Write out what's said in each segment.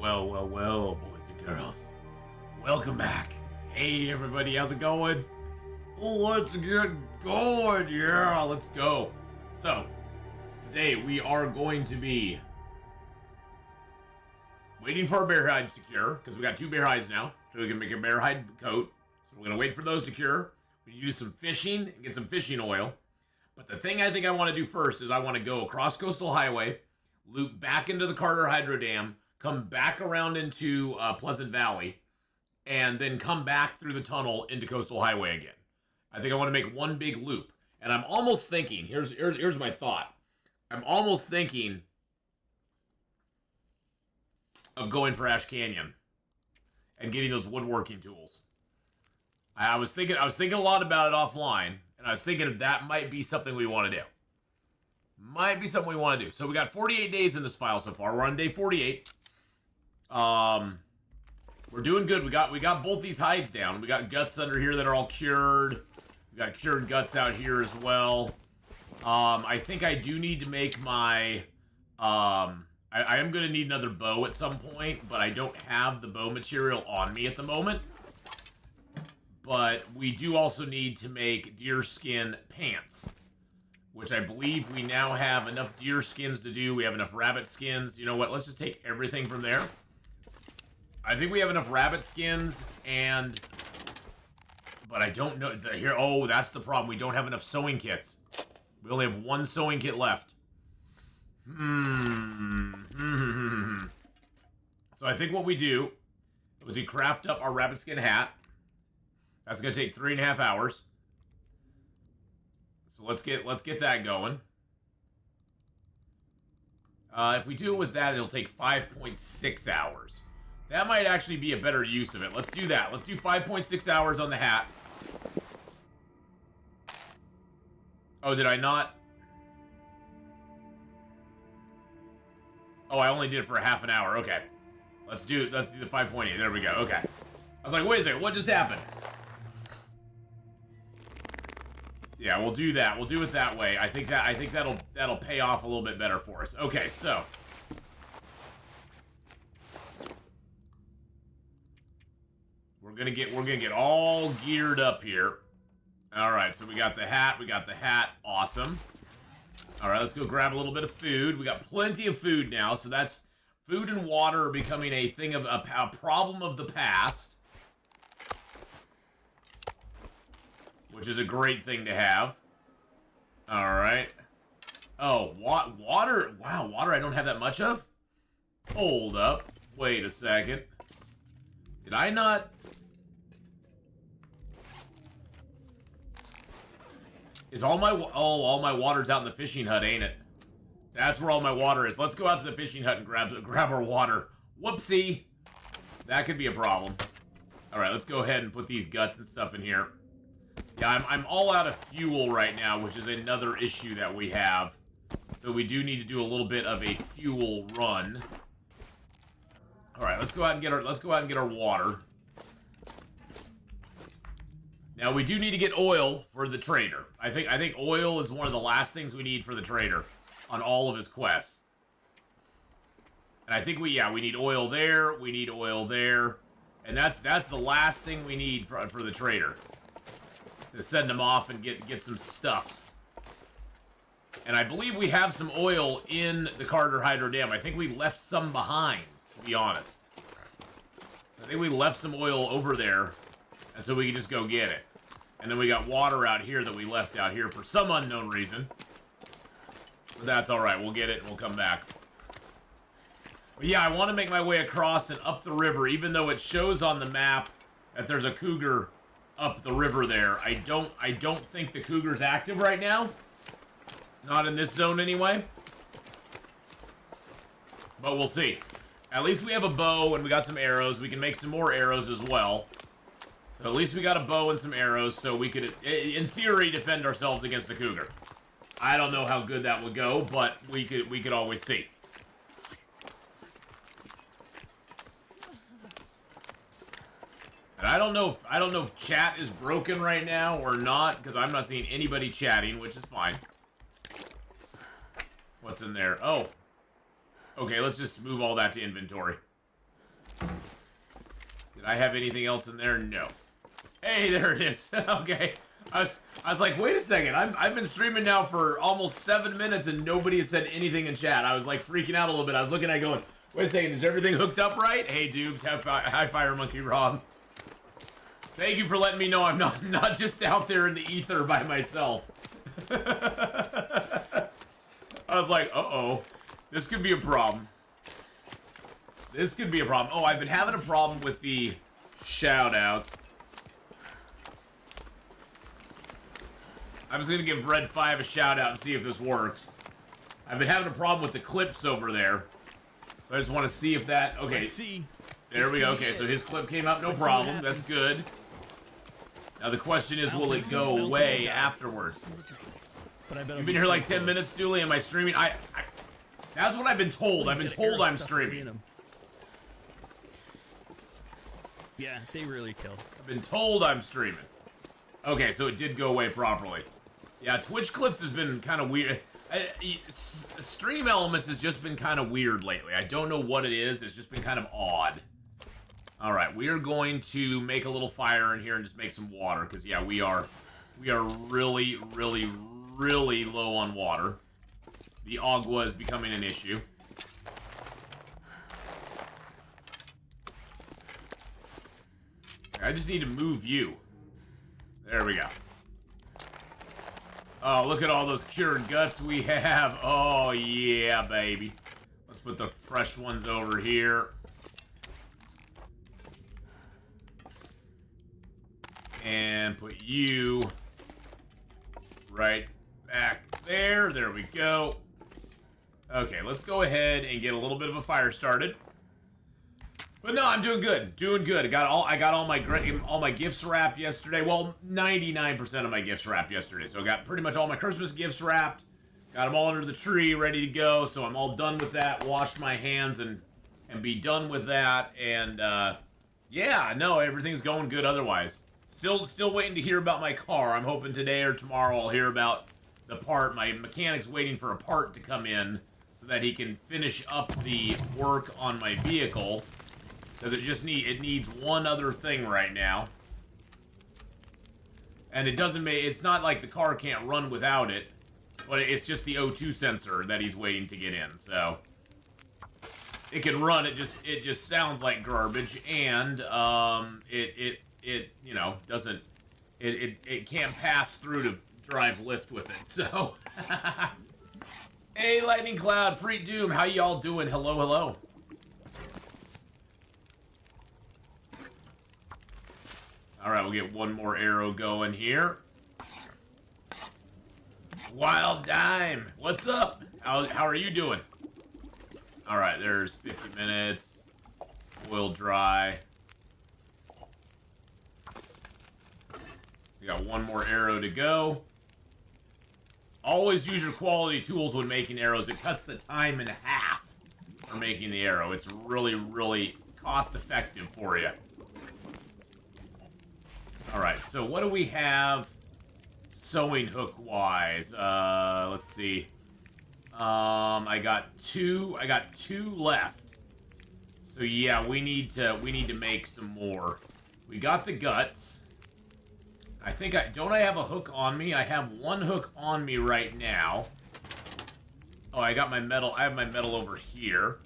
Well, boys and girls. Welcome back. Hey, everybody, how's it going? Oh, let's get going. Yeah, let's go. So, today we are going to be waiting for our bear hides to cure, because we got 2 bear hides now, so we can make a bear hide coat. So we're going to wait for those to cure. We use some fishing and get some fishing oil. But the thing I think I want to do first is I want to go across Coastal Highway, loop back into the Carter Hydro Dam, come back around into Pleasant Valley, and then come back through the tunnel into Coastal Highway again. I think I want to make one big loop. And I'm almost thinking, here's my thought. I'm almost thinking of going for Ash Canyon and getting those woodworking tools. I was thinking a lot about it offline, and I was thinking if that might be something we want to do. Might be something we want to do. So we got 48 days in this file so far. We're on day 48. We're doing good. We got both these hides down. We got guts under here that are all cured. We got cured guts out here as well. I think I do need to make my I am going to need another bow at some point, but I don't have the bow material on me at the moment. But we do also need to make deer skin pants, which I believe we now have enough deer skins to do. We have enough rabbit skins. You know what? Let's just take everything from there. I think we have enough rabbit skins, but I don't know. Oh, that's the problem. We don't have enough sewing kits. We only have 1 sewing kit left. So I think what we do is we craft up our rabbit skin hat. That's going to take 3.5 hours. So let's get that going. If we do it with that, it'll take 5.6 hours. That might actually be a better use of it. Let's do that. Let's do 5.6 hours on the hat. Oh, did I not? Oh, I only did it for half an hour. Okay. Let's do the 5.8. There we go. Okay. I was like, wait a second. What just happened? Yeah, we'll do that. We'll do it that way. I think that'll pay off a little bit better for us. Okay, so we're gonna get all geared up here. All right, so we got the hat. Awesome. All right, let's go grab a little bit of food. We got plenty of food now, so that's food and water are becoming a thing of a problem of the past. Which is a great thing to have. Alright. Oh, water. Wow, water I don't have that much of? Hold up. Wait a second. Did I not? Is all my water's out in the fishing hut, ain't it? That's where all my water is. Let's go out to the fishing hut and grab our water. Whoopsie. That could be a problem. Alright, let's go ahead and put these guts and stuff in here. Yeah, I'm all out of fuel right now, which is another issue that we have. So we do need to do a little bit of a fuel run. All right, let's go out and get our water. Now we do need to get oil for the trader. I think oil is one of the last things we need for the trader on all of his quests. And I think we need oil there. We need oil there, and that's the last thing we need for the trader. To send them off and get some stuffs. And I believe we have some oil in the Carter Hydro Dam. I think we left some behind, to be honest. I think we left some oil over there, and so we can just go get it. And then we got water out here that we left out here for some unknown reason. But that's alright, we'll get it and we'll come back. But yeah, I want to make my way across and up the river, even though it shows on the map that there's a cougar up the river there. I don't think the cougar's active right now. Not in this zone anyway. But we'll see. At least we have a bow and we got some arrows. We can make some more arrows as well. So at least we got a bow and some arrows so we could, in theory, defend ourselves against the cougar. I don't know how good that would go, but we could always see. And I don't know if chat is broken right now or not, because I'm not seeing anybody chatting, which is fine. What's in there? Oh. Okay, let's just move all that to inventory. Did I have anything else in there? No. Hey, there it is. Okay. I was like, wait a second. I've been streaming now for almost 7 minutes and nobody has said anything in chat. I was like freaking out a little bit. I was looking at it going, wait a second, is everything hooked up right? Hey, Dubes. Hi, Fire Monkey Rob. Thank you for letting me know I'm not just out there in the ether by myself. I was like, uh-oh. This could be a problem. This could be a problem. Oh, I've been having a problem with the shout-outs. I'm just going to give Red 5 a shout-out and see if this works. I've been having a problem with the clips over there. So I just want to see if that... Okay. Let's see. There we go. Okay, so his clip came up, no problem. That's good. Now the question is, will it go away afterwards? You've been here like 10 minutes, Dooley. Am I streaming? That's what I've been told. I've been told I'm streaming. Yeah, they really kill. I've been told I'm streaming. Okay, so it did go away properly. Yeah, Twitch clips has been kind of weird. Stream Elements has just been kind of weird lately. I don't know what it is. It's just been kind of odd. All right, we are going to make a little fire in here and just make some water because yeah, we are really, really, really low on water. The agua is becoming an issue. I just need to move you. There we go. Oh, look at all those cured guts we have. Oh, yeah, baby. Let's put the fresh ones over here. And put you right back there. There we go. Okay, let's go ahead and get a little bit of a fire started. But no, I'm doing good. Doing good. I got all my gifts wrapped yesterday. Well, 99% of my gifts wrapped yesterday. So I got pretty much all my Christmas gifts wrapped. Got them all under the tree, ready to go. So I'm all done with that. Washed my hands and be done with that. And yeah, no, everything's going good otherwise. Still waiting to hear about my car. I'm hoping today or tomorrow I'll hear about the part. My mechanic's waiting for a part to come in so that he can finish up the work on my vehicle. Because it needs one other thing right now. And it's not like the car can't run without it, but it's just the O2 sensor that he's waiting to get in, so it can run, it just sounds like garbage, and it you know, doesn't it can't pass through to drive lift with it, so hey Lightning Cloud, Freak Doom, how y'all doing? Hello. Alright, we'll get one more arrow going here. Wild Dime, what's up? How are you doing? Alright, there's 50 minutes. Oil dry. We got one more arrow to go. Always use your quality tools when making arrows. It cuts the time in half for making the arrow. It's really, really cost effective for you. Alright, so what do we have sewing hook wise? Let's see. I got two left. So yeah, we need to make some more. We got the guts. I think don't I have a hook on me? I have one hook on me right now. Oh, I got my metal. I have my metal over here.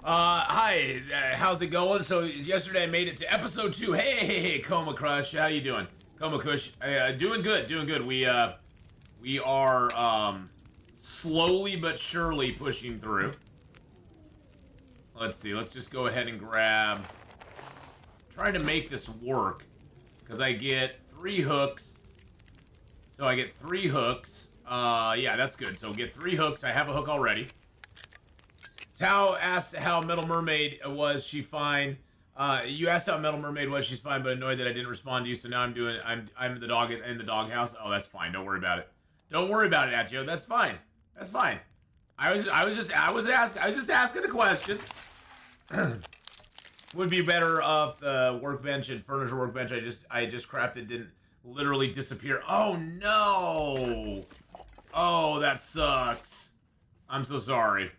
Hi, how's it going? So yesterday I made it to episode 2. Hey, Coma Crush, how you doing? Coma Kush, doing good. We are slowly but surely pushing through. Let's see. Let's just go ahead and grab. Trying to make this work because I get 3 hooks. So I get 3 hooks. Yeah, that's good. So get 3 hooks. I have a hook already. Tao asked how Metal Mermaid was. She fine? You asked how Metal Mermaid was. She's fine, but annoyed that I didn't respond to you. So now I'm the dog in the doghouse. Oh, that's fine. Don't worry about it. Don't worry about it, Atio. That's fine. That's fine. I was just asking a question. Would be better if the workbench and furniture workbench I just crafted didn't literally disappear. Oh no! Oh, that sucks. I'm so sorry.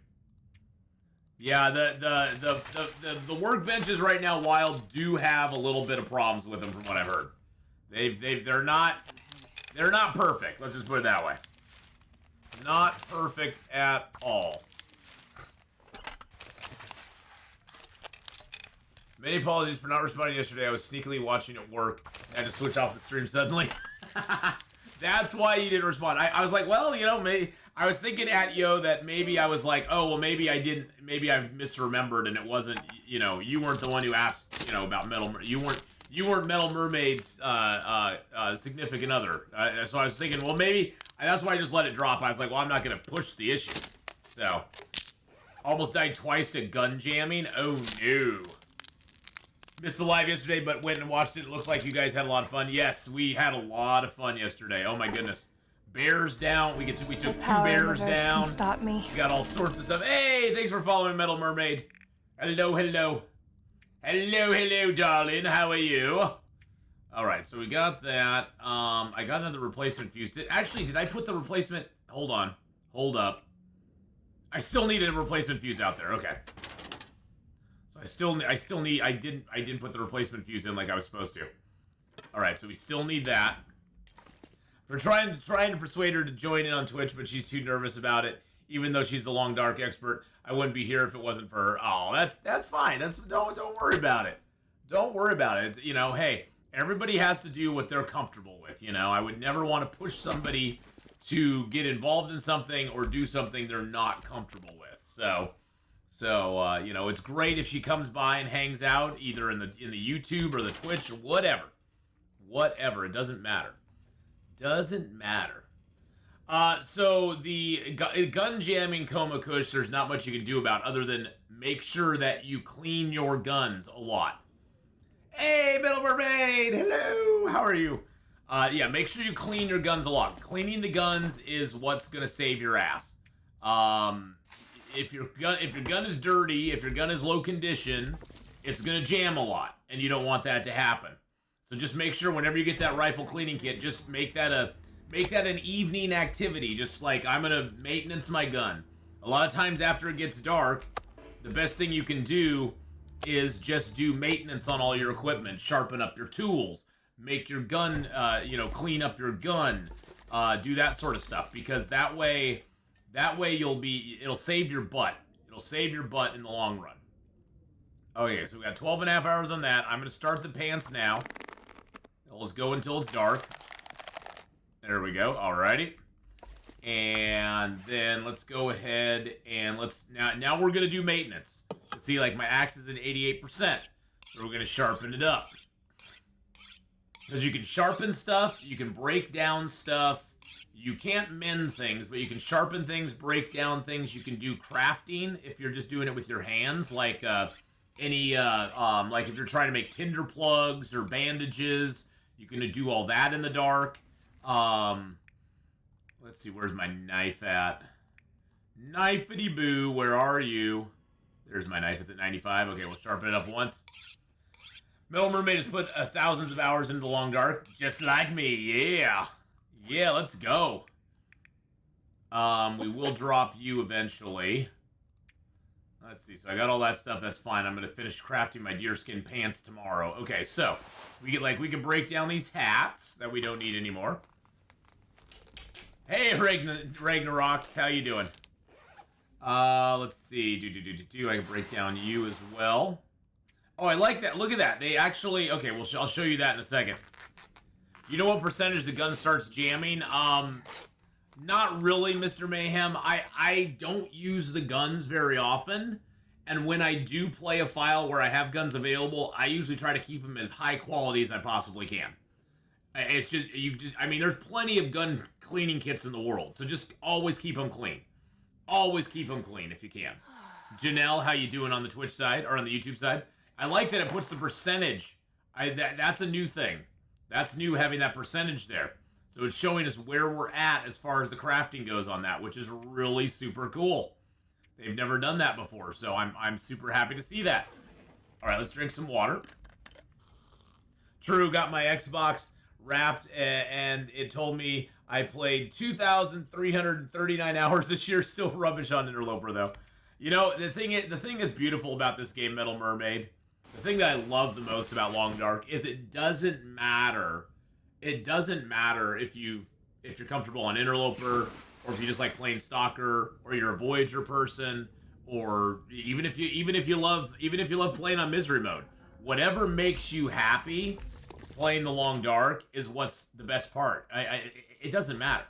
Yeah, the workbenches right now, Wild, do have a little bit of problems with them from what I've heard. They're not perfect. Let's just put it that way. Not perfect at all. Many apologies for not responding yesterday. I was sneakily watching at work. I had to switch off the stream suddenly. That's why you didn't respond. I was like, well, you know, maybe I was thinking at Yo that maybe I was like, oh, well, maybe I didn't, maybe I misremembered and it wasn't, you know, you weren't the one who asked, you know, about you weren't Metal Mermaid's significant other. So I was thinking, well, maybe, and that's why I just let it drop. I was like, well, I'm not gonna push the issue. So, almost died twice to gun jamming. Oh no. Missed the live yesterday, but went and watched it. It looks like you guys had a lot of fun. Yes, we had a lot of fun yesterday. Oh my goodness. Bears down. We took two bears down. Stop me. We got all sorts of stuff. Hey, thanks for following Metal Mermaid. Hello, hello. Hello, hello, darling. How are you? All right, so we got that. I got another replacement fuse. Did I put the replacement? Hold on. Hold up. I still needed a replacement fuse out there. Okay. I didn't put the replacement fuse in like I was supposed to. Alright, so we still need that. We're trying to persuade her to join in on Twitch, but she's too nervous about it. Even though she's the Long Dark expert, I wouldn't be here if it wasn't for her. Oh, that's fine. Don't worry about it. Don't worry about it. It's, you know, hey, everybody has to do what they're comfortable with, you know? I would never want to push somebody to get involved in something or do something they're not comfortable with. So, you know, it's great if she comes by and hangs out, either in the YouTube or the Twitch or whatever. Whatever, it doesn't matter. Doesn't matter. So the gun jamming Coma Kush, there's not much you can do about other than make sure that you clean your guns a lot. Hey, Metal Mermaid! Hello! How are you? Yeah, make sure you clean your guns a lot. Cleaning the guns is what's gonna save your ass. If your gun is dirty, if your gun is low condition, it's gonna jam a lot, and you don't want that to happen. So just make sure whenever you get that rifle cleaning kit, just make that an evening activity. Just like, I'm gonna maintenance my gun. A lot of times after it gets dark, the best thing you can do is just do maintenance on all your equipment, sharpen up your tools, make your gun, you know, clean up your gun, do that sort of stuff, because that way it'll save your butt. It'll save your butt in the long run. Okay, so we got 12 and a half hours on that. I'm going to start the pants now. Let's go until it's dark. There we go. Alrighty. And then let's go ahead and now we're going to do maintenance. See, like, my axe is at 88%. So we're going to sharpen it up. Because you can sharpen stuff, you can break down stuff. You can't mend things, but you can sharpen things, break down things. You can do crafting if you're just doing it with your hands, like like if you're trying to make tinder plugs or bandages, you can do all that in the dark. Let's see, where's my knife at? Knifey boo, where are you? There's my knife. It's at 95. Okay, we'll sharpen it up once. Metal Mermaid has put thousands of hours into the Long Dark, just like me. Yeah. Yeah, let's go. We will drop you eventually. Let's see. So I got all that stuff. That's fine. I'm going to finish crafting my deerskin pants tomorrow. Okay, so we can break down these hats that we don't need anymore. Hey, Ragnarox, how you doing? Let's see. I can break down you as well. Oh, I like that. Look at that. They actually... Okay, well, I'll show you that in a second. You know what percentage the gun starts jamming? Not really, Mr. Mayhem. I don't use the guns very often. And when I do play a file where I have guns available, I usually try to keep them as high quality as I possibly can. It's just, I mean, there's plenty of gun cleaning kits in the world. So just always keep them clean. Always keep them clean if you can. Janelle, how you doing on the Twitch side or on the YouTube side? I like that it puts the percentage. That's a new thing. That's new, having that percentage there. So it's showing us where we're at as far as the crafting goes on that, which is really super cool. They've never done that before, so I'm super happy to see that. All right, let's drink some water. True, got my Xbox wrapped, and it told me I played 2,339 hours this year. Still rubbish on Interloper, though. You know, the thing that's beautiful about this game, Metal Mermaid, the thing that I love the most about Long Dark is it doesn't matter. It doesn't matter if you're comfortable on Interloper, or if you just like playing Stalker, or you're a Voyager person, or even if you love playing on Misery Mode. Whatever makes you happy playing the Long Dark is what's the best part. It doesn't matter.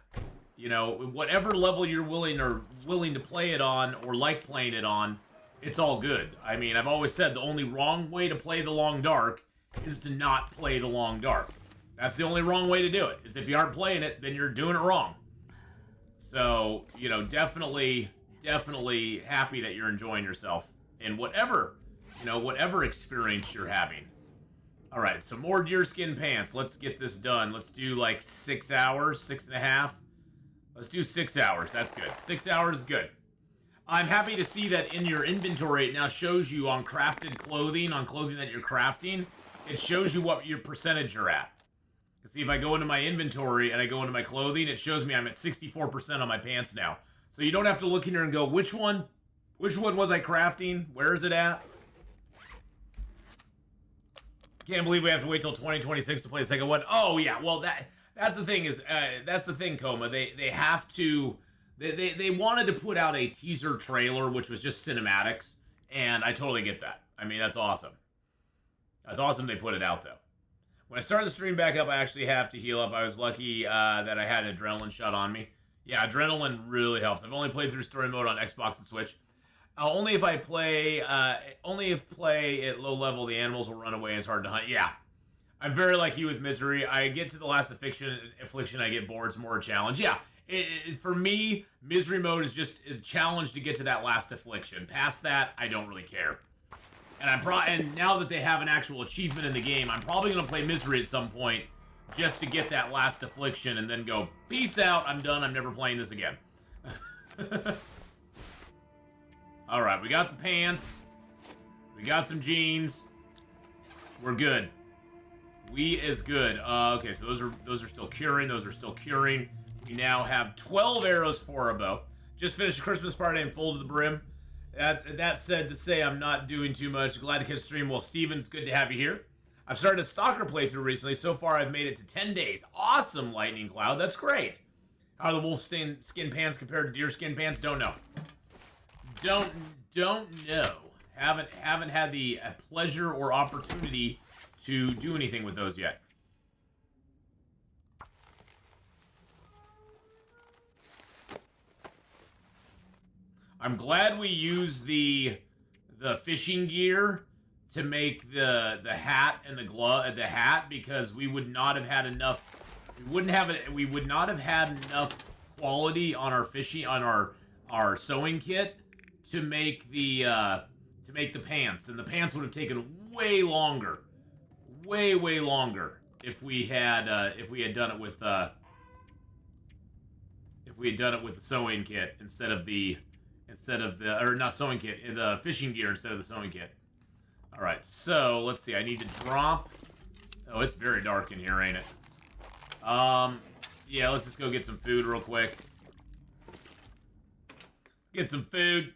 You know, whatever level you're willing to play it on or like playing it on, it's all good. I mean, I've always said the only wrong way to play the Long Dark is to not play the Long Dark. That's the only wrong way to do it. Is if you aren't playing it, then you're doing it wrong. So, you know, definitely happy that you're enjoying yourself in whatever experience you're having. All right, so more deerskin pants. Let's get this done. Let's do like 6 hours, 6.5. Let's do 6 hours. That's good. 6 hours is good. I'm happy to see that in your inventory, it now shows you on crafted clothing, on clothing that you're crafting, it shows you what your percentage you're at. See, if I go into my inventory and I go into my clothing, it shows me I'm at 64% on my pants now. So you don't have to look in here and go, which one was I crafting? Where is it at? Can't believe we have to wait till 2026 to play the second one. Oh yeah, well that's the thing is that's the thing, Coma. They have to they wanted to put out a teaser trailer which was just cinematics, and I totally get that. I mean, that's awesome. That's awesome they put it out though. When I start the stream back up, I actually have to heal up. I was lucky that I had an adrenaline shot on me. Yeah, adrenaline really helps. I've only played through story mode on Xbox and Switch. Only if play at low level, the animals will run away and it's hard to hunt. Yeah. I'm very like you with Misery. I get to the last affliction, I get bored. It's more a challenge. Yeah. For me, Misery mode is just a challenge to get to that last affliction. Past that, I don't really care. And and now that they have an actual achievement in the game, I'm probably going to play Misery at some point just to get that last affliction and then go, peace out, I'm done, I'm never playing this again. Alright, we got the pants. We got some jeans. We're good. We is good. Okay, so those are still curing. Those are still curing. We now have 12 arrows for our bow. Just finished a Christmas party and full to the brim. That said to say I'm not doing too much. Glad to catch a stream. Well, Steven, it's good to have you here. I've started a Stalker playthrough recently. So far, I've made it to 10 days. Awesome, Lightning Cloud. That's great. How are the wolf skin pants compared to deer skin pants? Don't know. Don't know. Haven't had the pleasure or opportunity to do anything with those yet. I'm glad we used the fishing gear to make the hat and the glove, the hat, because we would not have had enough. We would not have had enough quality on our fishing, on our sewing kit to make the pants, and the pants would have taken way longer, way longer if we had done it with the sewing kit instead of the or not sewing kit, the fishing gear instead of the sewing kit. All right, so let's see. I need to drop. Oh, it's very dark in here, ain't it? Yeah, let's just go get some food real quick. Get some food.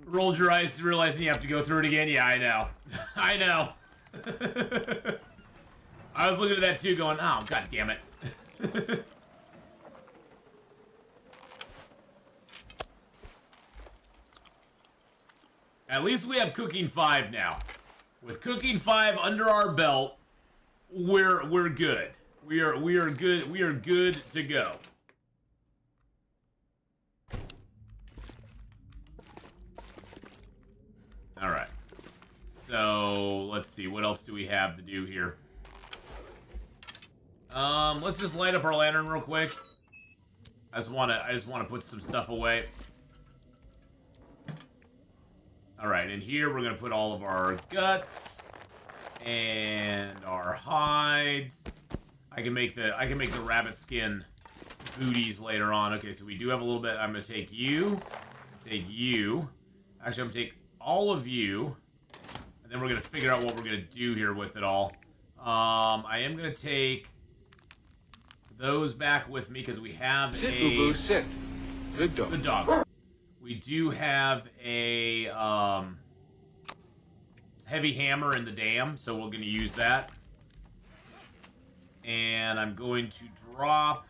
Rolled your eyes realizing you have to go through it again. Yeah, I know. I know. I was looking at that too going, oh, god damn it. At least we have Cooking 5 now. With Cooking 5 under our belt, we're good. We are good to go. All right. So let's see, what else do we have to do here? Let's just light up our lantern real quick. I just wanna put some stuff away. All right, in here we're gonna put all of our guts and our hides. I can make the rabbit skin booties later on. Okay, so we do have a little bit. I'm gonna take you. Actually, I'm gonna take all of you, and then we're gonna figure out what we're gonna do here with it all. I am gonna take those back with me because we have Sit, Boo Boo, sit. Good dog. Good dog. We do have a heavy hammer in the dam, so we're going to use that. And I'm going to drop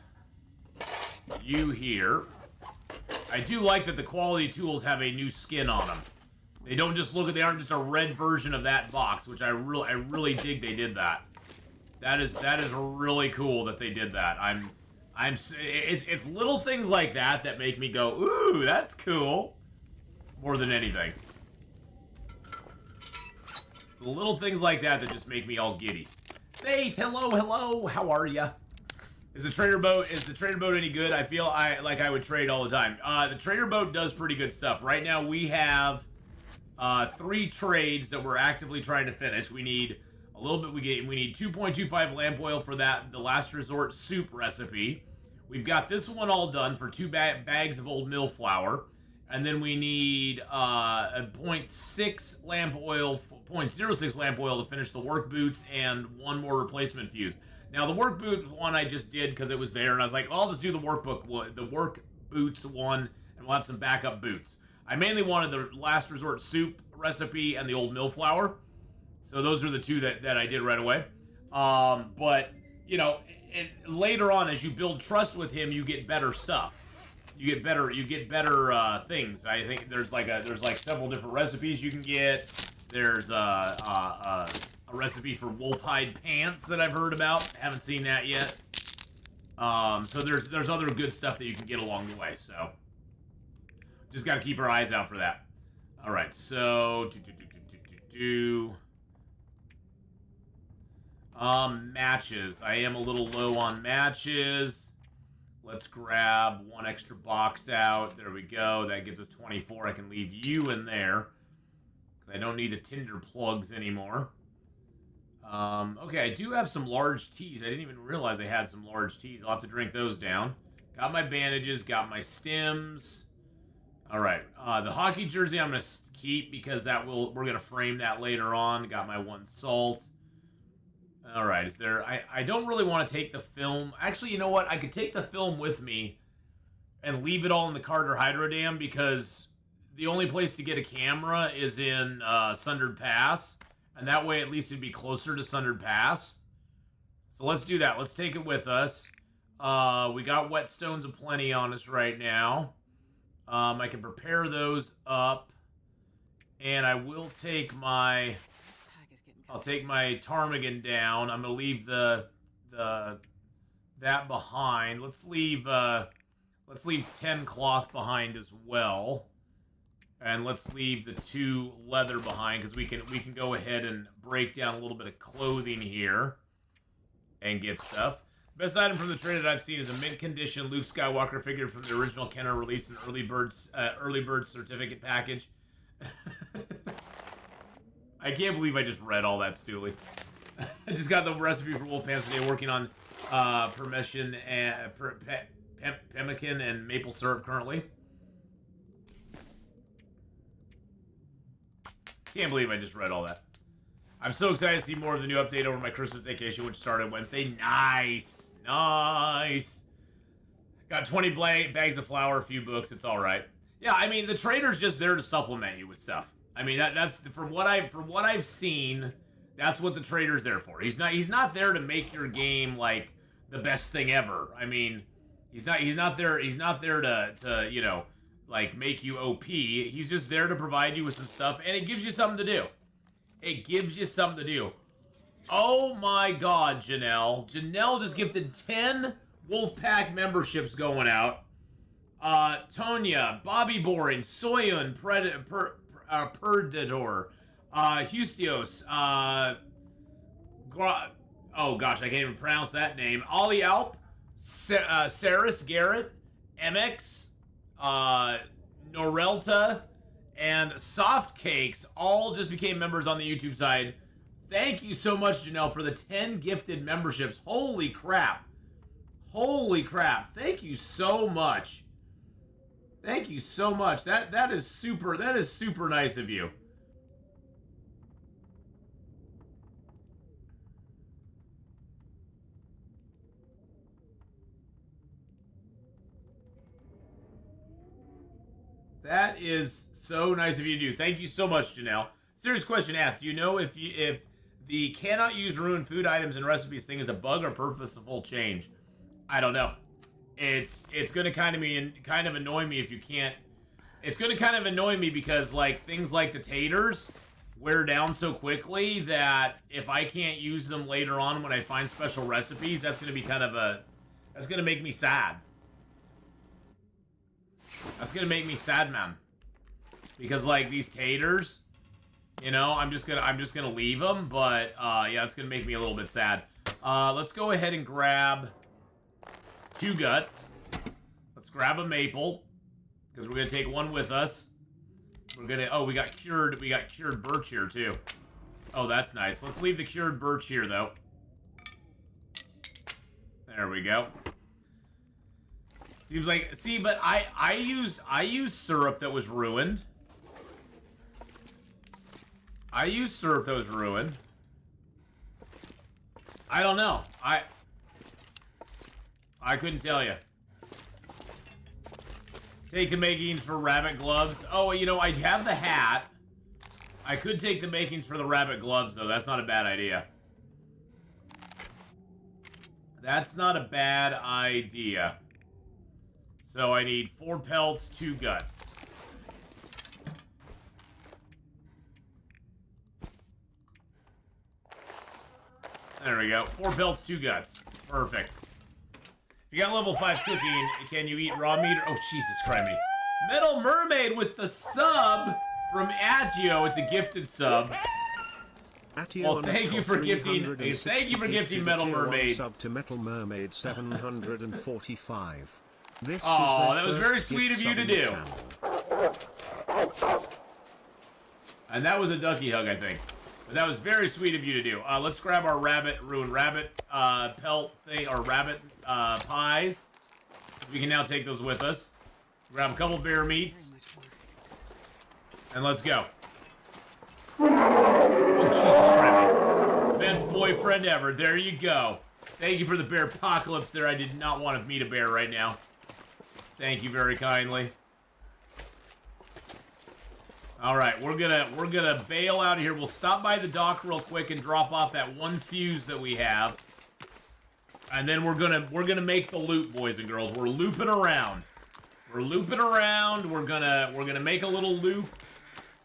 you here. I do like that the quality tools have a new skin on them. They don't just look at, they aren't just a red version of that box, which I really dig they did that. That is really cool that they did that. It's little things like that that make me go, ooh, that's cool. More than anything. The little things like that that just make me all giddy. Faith, hello, how are ya? Is the trader boat any good? I feel like I would trade all the time. The trader boat does pretty good stuff. Right now we have 3 trades that we're actively trying to finish. We need a little bit. We need 2.25 lamp oil for the last resort soup recipe. We've got this one all done for 2 bags of old mill flour, and then we need a 0.6 lamp oil, 0.06 lamp oil to finish the work boots and 1 more replacement fuse. Now the work boot one I just did because it was there, and I was like, well, I'll just do the work boots one, and we'll have some backup boots. I mainly wanted the last resort soup recipe and the old mill flour. So those are the 2 that I did right away. But, you know, later on as you build trust with him, you get better stuff. You get better things. I think there's like several different recipes you can get. There's a recipe for wolf hide pants that I've heard about. Haven't seen that yet. So there's other good stuff that you can get along the way. So just got to keep our eyes out for that. All right, so matches. I am a little low on matches. Let's grab 1 extra box out. There we go. That gives us 24. I can leave you in there. I don't need the tinder plugs anymore. Okay, I do have some large teas. I didn't even realize I had some large teas. I'll have to drink those down. Got my bandages. Got my stims. All right. The hockey jersey I'm going to keep because we're going to frame that later on. Got my 1 salt. All right. I don't really want to take the film. Actually, you know what? I could take the film with me and leave it all in the Carter Hydro Dam because the only place to get a camera is in Sundered Pass. And that way, at least it'd be closer to Sundered Pass. So let's do that. Let's take it with us. We got whetstones aplenty on us right now. I can prepare those up. And I will take my... I'll take my ptarmigan down. I'm gonna leave that behind. Let's leave 10 cloth behind as well, and let's leave the 2 leather behind because we can go ahead and break down a little bit of clothing here and get stuff. Best item from the trade that I've seen is a mint condition Luke Skywalker figure from the original Kenner release and early bird certificate package. I can't believe I just read all that, Stooley. I just got the recipe for wolf pants today, working on pemmican and maple syrup currently. Can't believe I just read all that. I'm so excited to see more of the new update over my Christmas vacation, which started Wednesday. Nice. Nice. Got 20 bags of flour, a few books. It's all right. Yeah, I mean, the trader's just there to supplement you with stuff. I mean, that's from what I've seen, that's what the trader's there for. He's not there to make your game like the best thing ever. I mean, he's not there to you know, like make you OP. He's just there to provide you with some stuff, and it gives you something to do. It gives you something to do. Oh my God, Janelle! Janelle just gifted 10 Wolfpack memberships going out. Tonya, Bobby Boring, Soyun, Predator, Hustios, oh gosh, I can't even pronounce that name. Ollie Alp, Saris Garrett, MX, Norelta, and Soft Cakes all just became members on the YouTube side. Thank you so much, Janelle, for the 10 gifted memberships. Holy crap. Holy crap. Thank you so much. Thank you so much. That is super nice of you. That is so nice of you to do. Thank you so much, Janelle. Serious question asked. Do you know if the cannot use ruined food items in recipes thing is a bug or purposeful change? I don't know. It's going to kind of annoy me if you can't. It's going to kind of annoy me because like things like the taters wear down so quickly that if I can't use them later on when I find special recipes, that's going to be that's going to make me sad. That's going to make me sad, man. Because like these taters, you know, I'm just going to leave them, but yeah, it's going to make me a little bit sad. Let's go ahead and grab 2 guts. Let's grab a maple because we're going to take one with us. We're going to we got cured birch here too. Oh, that's nice. Let's leave the cured birch here though. There we go. Seems like, see, but I used syrup that was ruined. I used syrup that was ruined. I don't know. I couldn't tell you. Take the makings for rabbit gloves. Oh, you know, I have the hat. I could take the makings for the rabbit gloves, though. That's not a bad idea. That's not a bad idea. So I need 4 pelts, 2 guts. There we go. 4 pelts, 2 guts. Perfect. If you got level 5 cooking, can you eat raw meat? Oh, Jesus Christ me. Metal Mermaid with the sub from Agio. It's a gifted sub. Well, thank you for gifting. Thank you for gifting Metal Mermaid. Sub to Metal Mermaid 745. Oh, that was very sweet of you to do. And that was a ducky hug, I think. But that was very sweet of you to do. Let's grab our ruined rabbit pelt thing, or rabbit pies. We can now take those with us. Grab a couple bear meats. And let's go. Oh, Jesus Christ. Best boyfriend ever. There you go. Thank you for the bear apocalypse there. I did not want to meet a bear right now. Thank you very kindly. All right, we're gonna bail out of here. We'll stop by the dock real quick and drop off that 1 fuse that we have, and then we're gonna make the loop, boys and girls. We're looping around. We're looping around. We're gonna make a little loop.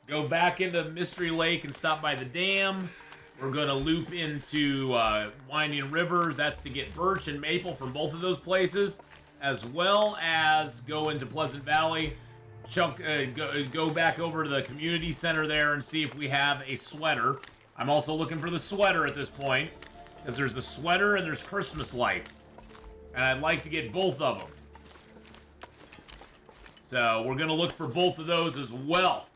Go back into Mystery Lake and stop by the dam. We're gonna loop into Winding Rivers. That's to get birch and maple from both of those places, as well as go into Pleasant Valley. Go back over to the community center there and see if we have a sweater. I'm also looking for the sweater at this point, because there's the sweater and there's Christmas lights, and I'd like to get both of them. So we're gonna look for both of those as well.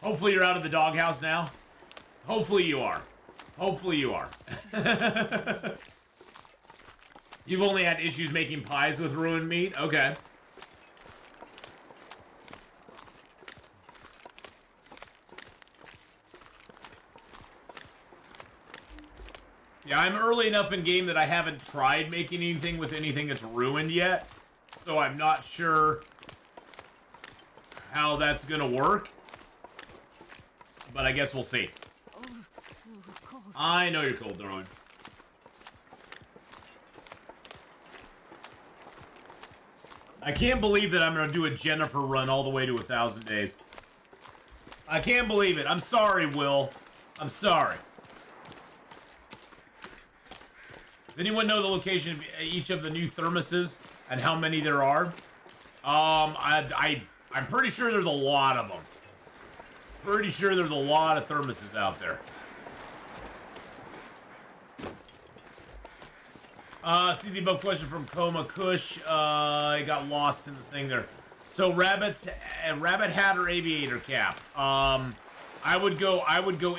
Hopefully you're out of the doghouse now. Hopefully you are. Hopefully you are. You've only had issues making pies with ruined meat? Okay. Yeah, I'm early enough in game that I haven't tried making anything with anything that's ruined yet. So I'm not sure how that's gonna work. But I guess we'll see. I know you're cold, darling. I can't believe that I'm gonna do a Jennifer run all the way to 1,000 days. I can't believe it. I'm sorry, Will. I'm sorry. Does anyone know the location of each of the new thermoses and how many there are? I'm pretty sure there's a lot of them. Pretty sure there's a lot of thermoses out there. See the above question from Coma Kush. I got lost in the thing there. So rabbit hat or aviator cap? I would go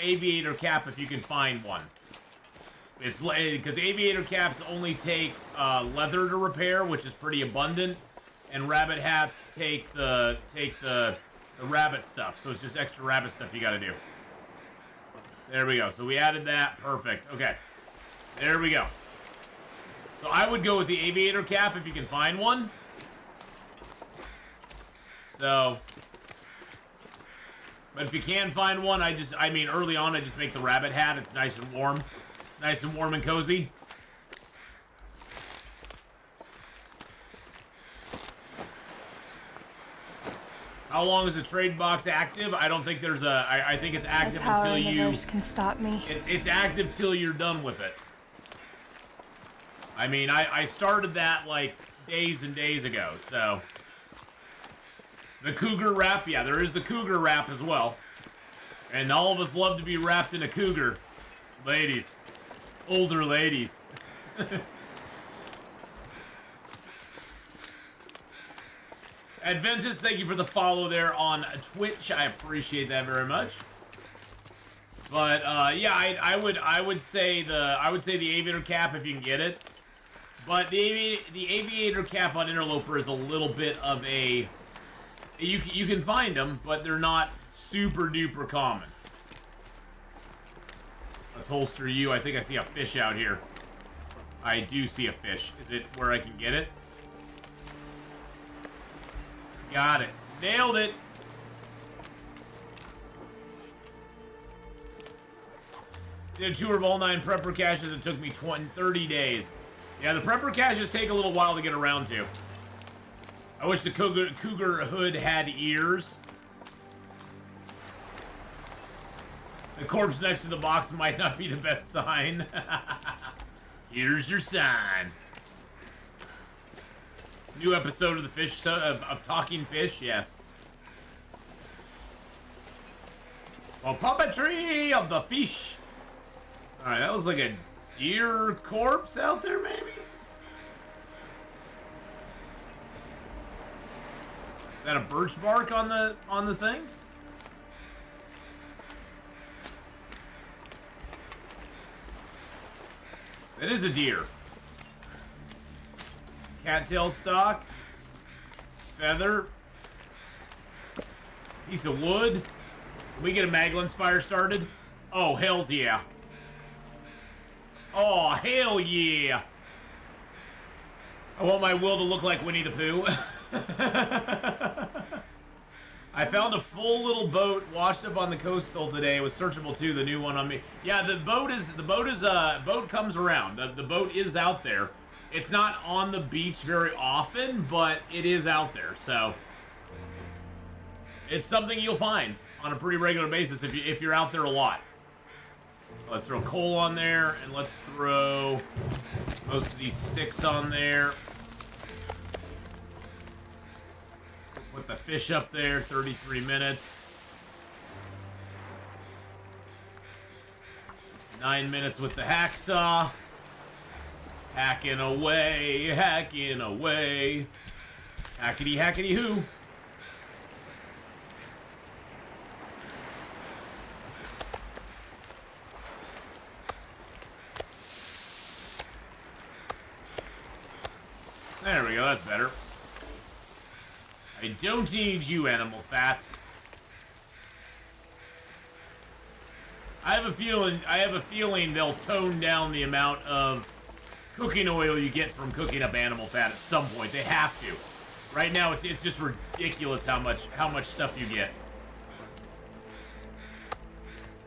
aviator cap if you can find one. It's because aviator caps only take leather to repair, which is pretty abundant, and rabbit hats take the rabbit stuff. So it's just extra rabbit stuff you got to do. There we go. So we added that. Perfect. Okay. There we go. So I would go with the aviator cap if you can find one. So But if you can find one, I mean, early on, I just make the rabbit hat. It's nice and warm. Nice and warm and cozy. How long is the trade box active? I don't think there's a... I think it's active until you... The universe can stop me. It's active till you're done with it. I mean, I started that, like, days and days ago, so... The Cougar wrap, yeah, there is the Cougar wrap as well. And all of us love to be wrapped in a Cougar. Ladies. Older ladies. Adventus, thank you for the follow there on Twitch. I appreciate that very much. But yeah, I would say the aviator cap if you can get it. But the aviator cap on Interloper is a little bit of a... You can find them, but they're not super duper common. Let's holster you. I think I see a fish out here. I do see a fish. Is it where I can get it? Got it. Nailed it. Did a tour of all 9 prepper caches. It took me 30 days. Yeah, the prepper caches take a little while to get around to. I wish the Cougar hood had ears. The corpse next to the box might not be the best sign. Here's your sign. New episode of the fish of Talking Fish, yes. Well, puppetry of the fish. All right, that looks like a deer corpse out there, maybe. Is that a birch bark on the thing? That is a deer. Cattail stalk. Feather. Piece of wood. Can we get a Maglin's fire started? Oh, hells yeah. Oh, hell yeah. I want my will to look like Winnie the Pooh. I found a full little boat washed up on the coastal today. It was searchable too, the new one on me. Yeah, boat comes around. The boat is out there. It's not on the beach very often, but it is out there, so it's something you'll find on a pretty regular basis if you're out there a lot. Let's throw coal on there, and let's throw most of these sticks on there. Put the fish up there, 33 minutes. 9 minutes with the hacksaw. Hacking away, hacking away. Hackety, hackety, who? There we go, that's better. I don't need you, animal fat. I have a feeling they'll tone down the amount of cooking oil you get from cooking up animal fat at some point. They have to. Right now, it's just ridiculous how much stuff you get.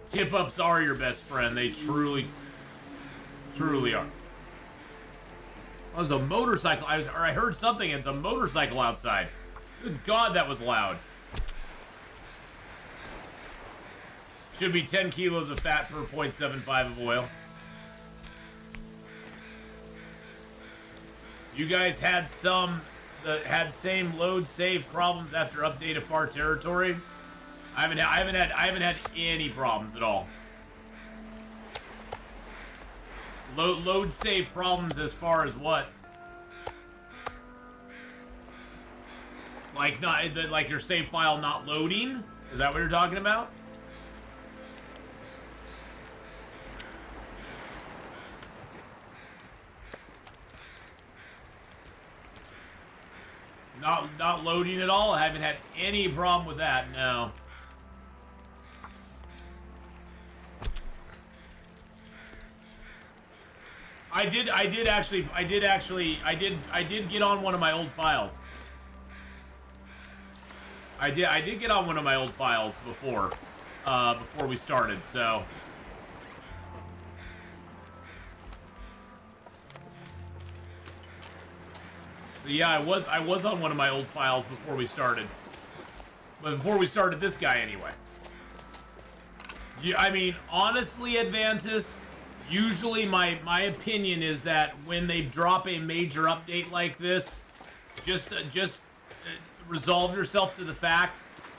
Tip-ups are your best friend. They truly are. Oh, there's a motorcycle. I heard something. It's a motorcycle outside. Good God, that was loud. Should be 10 kilos of fat per 0.75 of oil. You guys had same load save problems after update of Far Territory. I haven't had any problems at all. Load save problems as far as what? Like your save file not loading? Is that what you're talking about? Not loading at all? I haven't had any problem with that, no. I did get on one of my old files. I did get on one of my old files before we started, so. So yeah, I was on one of my old files before we started. But before we started this guy anyway. Yeah, I mean, honestly, Advantis, usually my opinion is that when they drop a major update like this, just resolve yourself to the fact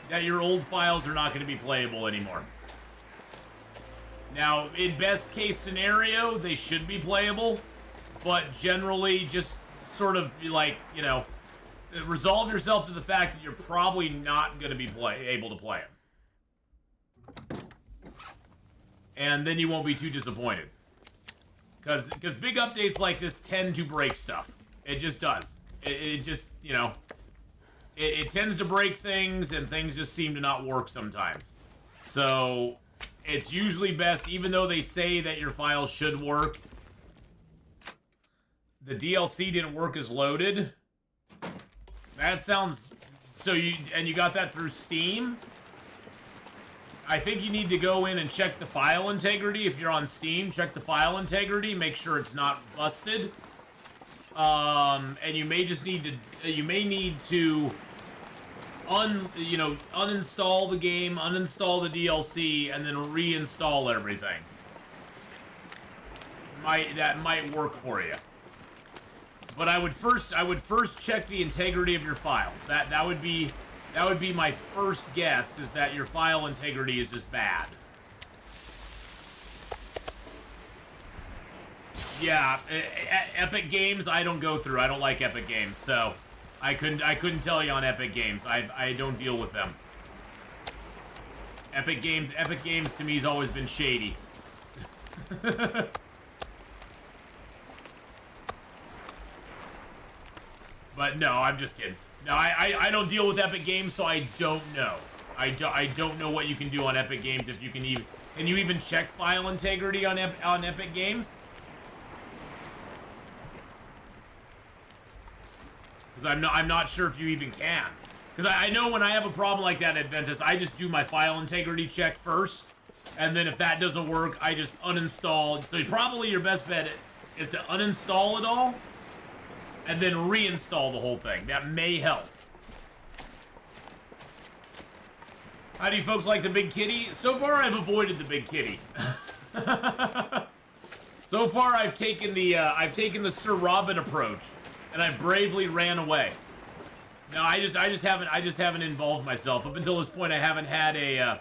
that your old files are not going to be playable anymore. Now, in best case scenario, they should be playable, but generally just sort of like, you know, resolve yourself to the fact that you're probably not going to be able to play them. And then you won't be too disappointed. Because big updates like this tend to break stuff. It just does. It just, you know, it tends to break things, and things just seem to not work sometimes. So, it's usually best, even though they say that your files should work, the DLC didn't work as loaded. That sounds... So you got that through Steam? I think you need to go in and check the file integrity. If you're on Steam, check the file integrity, make sure it's not busted. And you may just need to... You may need to... uninstall the game, uninstall the DLC, and then reinstall everything. That might work for you. But I would first check the integrity of your files. That would be my first guess, is that your file integrity is just bad. Yeah, Epic Games I don't go through. I don't like Epic Games, so I couldn't tell you on Epic Games. I don't deal with them. Epic Games to me has always been shady. But no, I'm just kidding. No, I don't deal with Epic Games, so I don't know. I don't know what you can do on Epic Games, if you can even... Can you even check file integrity on Epic Games? Because I'm not sure if you even can. Because I know when I have a problem like that, Adventus, I just do my file integrity check first, and then if that doesn't work, I just uninstall. So probably your best bet is to uninstall it all, and then reinstall the whole thing. That may help. How do you folks like the big kitty? So far, I've avoided the big kitty. So far, I've taken the Sir Robin approach, and I bravely ran away. No, I just haven't involved myself up until this point. I haven't had a,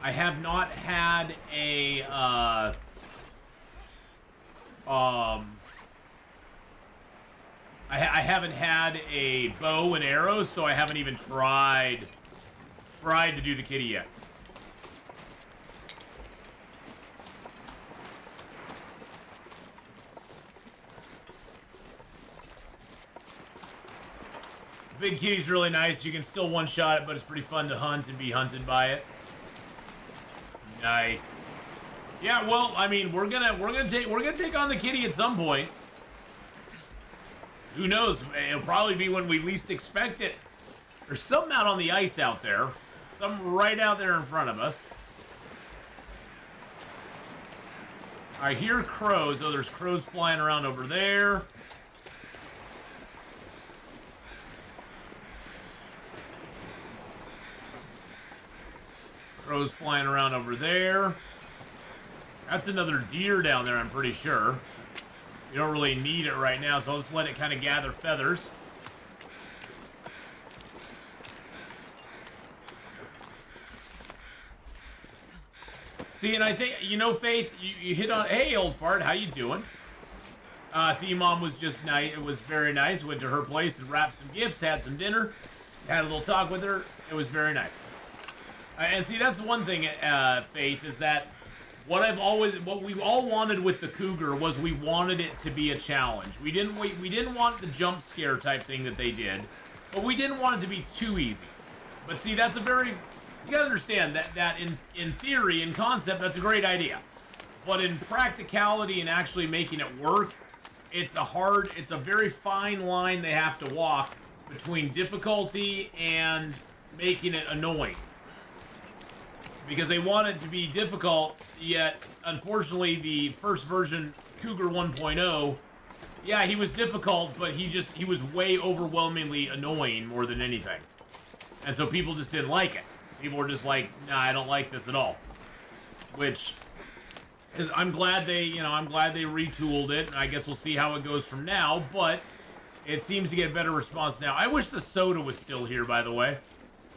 I have not had a, I haven't had a bow and arrows, so I haven't even tried to do the kitty yet. Big kitty's really nice. You can still one-shot it, but it's pretty fun to hunt and be hunted by it. Nice. Yeah, well, I mean, we're gonna take on the kitty at some point. Who knows? It'll probably be when we least expect it. There's something out on the ice out there. Something right out there in front of us. I hear crows. Oh, there's crows flying around over there. Crows flying around over there. That's another deer down there, I'm pretty sure. You don't really need it right now, so I'll just let it kind of gather feathers. See, and I think, you know, Faith, you hit on... Hey, old fart, how you doing? Themom was just nice. It was very nice. Went to her place and wrapped some gifts, had some dinner, had a little talk with her. It was very nice. And see, that's one thing, Faith, is that what we all wanted with the Cougar was we wanted it to be a challenge. We didn't want the jump scare type thing that they did, but we didn't want it to be too easy. But see, that's a very... You gotta understand that in theory, in concept, that's a great idea. But in practicality and actually making it work, it's a very fine line they have to walk between difficulty and making it annoying. Because they want it to be difficult, yet, unfortunately, the first version, Cougar 1.0, yeah, he was difficult, but he was way overwhelmingly annoying more than anything. And so people just didn't like it. People were just like, nah, I don't like this at all. Which, is, I'm glad they retooled it, and I guess we'll see how it goes from now, but it seems to get a better response now. I wish the soda was still here, by the way.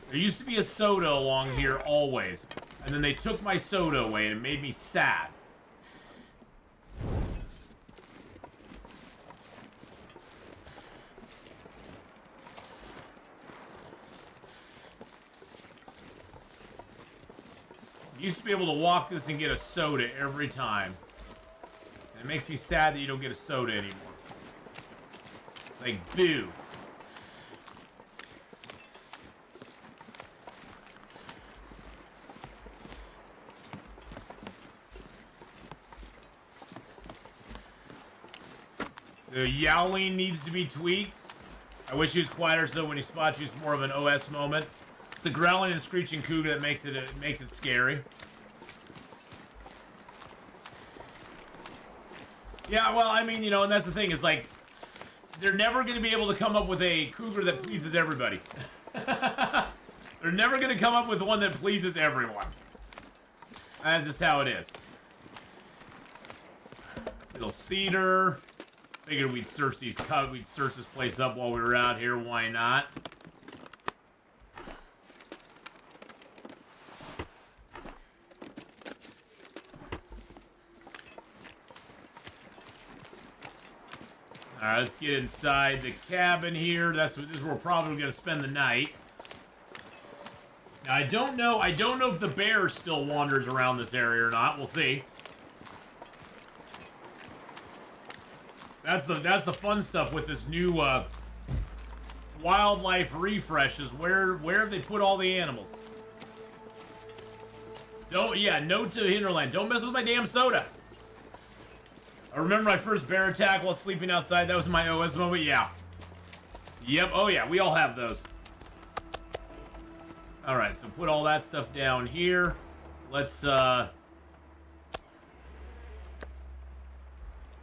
There used to be a soda along here always, and then they took my soda away, and it made me sad. You used to be able to walk this and get a soda every time. And it makes me sad that you don't get a soda anymore. Like, boo. The yowling needs to be tweaked. I wish he was quieter so when he spots you it's more of an OS moment. It's the growling and screeching cougar that makes it scary. Yeah, well, I mean, you know, and that's the thing, is like, they're never going to be able to come up with a cougar that pleases everybody. They're never going to come up with one that pleases everyone. That's just how it is. Little cedar. Figured we'd search this place up while we were out here. Why not? Alright, let's get inside the cabin here. This is where we're probably going to spend the night. Now, I don't know if the bear still wanders around this area or not. We'll see. That's the fun stuff with this new wildlife refresh, is where have they put all the animals? Note to Hinterland, don't mess with my damn soda. I remember my first bear attack while sleeping outside. That was my OS moment. Yeah. Yep. Oh yeah, we all have those. All right, so put all that stuff down here. Let's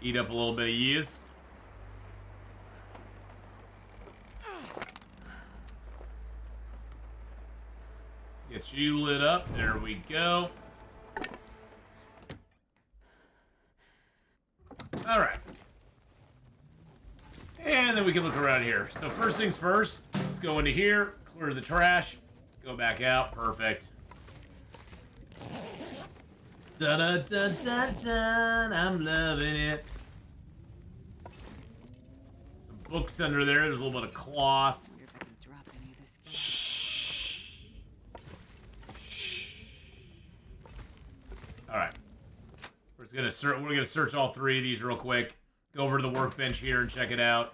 eat up a little bit of yeast. Get you lit up. There we go. Alright. And then we can look around here. So first things first, let's go into here, clear the trash, go back out. Perfect. Dun-dun-dun-dun-dun, I'm loving it. Some books under there. There's a little bit of cloth. Shh. Shh. All right. We're gonna search all three of these real quick. Go over to the workbench here and check it out.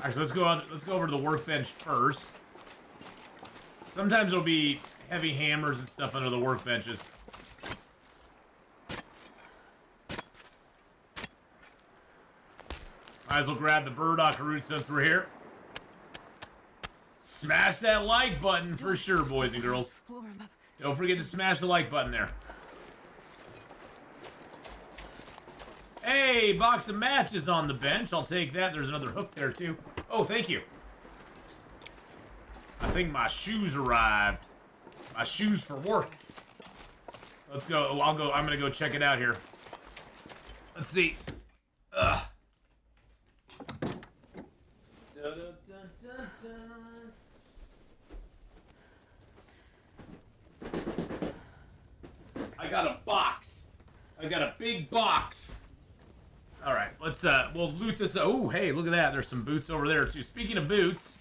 Actually, let's go over to the workbench first. Sometimes there'll be heavy hammers and stuff under the workbenches. Might as well grab the burdock root since we're here. Smash that like button for sure, boys and girls. Don't forget to smash the like button there. Hey, box of matches on the bench. I'll take that. There's another hook there, too. Oh, thank you. I think my shoes arrived. My shoes for work. Let's go. I'm going to go check it out here. Let's see. Ugh. I got a box. I got a big box. All right, we'll loot this. Oh, hey, look at that. There's some boots over there, too. Speaking of boots,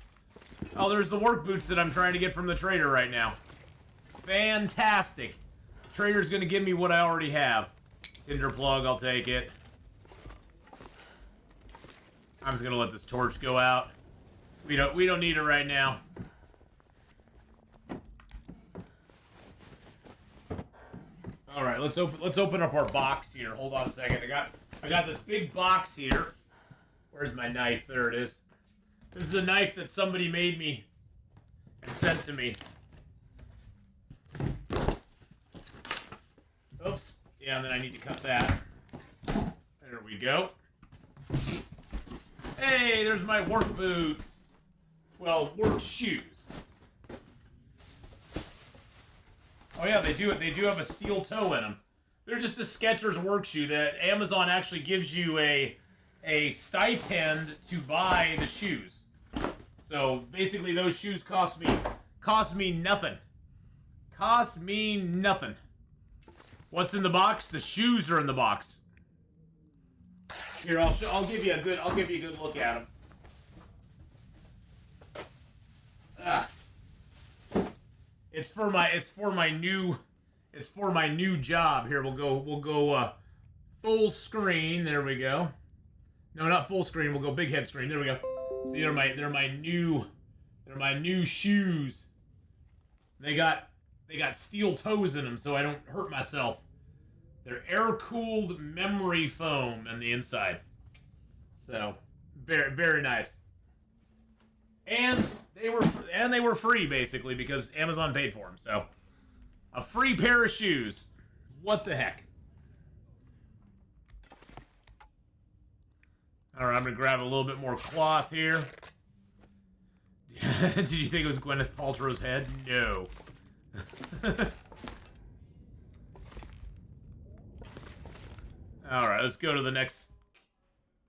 oh, there's the work boots that I'm trying to get from the trader right now. Fantastic. The trader's going to give me what I already have. Tinder plug, I'll take it. I'm just going to let this torch go out. We don't need it right now. All right, let's open up our box here. Hold on a second. I got this big box here. Where's my knife? There it is. This is a knife that somebody made me. sent to me. Oops. Yeah, and then I need to cut that. There we go. Hey, there's my work boots. Well, work shoes. Oh yeah, they do it. They do have a steel toe in them. They're just a Skechers work shoe that Amazon actually gives you a stipend to buy the shoes. So basically, those shoes cost me nothing. Cost me nothing. What's in the box? The shoes are in the box. Here, I'll give you a good look at them. Ah. It's for my new job. Here, we'll go full screen. There we go. No, not full screen. We'll go big head screen. There we go. See, they're my new shoes. They got steel toes in them, so I don't hurt myself. They're air-cooled memory foam on the inside. So, very, very nice. And they were free, basically, because Amazon paid for them. So, a free pair of shoes. What the heck? All right, I'm going to grab a little bit more cloth here. Did you think it was Gwyneth Paltrow's head? No. All right, let's go to the next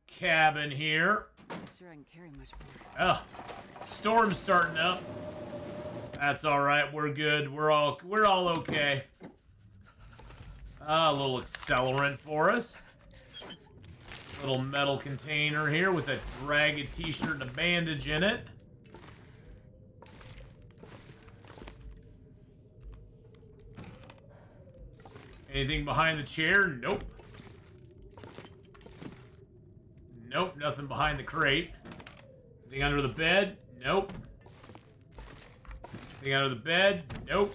cabin here. Not sure I can carry much more. Oh, storm's starting up. That's all right. We're good. We're all okay. A little accelerant for us. Little metal container here with a ragged t-shirt and a bandage in it. Anything behind the chair? Nope. Nope, nothing behind the crate. Anything under the bed? Nope. Anything under the bed? Nope.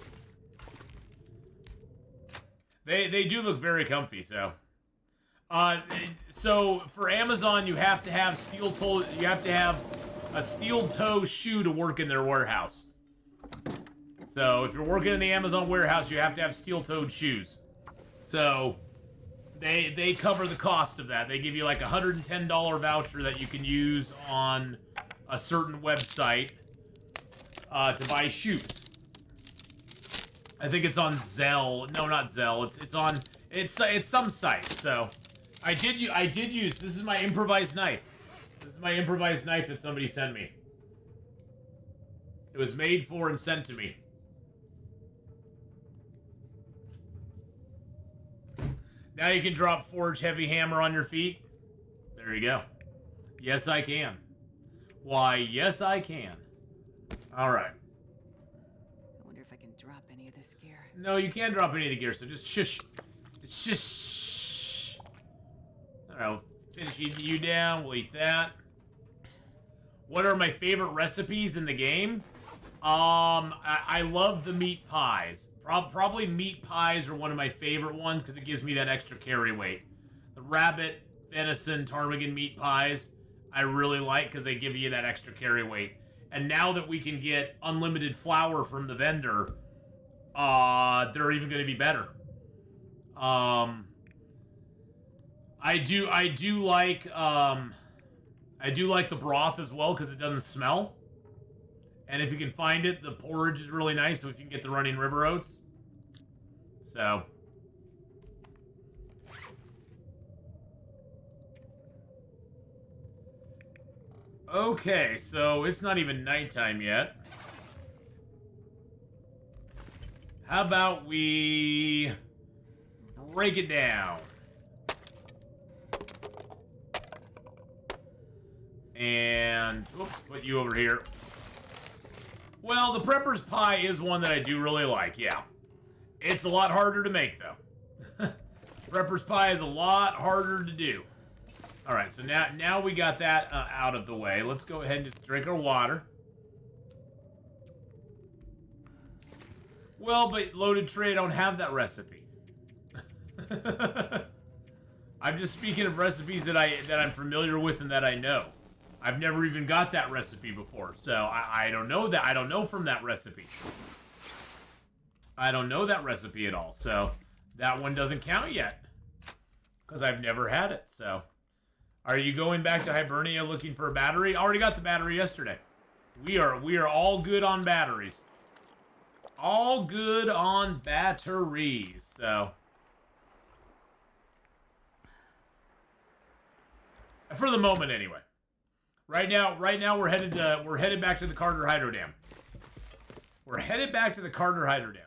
They do look very comfy, so. So for Amazon, you have to have you have to have a steel toe shoe to work in their warehouse. So if you're working in the Amazon warehouse, you have to have steel-toed shoes. So they cover the cost of that. They give you like a $110 voucher that you can use on a certain website to buy shoes. I think it's on Zelle. No, not Zelle. It's some site. So I did use. This is my improvised knife. This is my improvised knife that somebody sent me. It was made for and sent to me. Now you can drop Forge Heavy Hammer on your feet. There you go. Yes, I can. Why, yes, I can. All right. I wonder if I can drop any of this gear. No, you can't drop any of the gear, so just shush. Just shush. All right, I'll finish eating you down. We'll eat that. What are my favorite recipes in the game? I love the meat pies. Probably meat pies are one of my favorite ones because it gives me that extra carry weight. The rabbit, venison, ptarmigan meat pies, I really like because they give you that extra carry weight. And now that we can get unlimited flour from the vendor, they're even going to be better. I do like the broth as well because it doesn't smell. And if you can find it, the porridge is really nice. So if you can get the running river oats. So. Okay, so it's not even nighttime yet. How about we break it down? And, oops, put you over here. Well, the Prepper's Pie is one that I do really like, yeah. It's a lot harder to make, though. Prepper's Pie is a lot harder to do. All right, so now we got that out of the way. Let's go ahead and just drink our water. Well, but Loaded Tray, I don't have that recipe. I'm just speaking of recipes that I'm familiar with and that I know. I've never even got that recipe before, so I don't know that. I don't know from that recipe. I don't know that recipe at all, so that one doesn't count yet. Because I've never had it, so. Are you going back to Hibernia looking for a battery? I already got the battery yesterday. We are all good on batteries. All good on batteries, so. For the moment, anyway. Right now, we're headed back to the Carter Hydro Dam. We're headed back to the Carter Hydro Dam.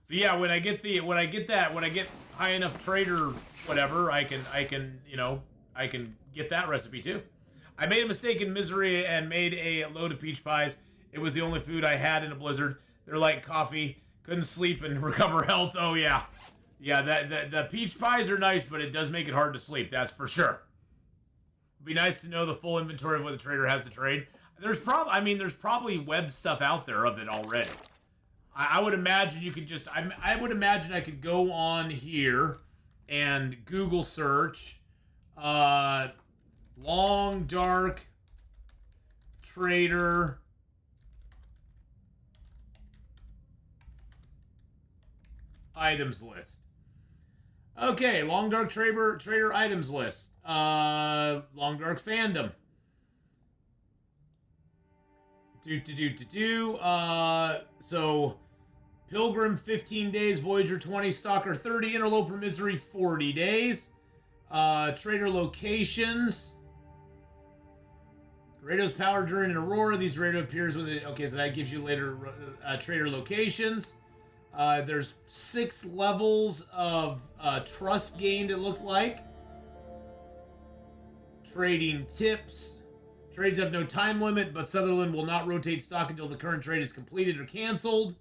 So yeah, when I get high enough trader, whatever, I can get that recipe too. I made a mistake in Misery and made a load of peach pies. It was the only food I had in a blizzard. They're like coffee. Couldn't sleep and recover health. Oh yeah, the peach pies are nice, but it does make it hard to sleep. That's for sure. It'd be nice to know the full inventory of what the trader has to trade. There's probably web stuff out there of it already. I would imagine you could just. I would imagine I could go on here and Google search, long dark trader items list. Okay, long dark trader items list. Long dark fandom. So Pilgrim 15 days, Voyager 20, Stalker 30, Interloper Misery 40 days. Trader locations. Radio's powered during an aurora. These radio appears with it. Okay, so that gives you later trader locations. There's 6 levels of trust gained, it looked like. Trading tips. Trades have no time limit, but Sutherland will not rotate stock until the current trade is completed or canceled.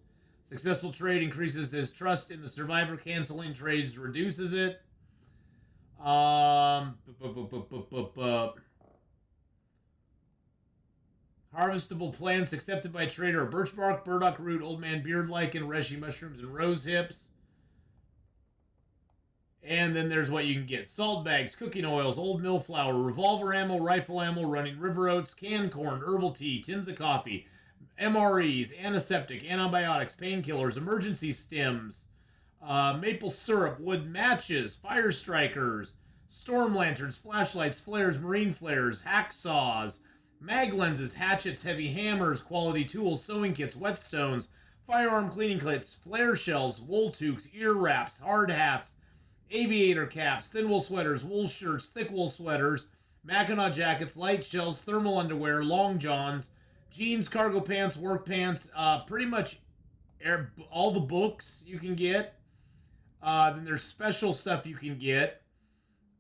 Successful trade increases his trust in the survivor. Canceling trades reduces it. Harvestable plants accepted by trader are birch bark, burdock root, old man beard lichen, reishi mushrooms, and rose hips. And then there's what you can get. Salt bags, cooking oils, old mill flour, revolver ammo, rifle ammo, running river oats, canned corn, herbal tea, tins of coffee, MREs, antiseptic, antibiotics, painkillers, emergency stems, maple syrup, wood matches, fire strikers, storm lanterns, flashlights, flares, marine flares, hacksaws, mag lenses, hatchets, heavy hammers, quality tools, sewing kits, whetstones, firearm cleaning kits, flare shells, wool toques, ear wraps, hard hats, aviator caps, thin wool sweaters, wool shirts, thick wool sweaters, Mackinac jackets, light shells, thermal underwear, long johns, jeans, cargo pants, work pants, pretty much all the books you can get. Then there's special stuff you can get.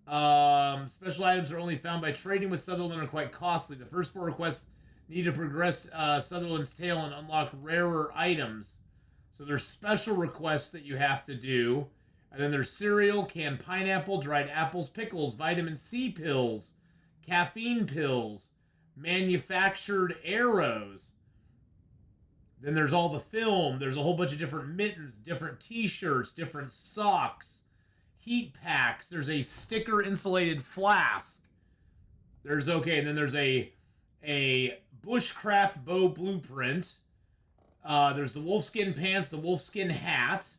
Special items are only found by trading with Sutherland and are quite costly. The first 4 requests need to progress Sutherland's tale and unlock rarer items. So there's special requests that you have to do. And then there's cereal, canned pineapple, dried apples, pickles, vitamin C pills, caffeine pills, manufactured arrows. Then there's all the film. There's a whole bunch of different mittens, different t-shirts, different socks, heat packs. There's a sticker insulated flask. And then there's a bushcraft bow blueprint. There's the wolfskin pants, the wolfskin hat.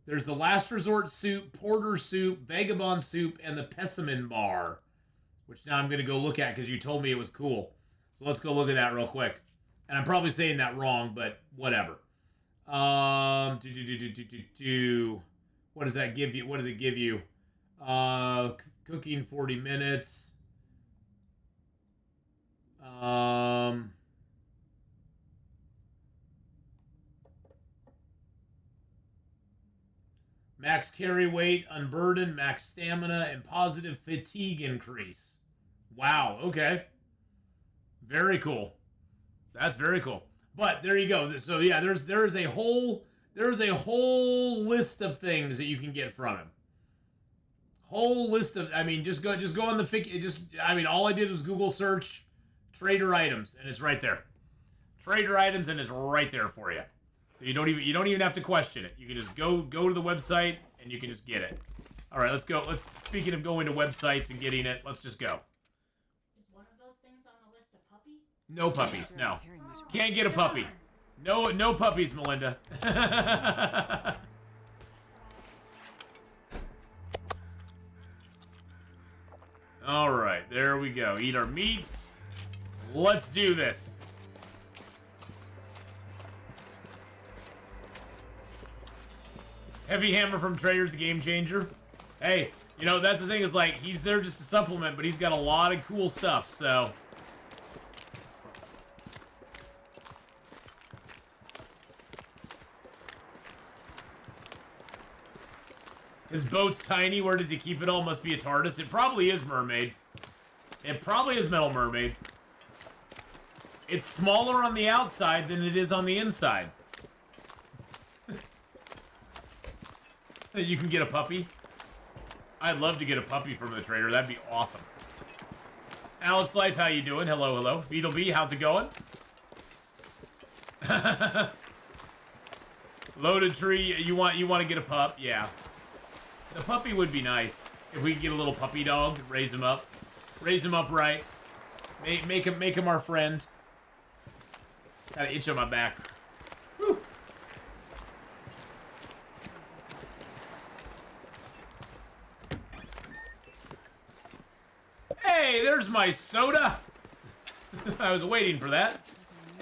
There's the Last Resort soup, Porter soup, Vagabond soup, and the Pessimon bar, which now I'm going to go look at because you told me it was cool. So let's go look at that real quick. And I'm probably saying that wrong, but whatever. What does that give you? What does it give you? Cooking 40 minutes. Max carry weight, unburdened, max stamina, and positive fatigue increase. Wow, okay. Very cool. That's very cool. But there you go. So yeah, there is a whole list of things that you can get from him. Whole list of, just go on the all I did was Google search trader items and it's right there. Trader items and it's right there for you. So you don't even have to question it. You can just go to the website and you can just get it. All right, let's go. Speaking of going to websites and getting it, let's just go. Is one of those things No puppies. No. Can't get a puppy. No puppies, Melinda. Alright, there we go. Eat our meats. Let's do this. Heavy Hammer from Trader's a game changer. Hey, you know, that's the thing is, like, he's there just to supplement, but he's got a lot of cool stuff, so... His boat's tiny. Where does he keep it all? Must be a TARDIS. It probably is Mermaid. It probably is Metal Mermaid. It's smaller on the outside than it is on the inside. You can get a puppy. I'd love to get a puppy from the trader. That'd be awesome. Alex Life, how you doing? Hello, hello. Beetle B, how's it going? Loaded Tree, you want to get a pup? Yeah. The puppy would be nice. If we could get a little puppy dog, raise him up. Raise him up right. Make him our friend. Got an itch on my back. Whew. Hey, there's my soda. I was waiting for that.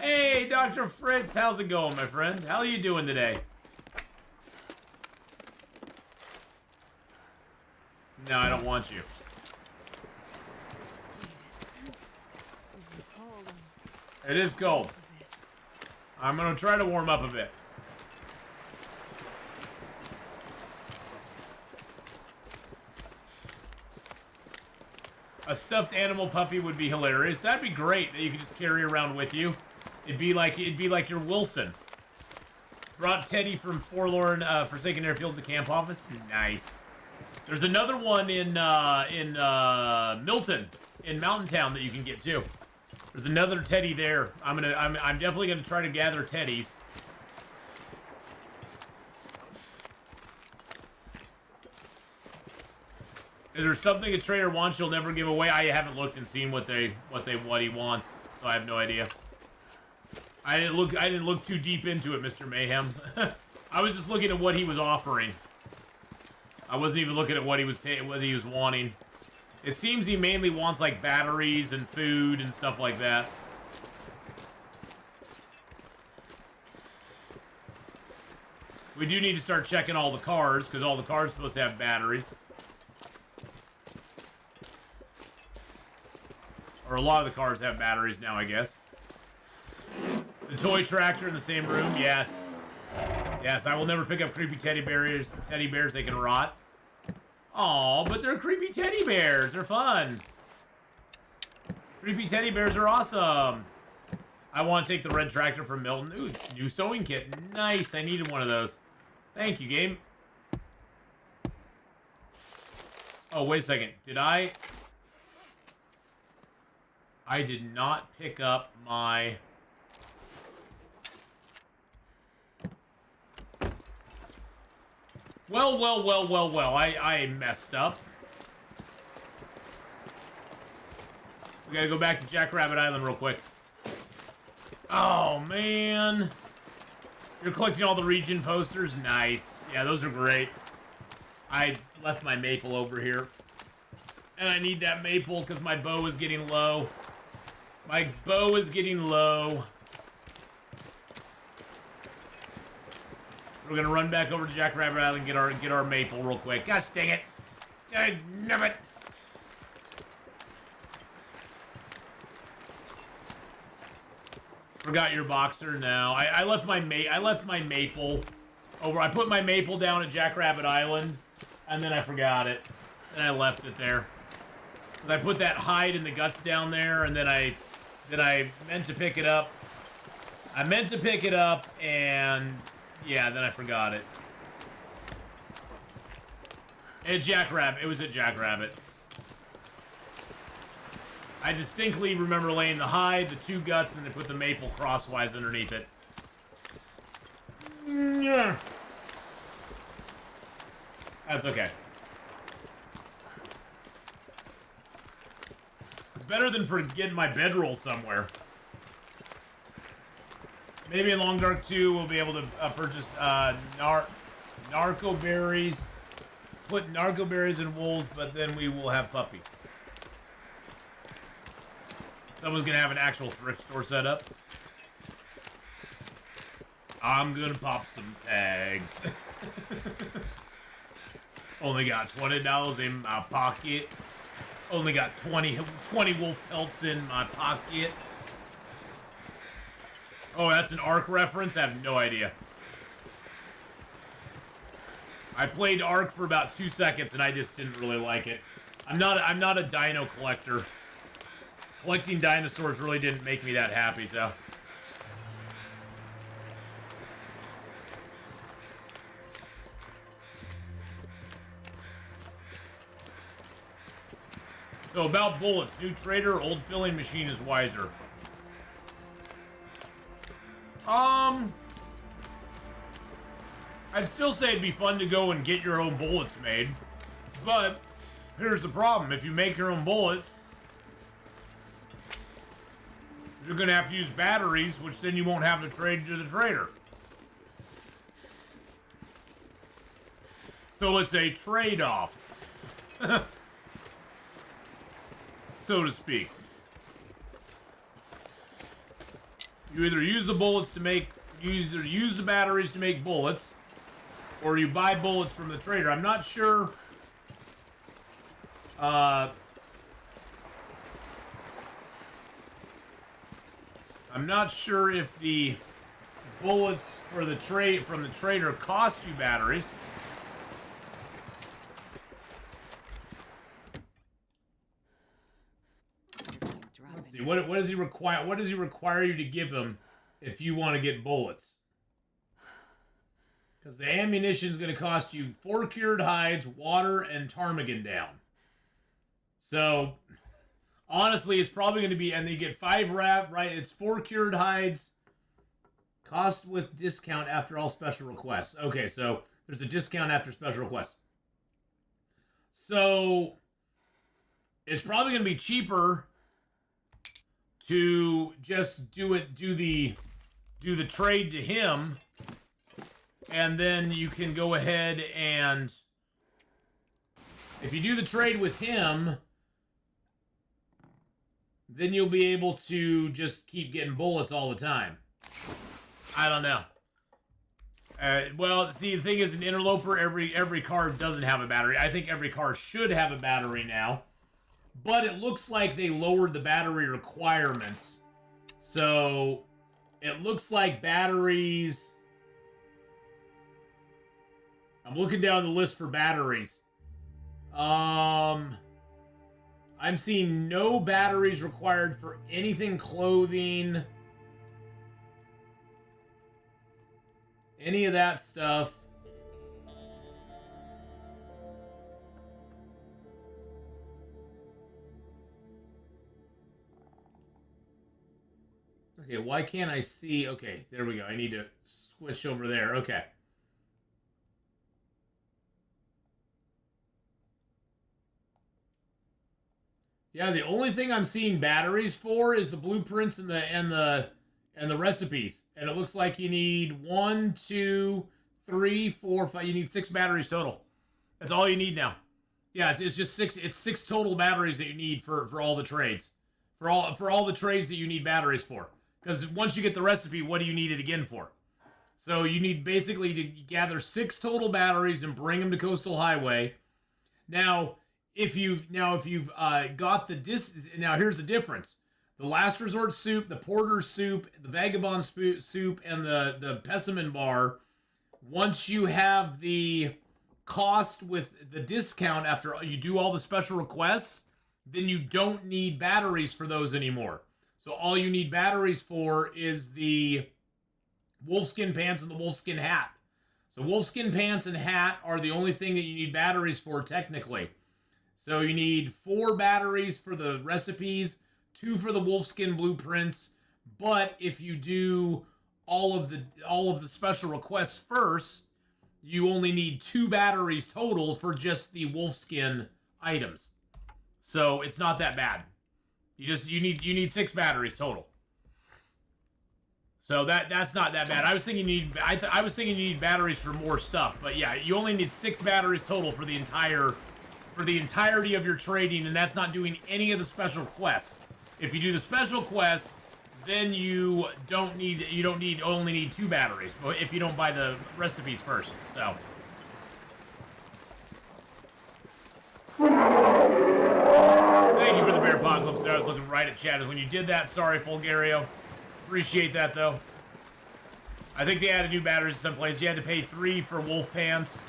Hey, Dr. Fritz, how's it going, my friend? How are you doing today? No, I don't want you. It is cold. I'm gonna try to warm up a bit. A stuffed animal puppy would be hilarious. That'd be great that you could just carry around with you. It'd be like your Wilson. Brought Teddy from Forlorn Forsaken Airfield to camp office. Nice. There's another one in Milton, in Mountain Town, that you can get too. There's another Teddy there. I'm definitely gonna try to gather Teddies. Is there something a trader wants you'll never give away? I haven't looked and seen what he wants, so I have no idea. I didn't look too deep into it, Mr. Mayhem. I was just looking at what he was offering. I wasn't even looking at what he was wanting. It seems he mainly wants like batteries and food and stuff like that. We do need to start checking all the cars, because all the cars are supposed to have batteries. Or a lot of the cars have batteries now, I guess. The toy tractor in the same room, yes. Yes, I will never pick up creepy teddy bears. Teddy bears, they can rot. Aw, but they're creepy teddy bears. They're fun. Creepy teddy bears are awesome. I want to take the red tractor from Milton. Ooh, it's a new sewing kit. Nice. I needed one of those. Thank you, game. Oh, wait a second. Did I did not pick up my... Well. I messed up. We gotta go back to Jackrabbit Island real quick. Oh, man. You're collecting all the region posters? Nice. Yeah, those are great. I left my maple over here. And I need that maple because my bow is getting low. My bow is getting low. We're gonna run back over to Jackrabbit Island and get our maple real quick. Gosh dang it! Damn it! Forgot your boxer. No, I left my maple over. I put my maple down at Jackrabbit Island, and then I forgot it, and I left it there. I put that hide and the guts down there, and then I meant to pick it up. I meant to pick it up, and yeah, then I forgot it. At Jackrabbit. It was at Jackrabbit. I distinctly remember laying the hide, the 2 guts, and they put the maple crosswise underneath it. Yeah. That's okay. It's better than forgetting my bedroll somewhere. Maybe in Long Dark 2 we'll be able to purchase narco berries. Put narco berries in wolves, but then we will have puppies. Someone's gonna have an actual thrift store set up. I'm gonna pop some tags. Only got $20 in my pocket. Only got 20 wolf pelts in my pocket. Oh, that's an Ark reference? I have no idea. I played Ark for about 2 seconds and I just didn't really like it. I'm not a dino collector. Collecting dinosaurs really didn't make me that happy, so. So about bullets, new trader, old filling machine is wiser. I'd still say it'd be fun to go and get your own bullets made, but here's the problem. If you make your own bullets, you're gonna have to use batteries, which then you won't have to trade to the trader. So it's a trade-off, so to speak. You either use the bullets to make, you either use the batteries to make bullets, or you buy bullets from the trader. I'm not sure. I'm not sure if the bullets for the trade from the trader cost you batteries. Let's see. What does he require? What does he require you to give him if you want to get bullets? Because the ammunition is going to cost you 4 cured hides, water, and ptarmigan down. So, honestly, it's probably going to be, and they get 5 wrap, right? It's 4 cured hides, cost with discount after all special requests. Okay, so there's a discount after special requests. So, it's probably going to be cheaper to just do the trade to him, and then you can go ahead and, if you do the trade with him, then you'll be able to just keep getting bullets all the time. I don't know. Well, see, the thing is, in Interloper, every car doesn't have a battery. I think every car should have a battery now. But it looks like they lowered the battery requirements. So, it looks like batteries... I'm looking down the list for batteries. I'm seeing no batteries required for anything clothing. Any of that stuff. Okay, why can't I see? Okay, there we go. I need to switch over there. Okay. Yeah, the only thing I'm seeing batteries for is the blueprints and the recipes. And it looks like you need 1, 2, 3, 4, 5. You need 6 batteries total. That's all you need now. Yeah, it's just 6. It's 6 total batteries that you need for all the trades. For all the trades that you need batteries for. Because once you get the recipe, what do you need it again for? So you need basically to gather 6 total batteries and bring them to Coastal Highway. Now, if you've got the now here's the difference: the Last Resort soup, the Porter's soup, the Vagabond soup, and the Pessimon bar. Once you have the cost with the discount after you do all the special requests, then you don't need batteries for those anymore. So all you need batteries for is the wolfskin pants and the wolfskin hat. So wolfskin pants and hat are the only thing that you need batteries for technically. So you need 4 batteries for the recipes, 2 for the wolfskin blueprints. But if you do all of the special requests first, you only need 2 batteries total for just the wolfskin items. So it's not that bad. You need 6 batteries total. So that's not that bad. I was thinking you need I was thinking you need batteries for more stuff, but yeah, you only need 6 batteries total for the entirety of your trading, and that's not doing any of the special quests. If you do the special quests, then you only need 2 batteries, but if you don't buy the recipes first. So thank you for the bear apocalypse there. I was looking right at chat as when you did that. Sorry, Fulgario. Appreciate that, though. I think they added new batteries in some place. You had to pay 3 for wolf pants.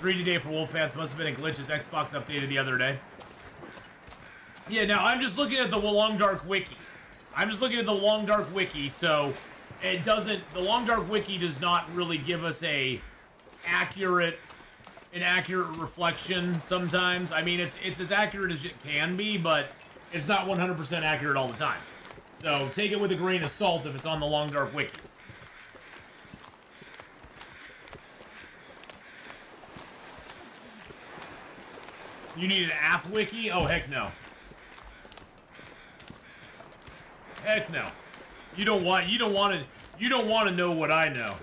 3 today for wolf pants. Must have been a glitch as Xbox updated the other day. Yeah, now I'm just looking at the Long Dark Wiki. So it doesn't... The Long Dark Wiki does not really give us an accurate reflection sometimes. I mean, it's as accurate as it can be, but it's not 100% accurate all the time. So take it with a grain of salt if it's on the Long Dark Wiki. You need an Ath Wiki? Oh, heck no. Heck no. You don't want to know what I know.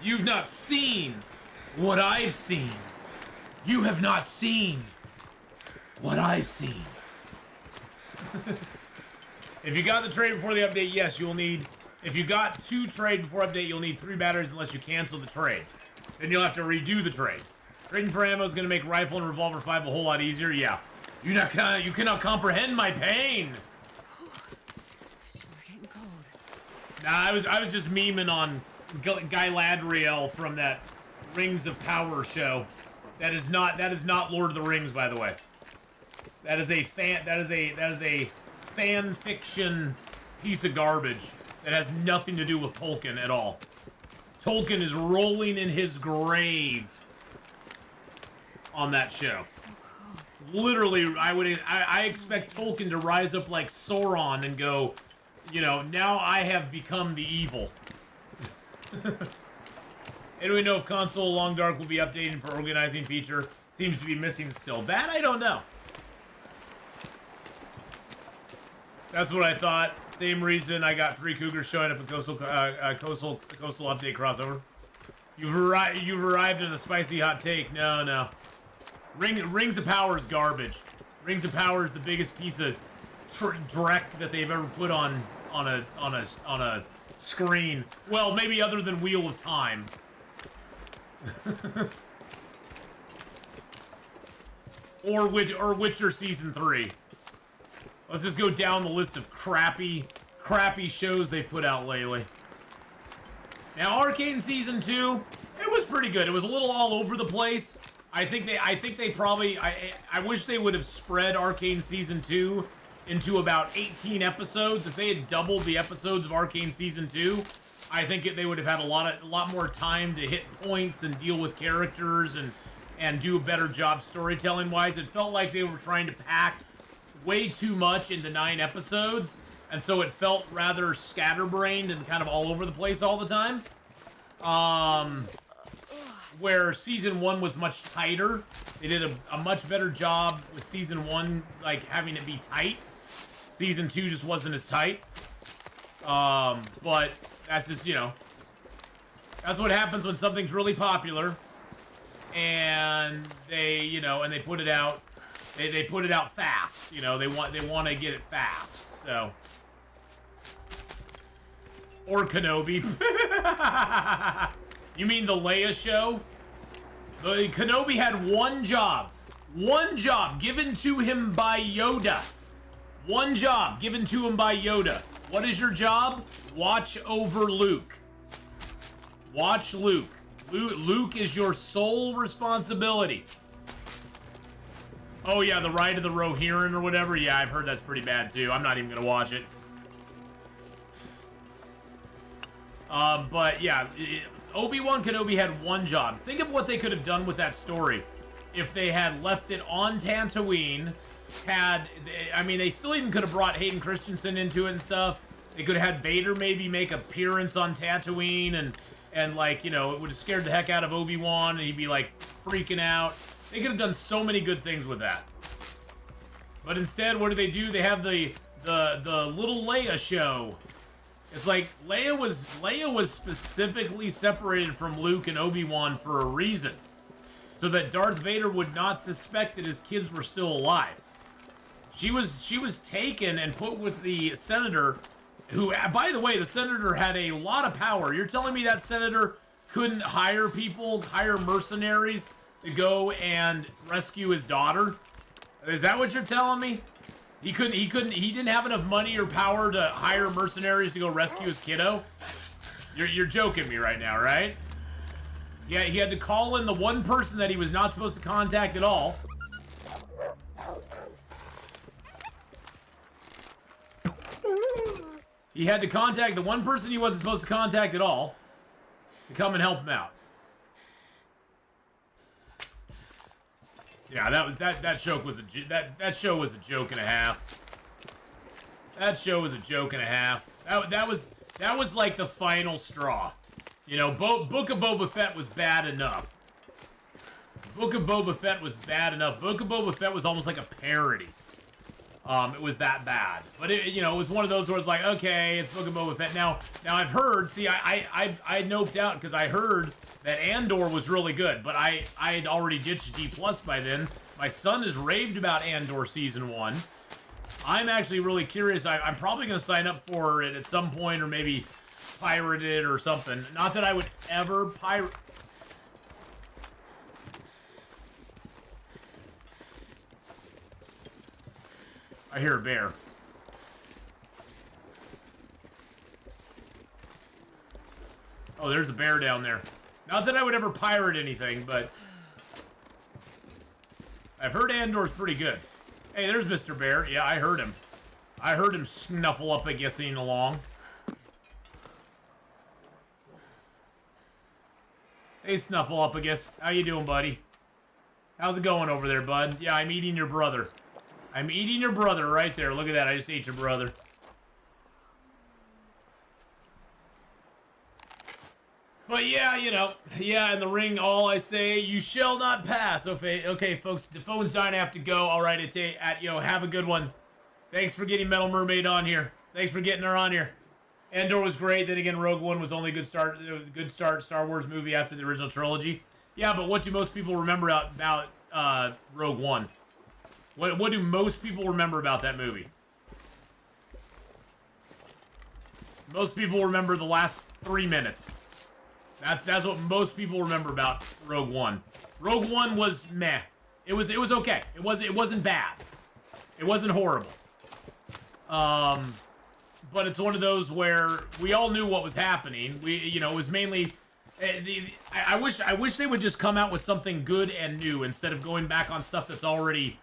You've not seen what I've seen. You have not seen what I've seen. If you got the trade before the update, yes, you'll need... If you got 2 trade before update, you'll need 3 batteries unless you cancel the trade. Then you'll have to redo the trade. Trading for ammo is going to make Rifle and Revolver 5 a whole lot easier, yeah. You cannot comprehend my pain! We're getting cold. Nah, I was just memeing on Guy Ladriel from that Rings of Power show. That is not Lord of the Rings, by the way. That is a fan fiction piece of garbage that has nothing to do with Tolkien at all. Tolkien is rolling in his grave on that show. Literally, I expect Tolkien to rise up like Sauron and go, you know, now I have become the evil. Anyway, know if console Long Dark will be updated for organizing feature? Seems to be missing still. That I don't know. That's what I thought. Same reason I got 3 Cougars showing up in coastal update crossover. You've arrived at a spicy hot take. No. Rings of Power is garbage. Rings of Power is the biggest piece of dreck that they've ever put on a screen. Well, maybe other than Wheel of Time. or Witcher Season 3. Let's just go down the list of crappy shows they've put out lately. Now, Arcane Season 2, it was pretty good. It was a little all over the place. I think they probably... I wish they would have spread Arcane Season 2 into about 18 episodes. If they had doubled the episodes of Arcane Season 2, I think they would have had a lot more time to hit points and deal with characters and do a better job storytelling-wise. It felt like they were trying to pack way too much into 9 episodes, and so it felt rather scatterbrained and kind of all over the place all the time. Where Season 1 was much tighter. They did a much better job with Season 1, like, having it be tight. Season 2 just wasn't as tight. But that's just, you know, that's what happens when something's really popular and they, you know, and they put it out. They put it out fast. You know, they want to get it fast. So, or Kenobi. You mean the Leia show? The Kenobi had one job given to him by Yoda. One job given to him by Yoda. What is your job? Watch over Luke. Watch Luke. Luke is your sole responsibility. Oh yeah, the Ride of the Rohirrim or whatever. Yeah, I've heard that's pretty bad too. I'm not even gonna watch it. But yeah, Obi-Wan Kenobi had one job. Think of what they could have done with that story if they had left it on Tatooine. I mean, they still even could have brought Hayden Christensen into it and stuff. They could have had Vader maybe make appearance on Tatooine and like, you know, it would have scared the heck out of Obi-Wan and he'd be like freaking out. They could have done so many good things with that. But instead, what do? They have the little Leia show. It's like Leia was specifically separated from Luke and Obi-Wan for a reason, so that Darth Vader would not suspect that his kids were still alive. She was taken and put with the senator, who, by the way, the senator had a lot of power. You're telling me that senator couldn't hire people, hire mercenaries to go and rescue his daughter? Is that what you're telling me? He didn't have enough money or power to hire mercenaries to go rescue his kiddo? You're joking me right now, right? Yeah, he had to call in the one person that he was not supposed to contact at all. He had to contact the one person he wasn't supposed to contact at all to come and help him out. Yeah, that show was a joke and a half. That show was a joke and a half. That was like the final straw. You know, Book of Boba Fett was bad enough. Book of Boba Fett was bad enough. Book of Boba Fett was almost like a parody. It was that bad. But it was one of those where it's like, okay, it's Book of Boba Fett. Now I've heard, see, I noped out because I heard that Andor was really good, but I had already ditched D+ by then. My son has raved about Andor Season 1. I'm actually really curious. I'm probably going to sign up for it at some point, or maybe pirate it or something. Not that I would ever pirate... I hear a bear. Oh, there's a bear down there. Not that I would ever pirate anything, but I've heard Andor's pretty good. Hey, there's Mr. Bear. Yeah, I heard him. I heard him snuffle up, I guess, along. Hey, Snuffle up, I guess. How you doing, buddy? How's it going over there, bud? Yeah, I'm eating your brother. I'm eating your brother right there. Look at that. I just ate your brother. But yeah, yeah, in the ring, all I say, you shall not pass. Okay, folks, the phone's dying. I have to go. All right, have a good one. Thanks for getting Metal Mermaid on here. Thanks for getting her on here. Andor was great. Then again, Rogue One was only a good start. It was a good start Star Wars movie after the original trilogy. Yeah, but what do most people remember about Rogue One? What do most people remember about that movie? Most people remember the last 3 minutes. That's what most people remember about Rogue One. Rogue One was meh. It was okay. It wasn't bad. It wasn't horrible. But it's one of those where we all knew what was happening. It was mainly I wish they would just come out with something good and new instead of going back on stuff that's already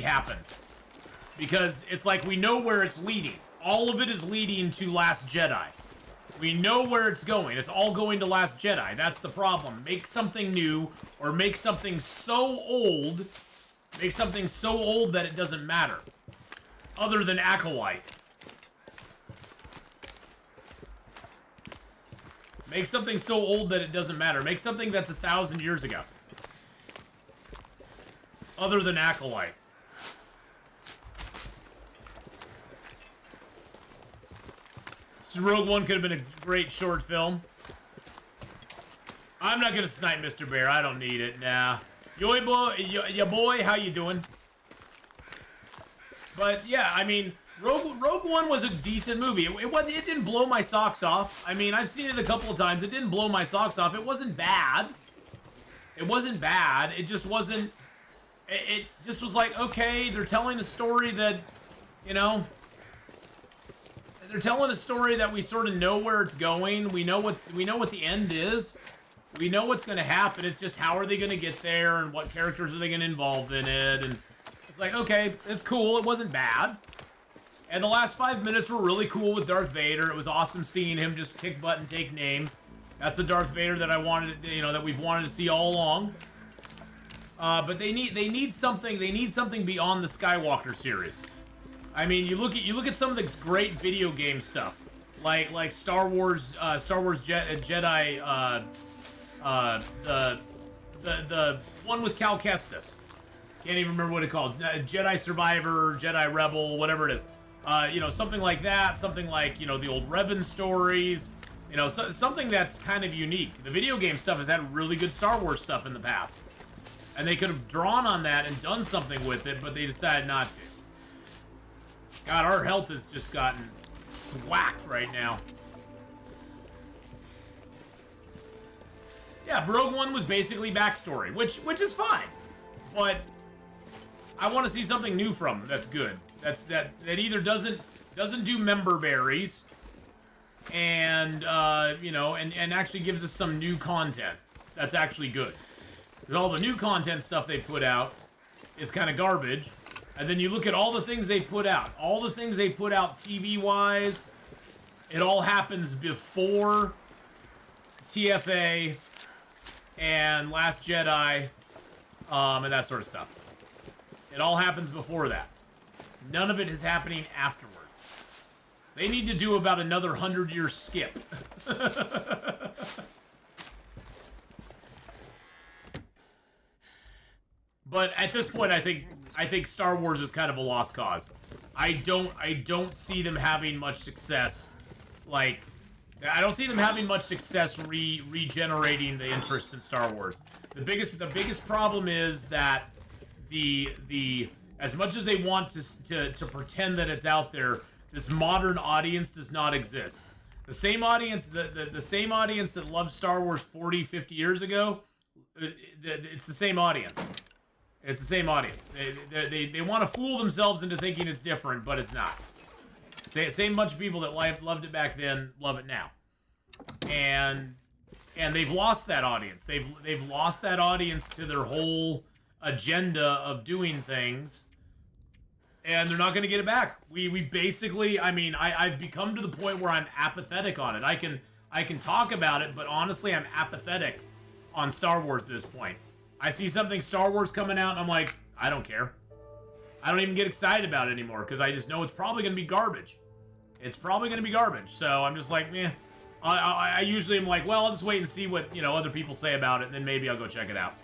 happened. Because it's like we know where it's leading. All of it is leading to Last Jedi. We know where it's going. It's all going to Last Jedi. That's the problem. Make something new, or make something so old that it doesn't matter. Other than Acolyte. Make something so old that it doesn't matter. Make something that's 1,000 years ago. Other than Acolyte. So Rogue One could have been a great short film. I'm not gonna snipe Mr. Bear. I don't need it. Nah. Yo boy, how you doing? But yeah, I mean, Rogue One was a decent movie. It didn't blow my socks off. I mean, I've seen it a couple of times. It didn't blow my socks off. It wasn't bad. It wasn't bad. It just wasn't. It just was like, okay, they're telling a story that, they're telling a story that we sort of know where it's going. We know what the end is. We know what's going to happen. It's just how are they going to get there, and what characters are they going to involve in it? And it's like, okay, it's cool. It wasn't bad. And the last 5 minutes were really cool with Darth Vader. It was awesome seeing him just kick butt and take names. That's the Darth Vader that I wanted, that we've wanted to see all along. But they need something beyond the Skywalker series. I mean, you look at some of the great video game stuff, like Star Wars Jedi, the one with Cal Kestis. Can't even remember what it's called. Jedi Survivor, Jedi Rebel, whatever it is. You know, something like that. Something like, you know, the old Revan stories. You know, something that's kind of unique. The video game stuff has had really good Star Wars stuff in the past. And they could have drawn on that and done something with it, but they decided not to. God, our health has just gotten swacked right now. Yeah, Rogue One was basically backstory, which is fine. But I want to see something new from them that's good. That either doesn't do member berries and you know, and actually gives us some new content that's actually good. Because all the new content stuff they put out is kind of garbage. And then you look at all the things they put out. All the things they put out TV-wise, it all happens before TFA and Last Jedi and that sort of stuff. It all happens before that. None of it is happening afterwards. They need to do about another 100-year skip. But at this point, I think Star Wars is kind of a lost cause. I don't see them having much success. Like, I don't see them having much success regenerating the interest in Star Wars. The biggest problem is that the as much as they want to pretend that it's out there, this modern audience does not exist. The same audience, the same audience that loved Star Wars 40, 50 years ago, it's the same audience. It's the same audience. They want to fool themselves into thinking it's different, but it's not. Same bunch of people that loved it back then love it now, and they've lost that audience. They've lost that audience to their whole agenda of doing things, and they're not going to get it back. We basically, I mean, I've become to the point where I'm apathetic on it. I can talk about it, but honestly, I'm apathetic on Star Wars at this point. I see something Star Wars coming out, and I'm like, I don't care. I don't even get excited about it anymore, because I just know it's probably going to be garbage. It's probably going to be garbage, so I'm just like, meh. I usually am like, well, I'll just wait and see what, you know, other people say about it, and then maybe I'll go check it out.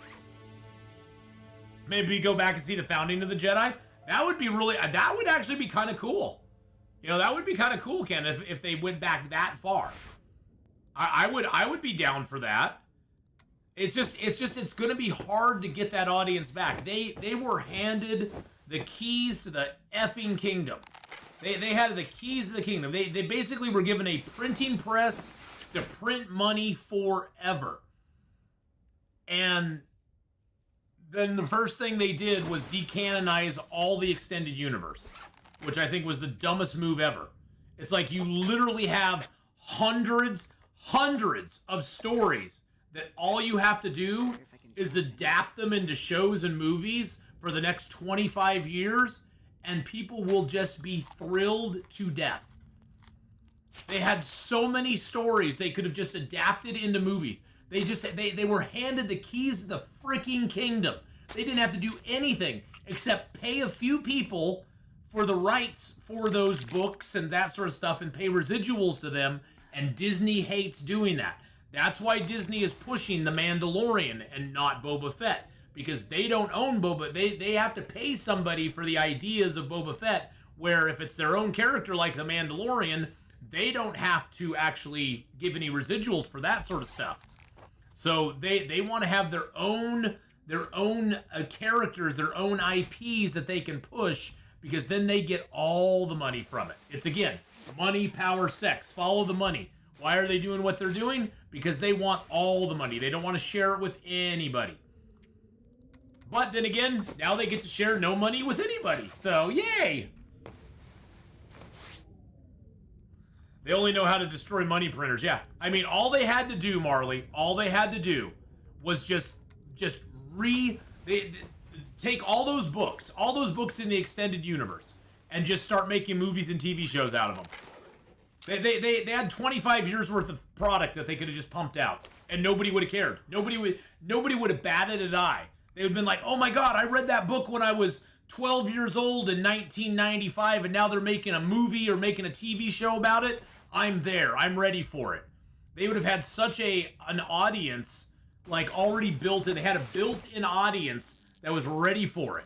Maybe go back and see the founding of the Jedi. That would be really, that would actually be kind of cool. You know, that would be kind of cool, Ken, if they went back that far. I would be down for that. It's going to be hard to get that audience back. They were handed the keys to the effing kingdom. They had the keys to the kingdom. They basically were given a printing press to print money forever. And then the first thing they did was decanonize all the extended universe, which I think was the dumbest move ever. It's like you literally have hundreds of stories that all you have to do is adapt them into shows and movies for the next 25 years, and people will just be thrilled to death. They had so many stories they could have just adapted into movies. They were handed the keys to the freaking kingdom. They didn't have to do anything except pay a few people for the rights for those books and that sort of stuff and pay residuals to them, and Disney hates doing that. That's why Disney is pushing The Mandalorian and not Boba Fett, because they don't own Boba. They have to pay somebody for the ideas of Boba Fett, where if it's their own character like The Mandalorian, they don't have to actually give any residuals for that sort of stuff. So they want to have their own characters, their own IPs that they can push, because then they get all the money from it. It's, again, money, power, sex. Follow the money. Why are they doing what they're doing? Because they want all the money. They don't want to share it with anybody. But then again, now they get to share no money with anybody. So, yay! They only know how to destroy money printers. Yeah. I mean, all they had to do, Marley, all they had to do was just take all those books in the extended universe, and just start making movies and TV shows out of them. They had 25 years worth of product that they could have just pumped out, and nobody would have cared. Nobody would have batted an eye. They would have been like, oh my God, I read that book when I was 12 years old in 1995, and now they're making a movie or making a TV show about it. I'm there. I'm ready for it. They would have had such an audience, like, already built in. They had a built-in audience that was ready for it.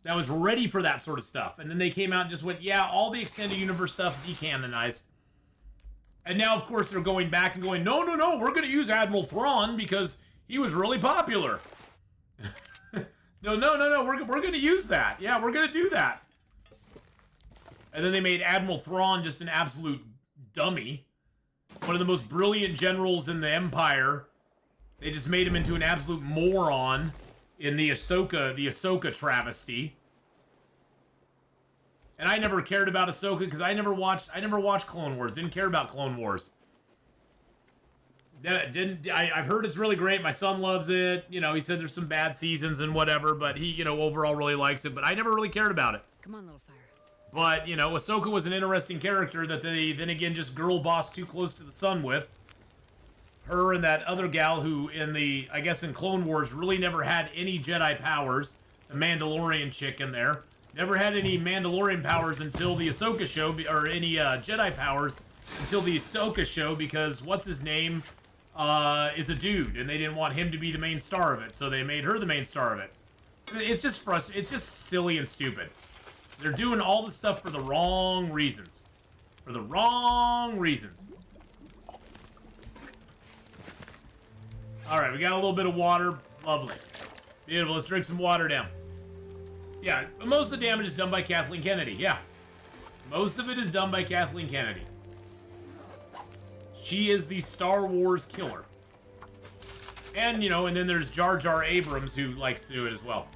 that was ready for that sort of stuff. And then they came out and just went, yeah, all the extended universe stuff decanonized. And now, of course, they're going back and going, no, we're going to use Admiral Thrawn because he was really popular. No, we're going to use that. Yeah, we're going to do that. And then they made Admiral Thrawn just an absolute dummy. One of the most brilliant generals in the Empire. They just made him into an absolute moron in the Ahsoka travesty. And I never cared about Ahsoka because I never watched Clone Wars. Didn't care about Clone Wars. I've heard it's really great. My son loves it. You know, he said there's some bad seasons and whatever, but he, overall really likes it. But I never really cared about it. Come on, little fire. But, Ahsoka was an interesting character that they, then again, just girl boss too close to the sun with. Her and that other gal who, I guess in Clone Wars, really never had any Jedi powers. The Mandalorian chick in there. Never had any Mandalorian powers until the Ahsoka show, or any Jedi powers until the Ahsoka show, because what's-his-name is a dude, and they didn't want him to be the main star of it, so they made her the main star of it. It's just frustrating. It's just silly and stupid. They're doing all the stuff for the wrong reasons. For the wrong reasons. Alright, we got a little bit of water. Lovely. Beautiful. Let's drink some water down. Yeah, most of the damage is done by Kathleen Kennedy. Yeah. Most of it is done by Kathleen Kennedy. She is the Star Wars killer. And, and then there's Jar Jar Abrams who likes to do it as well.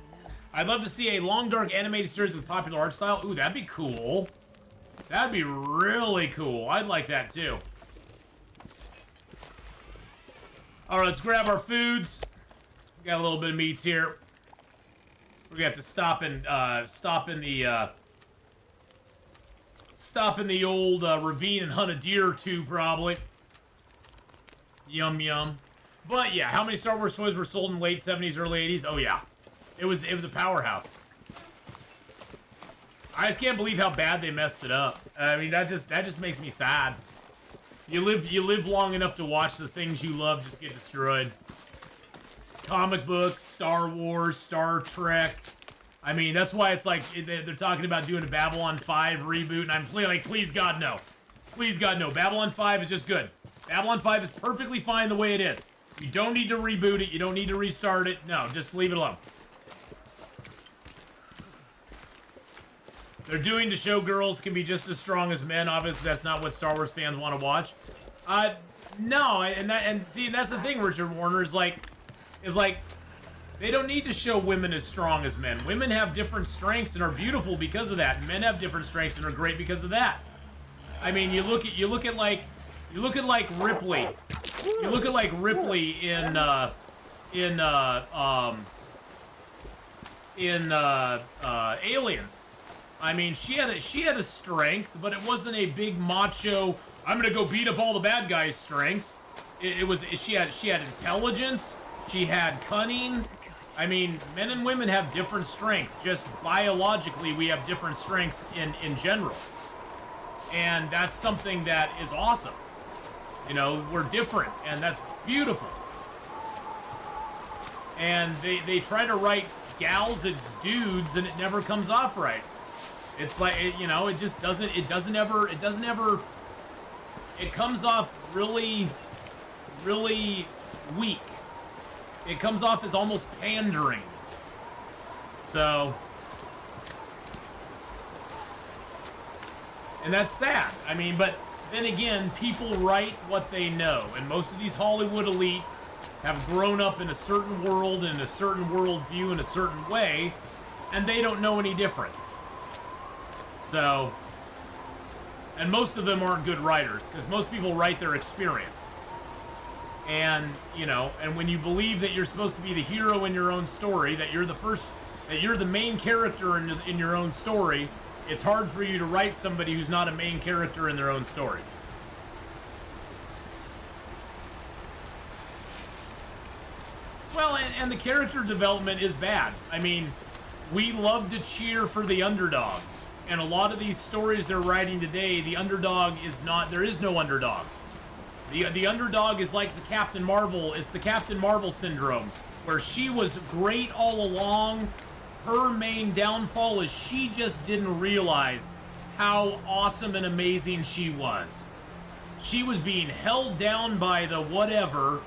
I'd love to see a long, dark animated series with popular art style. Ooh, that'd be cool. That'd be really cool. I'd like that, too. Alright, let's grab our foods. We got a little bit of meats here. We're gonna have to stop in the old ravine and hunt a deer or two, probably. Yum, yum. But, yeah, how many Star Wars toys were sold in the late 70s, early 80s? Oh, yeah. It was a powerhouse. I just can't believe how bad they messed it up. I mean, that just makes me sad. You live long enough to watch the things you love just get destroyed. Comic book, Star Wars, Star Trek. I mean, that's why it's like they're talking about doing a Babylon 5 reboot, and I'm like, please God, no. Please God, no. Babylon 5 is just good. Babylon 5 is perfectly fine the way it is. You don't need to reboot it. You don't need to restart it. No, just leave it alone. They're doing to show girls can be just as strong as men. Obviously, that's not what Star Wars fans want to watch. No, and see, that's the thing, Richard Warner, is like, they don't need to show women as strong as men. Women have different strengths and are beautiful because of that. And men have different strengths and are great because of that. I mean, you look at like Ripley. You look at like Ripley in Aliens. I mean, she had a strength, but it wasn't a big macho, I'm gonna go beat up all the bad guys strength. She had intelligence, she had cunning. I mean, men and women have different strengths. Just biologically, we have different strengths in general. And that's something that is awesome. We're different, and that's beautiful. And they try to write gals as dudes, and it never comes off right. It's like, it just doesn't, it comes off really, really weak. It comes off as almost pandering. So, and that's sad. I mean, but then again, people write what they know, and most of these Hollywood elites have grown up in a certain world, in a certain worldview, in a certain way, and they don't know any different. So, and most of them aren't good writers, because most people write their experience. And, and when you believe that you're supposed to be the hero in your own story, that you're the main character in your own story, it's hard for you to write somebody who's not a main character in their own story. Well, and the character development is bad. I mean, we love to cheer for the underdog. And a lot of these stories they're writing today, the underdog is not, there is no underdog. The underdog is like the Captain Marvel, it's the Captain Marvel syndrome, where she was great all along, her main downfall is she just didn't realize how awesome and amazing she was. She was being held down by the whatever,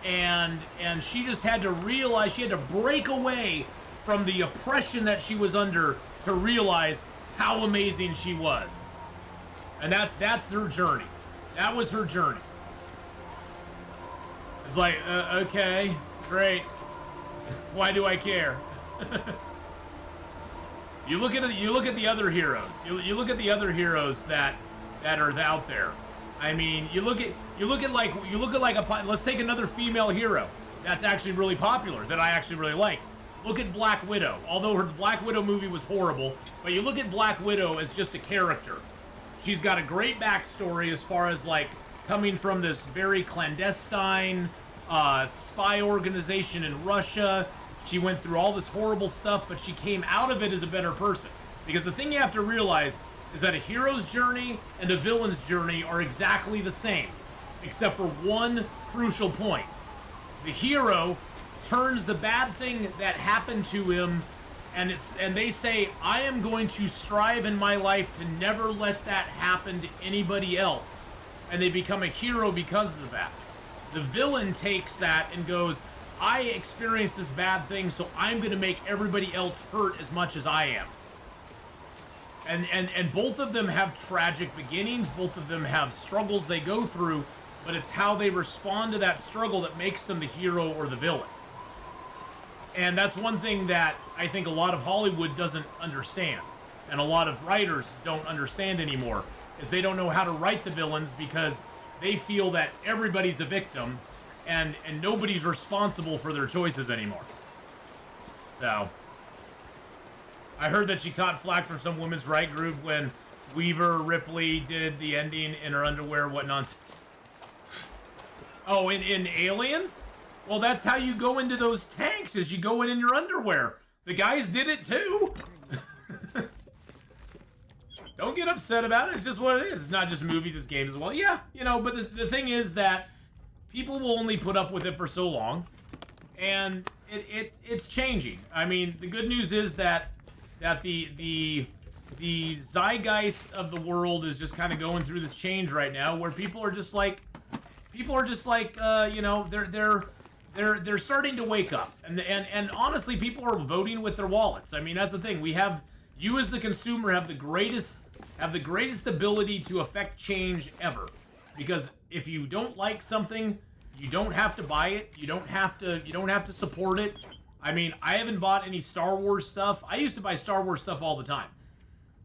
and she just had to realize, she had to break away from the oppression that she was under to realize how amazing she was. And that's her journey. That was her journey. It's like, okay, great. Why do I care? You look at the other heroes. You look at the other heroes that are out there. I mean, you look at like let's take another female hero that's actually really popular that I actually really like. Look at Black Widow. Although her Black Widow movie was horrible, but you look at Black Widow as just a character. She's got a great backstory as far as like coming from this very clandestine spy organization in Russia. She went through all this horrible stuff, but she came out of it as a better person. Because the thing you have to realize is that a hero's journey and a villain's journey are exactly the same, except for one crucial point. The hero turns the bad thing that happened to him, and they say, I am going to strive in my life to never let that happen to anybody else. And they become a hero because of that. The villain takes that and goes, I experienced this bad thing, so I'm going to make everybody else hurt as much as I am. And both of them have tragic beginnings. Both of them have struggles they go through, but it's how they respond to that struggle that makes them the hero or the villain. And that's one thing that I think a lot of Hollywood doesn't understand, and a lot of writers don't understand anymore, is they don't know how to write the villains because they feel that everybody's a victim and nobody's responsible for their choices anymore. So, I heard that she caught flack from some women's right group when Weaver Ripley did the ending in her underwear. What nonsense. Oh, in Aliens? Well, that's how you go into those tanks, is you go in your underwear. The guys did it too. Don't get upset about it. It's just what it is. It's not just movies, it's games as well. Yeah, you know, but the thing is that people will only put up with it for so long, and it's changing. I mean, the good news is that the zeitgeist of the world is just kind of going through this change right now, where people are just like, you know, they're starting to wake up, and honestly, people are voting with their wallets. I mean, that's the thing. You as the consumer have the greatest ability to affect change ever, because if you don't like something, you don't have to buy it. You don't have to support it. I mean, I haven't bought any Star Wars stuff. I used to buy Star Wars stuff all the time.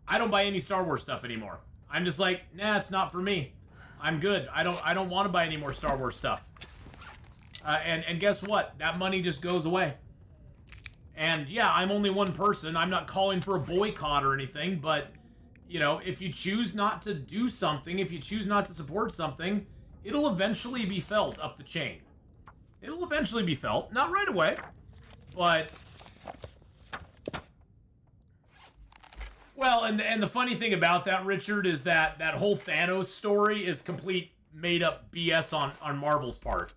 I don't buy any Star Wars stuff anymore. I'm just like, nah, it's not for me. I'm good. I don't want to buy any more Star Wars stuff. And guess what? That money just goes away. And yeah, I'm only one person. I'm not calling for a boycott or anything, but you know, if you choose not to do something, if you choose not to support something, it'll eventually be felt up the chain. It'll eventually be felt. Not right away, but... Well, and the funny thing about that, Richard, is that whole Thanos story is complete made-up BS on Marvel's part.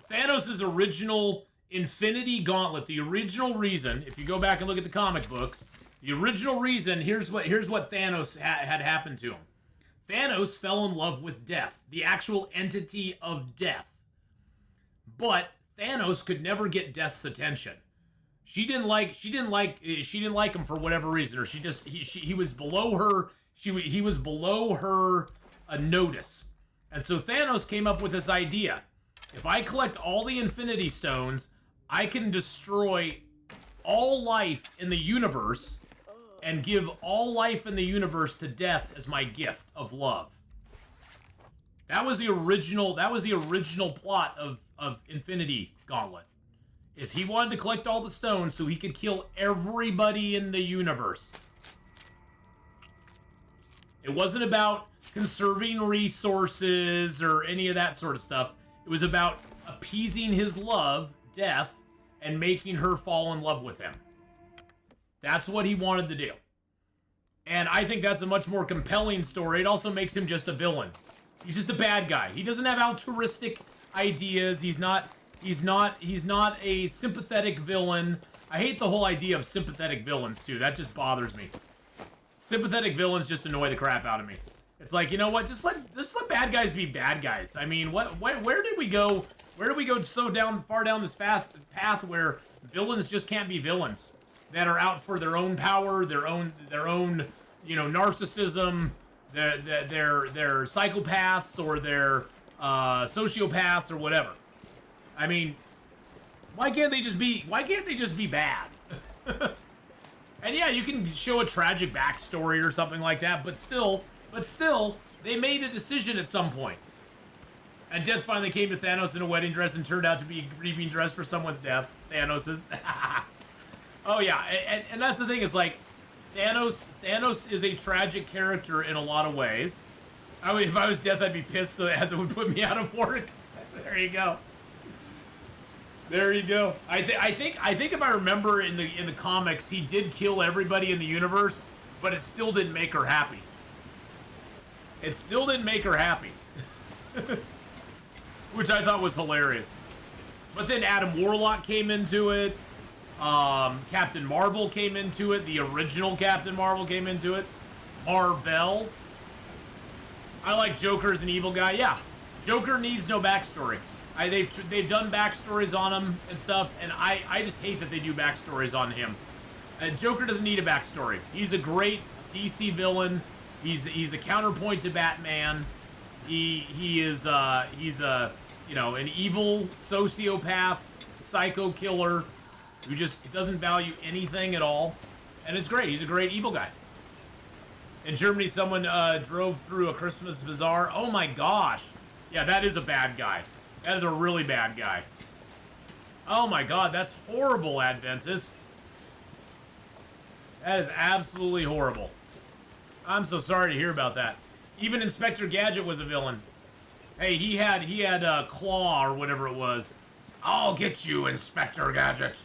Thanos' original Infinity Gauntlet, the original reason, if you go back and look at the comic books, the original reason, here's what Thanos had happened to him. Thanos fell in love with death, the actual entity of death. But Thanos could never get Death's attention. She didn't like him for whatever reason, or he was below her. He was below her notice, and so Thanos came up with this idea: if I collect all the Infinity Stones, I can destroy all life in the universe and give all life in the universe to Death as my gift of love. That was the original plot of Infinity Gauntlet. Is he wanted to collect all the stones so he could kill everybody in the universe. It wasn't about conserving resources or any of that sort of stuff. It was about appeasing his love, Death, and making her fall in love with him. That's what he wanted to do. And I think that's a much more compelling story. It also makes him just a villain. He's just a bad guy. He doesn't have altruistic ideas. He's not a sympathetic villain. I hate the whole idea of sympathetic villains, too. That just bothers me. Sympathetic villains just annoy the crap out of me. It's like, you know what? Just let bad guys be bad guys. I mean, where did we go? Where did we go so far down this path where villains just can't be villains? That are out for their own power, their own, you know, narcissism, their psychopaths or their sociopaths or whatever. I mean, why can't they just be bad? And yeah, you can show a tragic backstory or something like that, but still, they made a decision at some point. And death finally came to Thanos in a wedding dress and turned out to be a grieving dress for someone's death. Thanos's. Oh yeah, and that's the thing, is like, Thanos is a tragic character in a lot of ways. If I was Death, I'd be pissed, so as it would put me out of work. There you go. There you go. I think if I remember in the comics, he did kill everybody in the universe, but it still didn't make her happy. It still didn't make her happy. Which I thought was hilarious. But then Adam Warlock came into it. Captain Marvel came into it. The original Captain Marvel came into it. Marvel. I like Joker as an evil guy. Yeah, Joker needs no backstory. They've done backstories on him and stuff, and I just hate that they do backstories on him. Joker doesn't need a backstory. He's a great DC villain. He's a counterpoint to Batman. He's a you know, an evil sociopath, psycho killer who just doesn't value anything at all, and it's great. He's a great evil guy. In Germany, someone drove through a Christmas bazaar. Oh my gosh. Yeah, that is a bad guy. That is a really bad guy. Oh my god, that's horrible, Adventist. That is absolutely horrible. I'm so sorry to hear about that. Even Inspector Gadget was a villain. Hey, he had Claw or whatever it was. I'll get you, Inspector Gadget.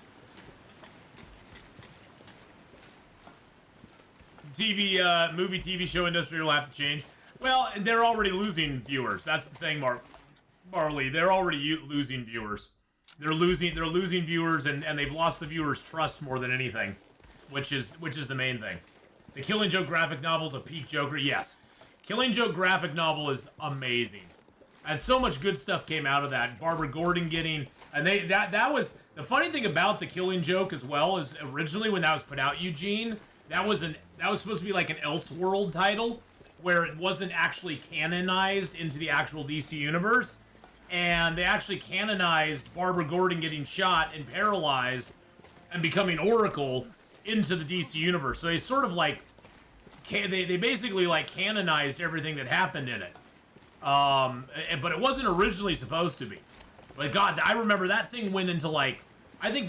Movie, TV show industry will have to change. Well, they're already losing viewers. That's the thing, Marley. They're already losing viewers. They're losing viewers, and they've lost the viewers' trust more than anything, which is the main thing. The Killing Joke graphic novel is a peak Joker. Yes, Killing Joke graphic novel is amazing, and so much good stuff came out of that. Barbara Gordon getting, and that was the funny thing about the Killing Joke as well, is originally when that was put out, Eugene, that was supposed to be like an Elseworld title, where it wasn't actually canonized into the actual DC universe, and they actually canonized Barbara Gordon getting shot and paralyzed and becoming Oracle into the DC universe. So they sort of like, they basically like canonized everything that happened in it. But it wasn't originally supposed to be. But God, I remember that thing went into like, I think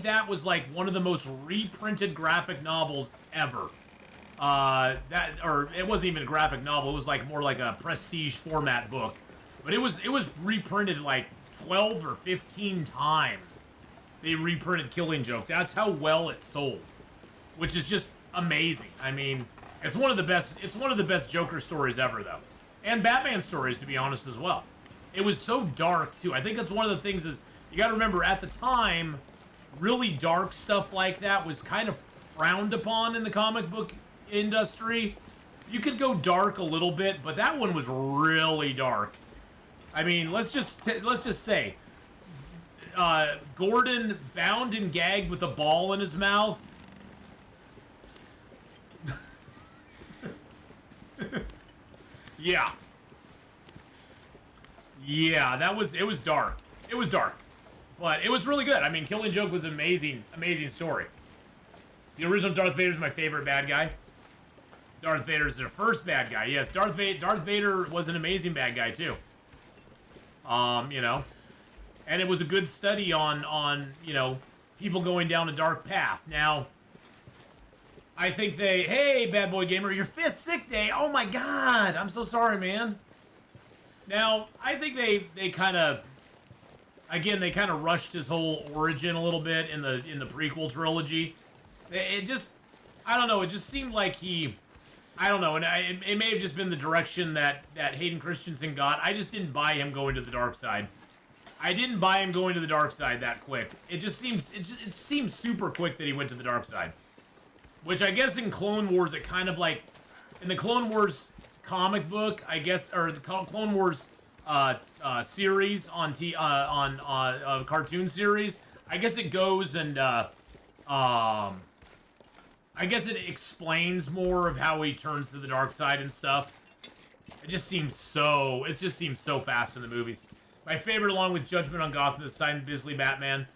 that was like one of the most reprinted graphic novels ever. Or it wasn't even a graphic novel. It was like more like a prestige format book. But it was reprinted like 12 or 15 times. They reprinted Killing Joke. That's how well it sold, which is just amazing. I mean, it's one of the best Joker stories ever, though, and Batman stories, to be honest, as well. It was so dark too. I think that's one of the things is you got to remember at the time, really dark stuff like that was kind of frowned upon in the comic book industry. You could go dark a little bit, but that one was really dark. I mean, let's just say, Gordon bound and gagged with a ball in his mouth. Yeah. Yeah, it was dark. It was dark. But it was really good. I mean, Killing Joke was an amazing story. The original Darth Vader is my favorite bad guy. Darth Vader is their first bad guy. Yes, Darth Vader was an amazing bad guy, too. You know. And it was a good study on, you know, people going down a dark path. Now, I think hey, Bad Boy Gamer, your 5th sick day. Oh my god, I'm so sorry, man. Now, I think they kind of, again, they kind of rushed his whole origin a little bit in the prequel trilogy. It just, I don't know, it just seemed like I don't know, and it may have just been the direction that Hayden Christensen got. I just didn't buy him going to the dark side. I didn't buy him going to the dark side that quick. It just seems it seems super quick that he went to the dark side. Which I guess in Clone Wars it kind of like in the Clone Wars comic book, I guess, or the Clone Wars series on cartoon series, I guess it goes and I guess it explains more of how he turns to the dark side and stuff. It just seems so fast in the movies. My favorite, along with Judgment on Gotham, is Simon Bisley Batman,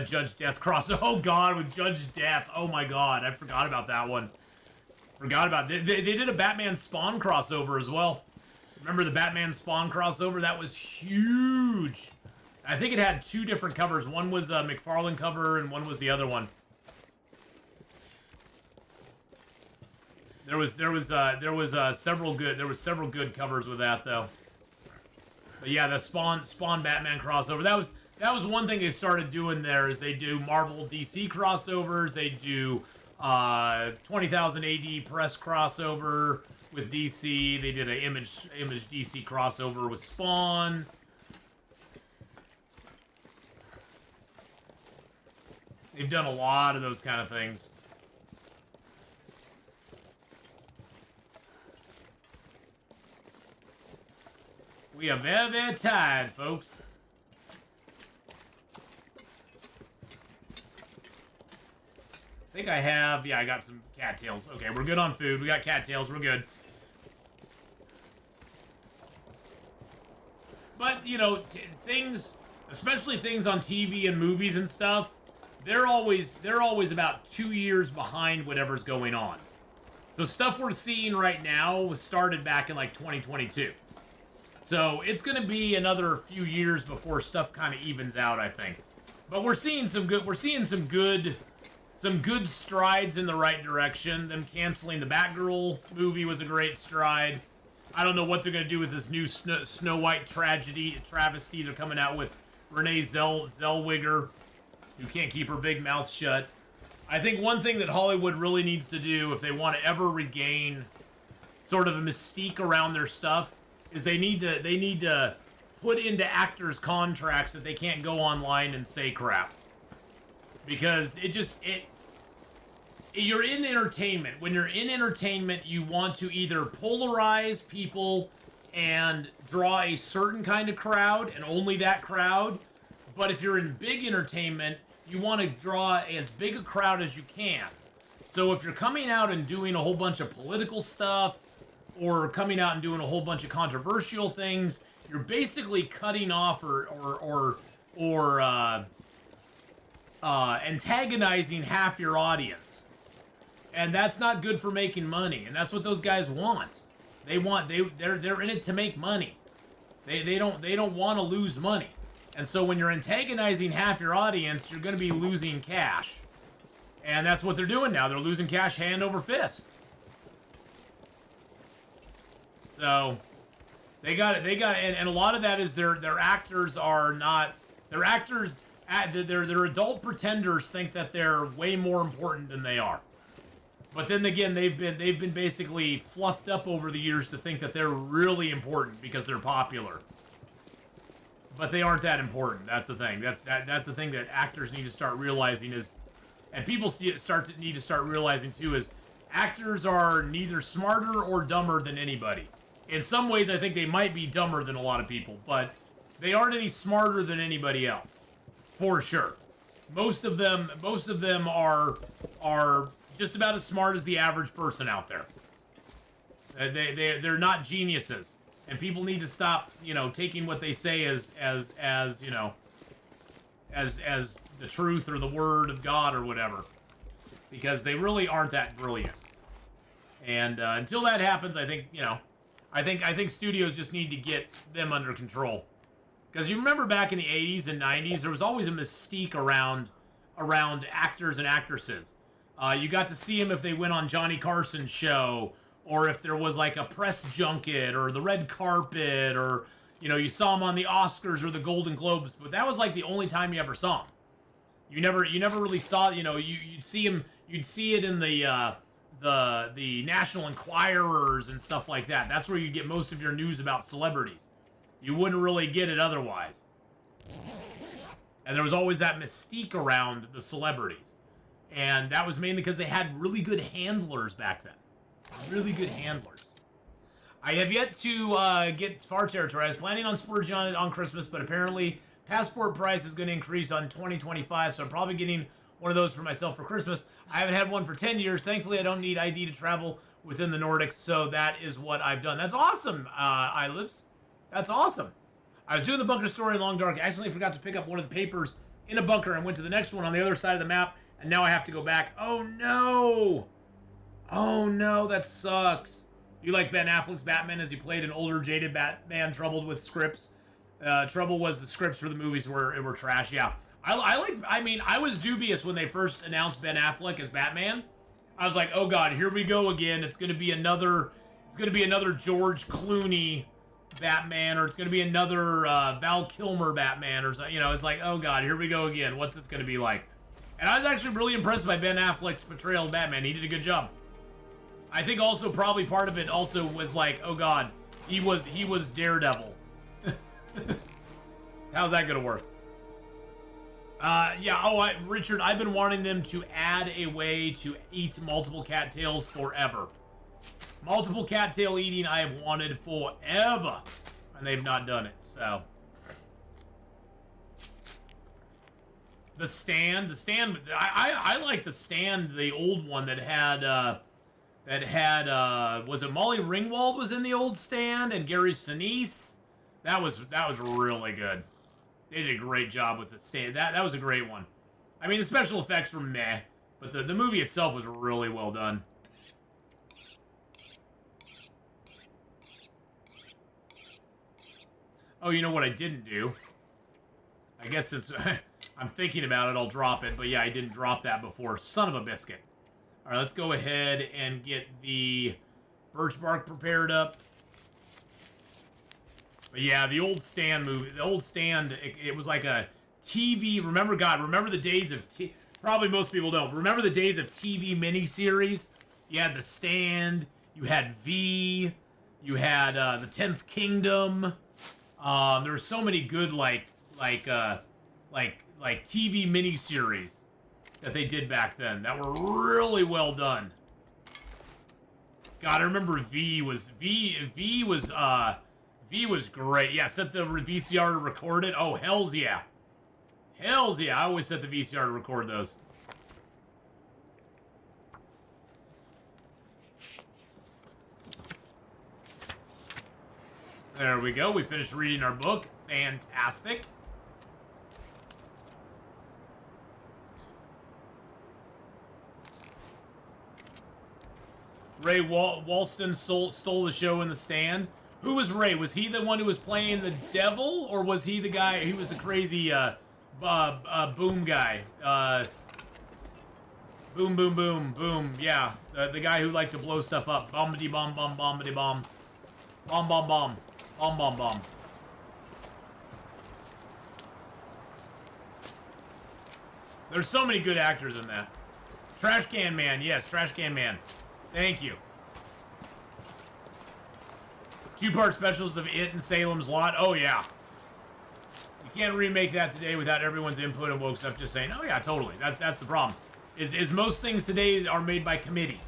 Judge Death crossover. Oh God, with Judge Death. Oh my God, I forgot about that one. Forgot about it. They did a Batman Spawn crossover as well. Remember the Batman Spawn crossover? That was huge. I think it had 2 different covers. One was a McFarlane cover, and one was the other one. There was several good covers with that though. But yeah, the Spawn Batman crossover. That was one thing they started doing there is they do Marvel DC crossovers. They do 20,000 AD press crossover with DC. They did an Image DC crossover with Spawn. They've done a lot of those kind of things. We are very, very tired, folks. I think I have... Yeah, I got some cattails. Okay, we're good on food. We got cattails. We're good. But, you know, things... Especially things on TV and movies and stuff, they're always about 2 years behind whatever's going on. So stuff we're seeing right now was started back in, like, 2022. So it's going to be another few years before stuff kind of evens out, I think. But we're seeing some good strides in the right direction. Them canceling the Batgirl movie was a great stride. I don't know what they're going to do with this new Snow White travesty they're coming out with. Renee Zellweger, who can't keep her big mouth shut. I think one thing that Hollywood really needs to do if they want to ever regain sort of a mystique around their stuff is they need to put into actors' contracts that they can't go online and say crap. Because you're in entertainment. When you're in entertainment, you want to either polarize people and draw a certain kind of crowd, and only that crowd. But if you're in big entertainment, you want to draw as big a crowd as you can. So if you're coming out and doing a whole bunch of political stuff, or coming out and doing a whole bunch of controversial things, you're basically cutting off or antagonizing half your audience. And that's not good for making money. And that's what those guys want. They're in it to make money. They don't want to lose money. And so when you're antagonizing half your audience, you're going to be losing cash. And that's what they're doing now. They're losing cash hand over fist. So they got it. And a lot of that is their actors are not. Their actors, their adult pretenders think that they're way more important than they are. But then again, they've been basically fluffed up over the years to think that they're really important because they're popular. But they aren't that important. That's the thing. That's the thing that actors need to start realizing is, and people need to start realizing too is, actors are neither smarter or dumber than anybody. In some ways, I think they might be dumber than a lot of people, but they aren't any smarter than anybody else, for sure. Most of them are just about as smart as the average person out there. They're not geniuses, and people need to stop, taking what they say as the truth or the word of God or whatever, because they really aren't that brilliant. And until that happens, I think I think studios just need to get them under control. Because you remember back in the 80s and 90s, there was always a mystique around actors and actresses. You got to see them if they went on Johnny Carson's show, or if there was like a press junket or the red carpet, or you saw them on the Oscars or the Golden Globes. But that was like the only time you ever saw them. You never really saw. You'd see them. You'd see it in the National Enquirers and stuff like that. That's where you get most of your news about celebrities. You wouldn't really get it otherwise. And there was always that mystique around the celebrities. And that was mainly because they had really good handlers back then. Really good handlers. I have yet to get Far Territory. I was planning on splurging on it on Christmas, but apparently passport price is going to increase on 2025, so I'm probably getting one of those for myself for Christmas. I haven't had one for 10 years. Thankfully, I don't need ID to travel within the Nordics, so that is what I've done. That's awesome, Ilives. That's awesome. I was doing the bunker story in Long Dark. I accidentally forgot to pick up one of the papers in a bunker and went to the next one on the other side of the map, and now I have to go back. Oh, no! Oh, no, that sucks. You like Ben Affleck's Batman as he played an older, jaded Batman troubled with scripts? Trouble was the scripts for the movies were trash, yeah. I was dubious when they first announced Ben Affleck as Batman. I was like, oh god, here we go again. It's gonna be another George Clooney Batman, or it's gonna be another Val Kilmer Batman, or something. You know, it's like, oh god, here we go again. What's this gonna be like? And I was actually really impressed by Ben Affleck's portrayal of Batman. He did a good job. I think also probably part of it also was like, oh god, he was Daredevil. How's that gonna work? Yeah, Richard, I've been wanting them to add a way to eat multiple cattails forever. Multiple cattail eating I have wanted forever, and they've not done it, so. The stand, I like the stand, the old one that had, was it Molly Ringwald was in the old stand, and Gary Sinise? That was really good. They did a great job with the stand. That was a great one. I mean, the special effects were meh, but the movie itself was really well done. Oh, you know what I didn't do? I guess it's... I'm thinking about it, I'll drop it. But yeah, I didn't drop that before. Son of a biscuit. Alright, let's go ahead and get the birch bark prepared up. But yeah, the old stand movie, the old stand, it was like a TV, remember the days of, probably most people don't, remember the days of TV miniseries? You had The Stand, you had V, you had The 10th Kingdom. There were so many good, like TV miniseries that they did back then that were really well done. God, I remember V was great. Yeah, set the VCR to record it. Oh, hells yeah. Hells yeah. I always set the VCR to record those. There we go. We finished reading our book. Fantastic. Ray Walston stole the show in The Stand. Who was Ray? Was he the one who was playing the devil, or was he the guy who was the crazy boom guy? Boom, boom, boom, boom. Yeah, the guy who liked to blow stuff up. Bombity bomb, bomb, bombity bomb, bomb, bomb, bomb, bomb, bomb, bomb. There's so many good actors in that. Trash Can Man, yes, Trash Can Man. Thank you. Two-part specials of It and Salem's Lot. Oh, yeah. You can't remake that today without everyone's input and woke stuff just saying, oh, yeah, totally. That's the problem. Is most things today are made by committee.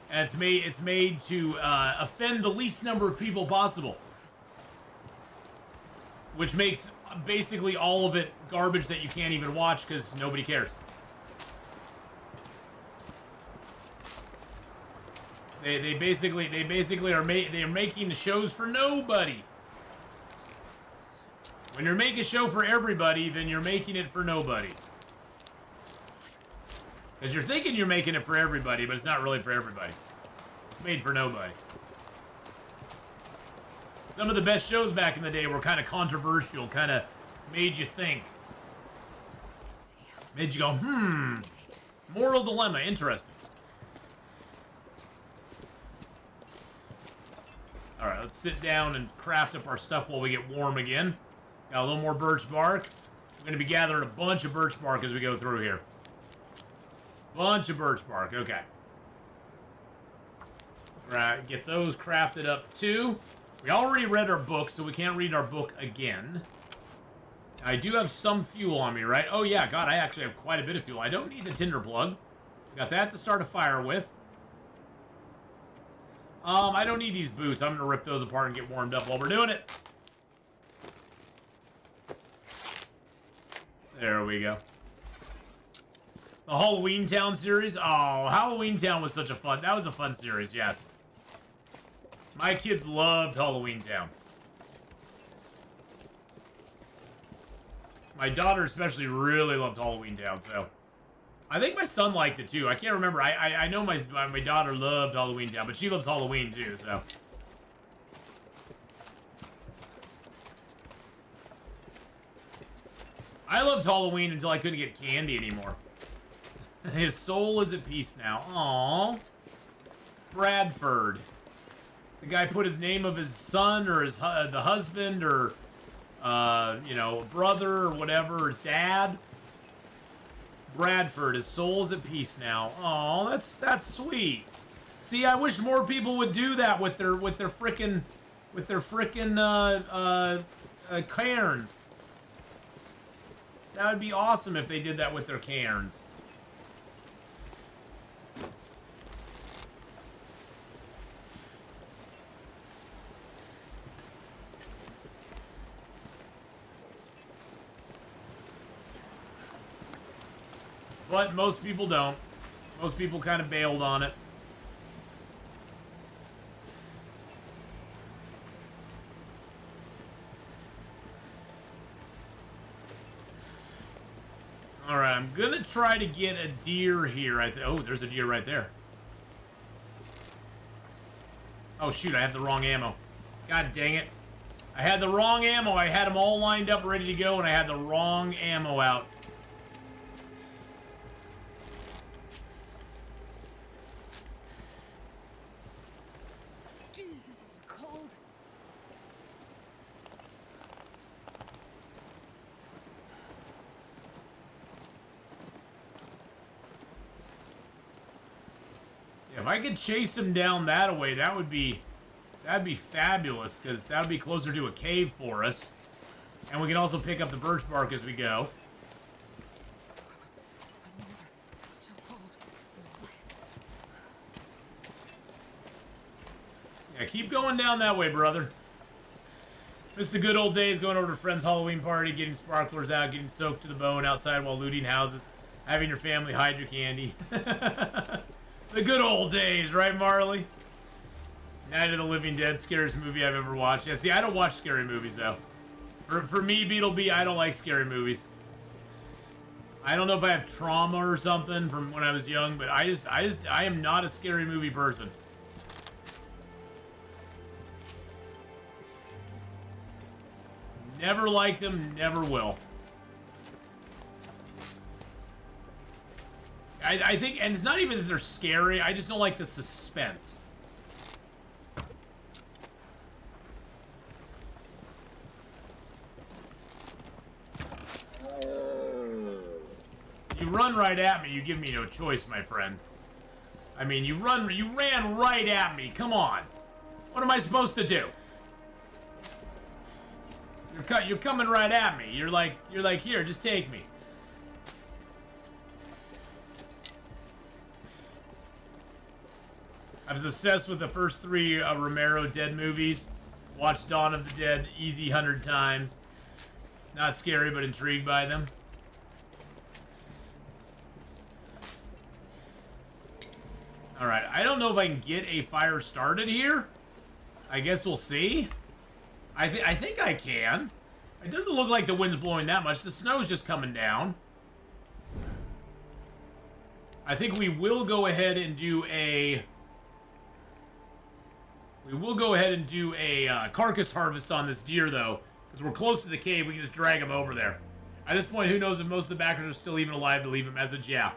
And it's made to offend the least number of people possible. Which makes basically all of it garbage that you can't even watch because nobody cares. They basically are making shows for nobody. When you're making a show for everybody, then you're making it for nobody. Because you're thinking you're making it for everybody, but it's not really for everybody. It's made for nobody. Some of the best shows back in the day were kind of controversial, kind of made you think. Made you go, moral dilemma, interesting. Alright, let's sit down and craft up our stuff while we get warm again. Got a little more birch bark. We're going to be gathering a bunch of birch bark as we go through here. Bunch of birch bark, okay. Right, get those crafted up too. We already read our book, so we can't read our book again. I do have some fuel on me, right? Oh yeah, God, I actually have quite a bit of fuel. I don't need the tinder plug. Got that to start a fire with. I don't need these boots. I'm gonna rip those apart and get warmed up while we're doing it. There we go. The Halloween Town series? Oh, Halloween Town was such a fun... That was a fun series, yes. My kids loved Halloween Town. My daughter especially really loved Halloween Town, so... I think my son liked it, too. I can't remember. I know my daughter loved Halloween Town, but she loves Halloween, too, so... I loved Halloween until I couldn't get candy anymore. His soul is at peace now. Aww. Bradford. The guy put his name of his son or his the husband or, you know, brother or whatever, his dad. Bradford. His soul's at peace now. Aww, that's sweet. See, I wish more people would do that with their frickin' cairns. That would be awesome if they did that with their cairns. But most people don't. Most people kind of bailed on it. Alright, I'm gonna try to get a deer here. Oh, there's a deer right there. Oh, shoot, I have the wrong ammo. God dang it. I had the wrong ammo. I had them all lined up, ready to go, and I had the wrong ammo out. Jesus, this is cold. If I could chase him down that way, that'd be fabulous, because that would be closer to a cave for us. And we can also pick up the birch bark as we go. Yeah, keep going down that way, brother. Miss the good old days going over to a friend's Halloween party, getting sparklers out, getting soaked to the bone outside while looting houses, having your family hide your candy. The good old days, right, Marley? Night of the Living Dead, scariest movie I've ever watched. Yeah, see, I don't watch scary movies, though. For me, Beetle B, I don't like scary movies. I don't know if I have trauma or something from when I was young, but I am not a scary movie person. Never liked them, never will. I think, and it's not even that they're scary, I just don't like the suspense. You run right at me, you give me no choice, my friend. I mean, you ran right at me, come on. What am I supposed to do? You're coming right at me. You're like, here, just take me. I was obsessed with the first 3 Romero Dead movies. Watched Dawn of the Dead easy 100 times. Not scary, but intrigued by them. Alright, I don't know if I can get a fire started here. I guess we'll see. I think I can. It doesn't look like the wind's blowing that much. The snow's just coming down. I think we will go ahead and do a... carcass harvest on this deer, though. Because we're close to the cave, we can just drag him over there. At this point, who knows if most of the backers are still even alive to leave a message? Yeah.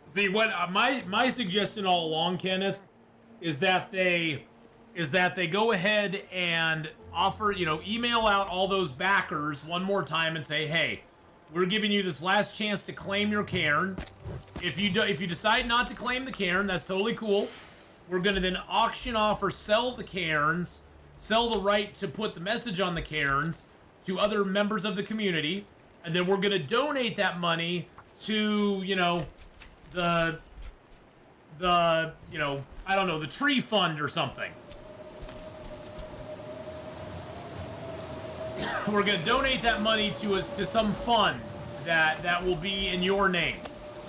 See, what my suggestion all along, Kenneth, is that they go ahead and offer, email out all those backers one more time and say, hey, we're giving you this last chance to claim your cairn. If you decide not to claim the cairn, that's totally cool. We're going to then auction off or sell the cairns, sell the right to put the message on the cairns to other members of the community, and then we're going to donate that money to, you know, the you know, I don't know, the tree fund or something. We're going to donate that money to some fund that will be in your name.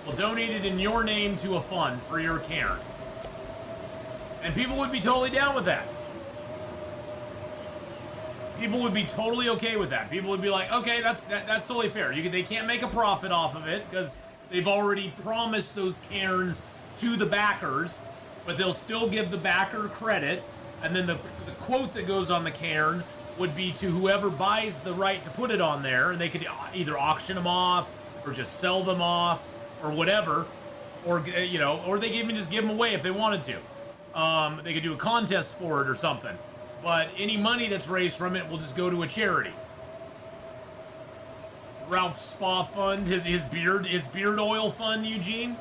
We'll donate it in your name to a fund for your cairn. And people would be totally down with that. People would be totally okay with that. People would be like, okay, that's totally fair. They can't make a profit off of it because they've already promised those cairns to the backers, but they'll still give the backer credit, and then the quote that goes on the cairn would be to whoever buys the right to put it on there, and they could either auction them off or just sell them off or whatever, or you know, or they could even just give them away if they wanted to. They could do a contest for it or something. But any money that's raised from it will just go to a charity. Ralph's spa fund, his beard oil fund, Eugene,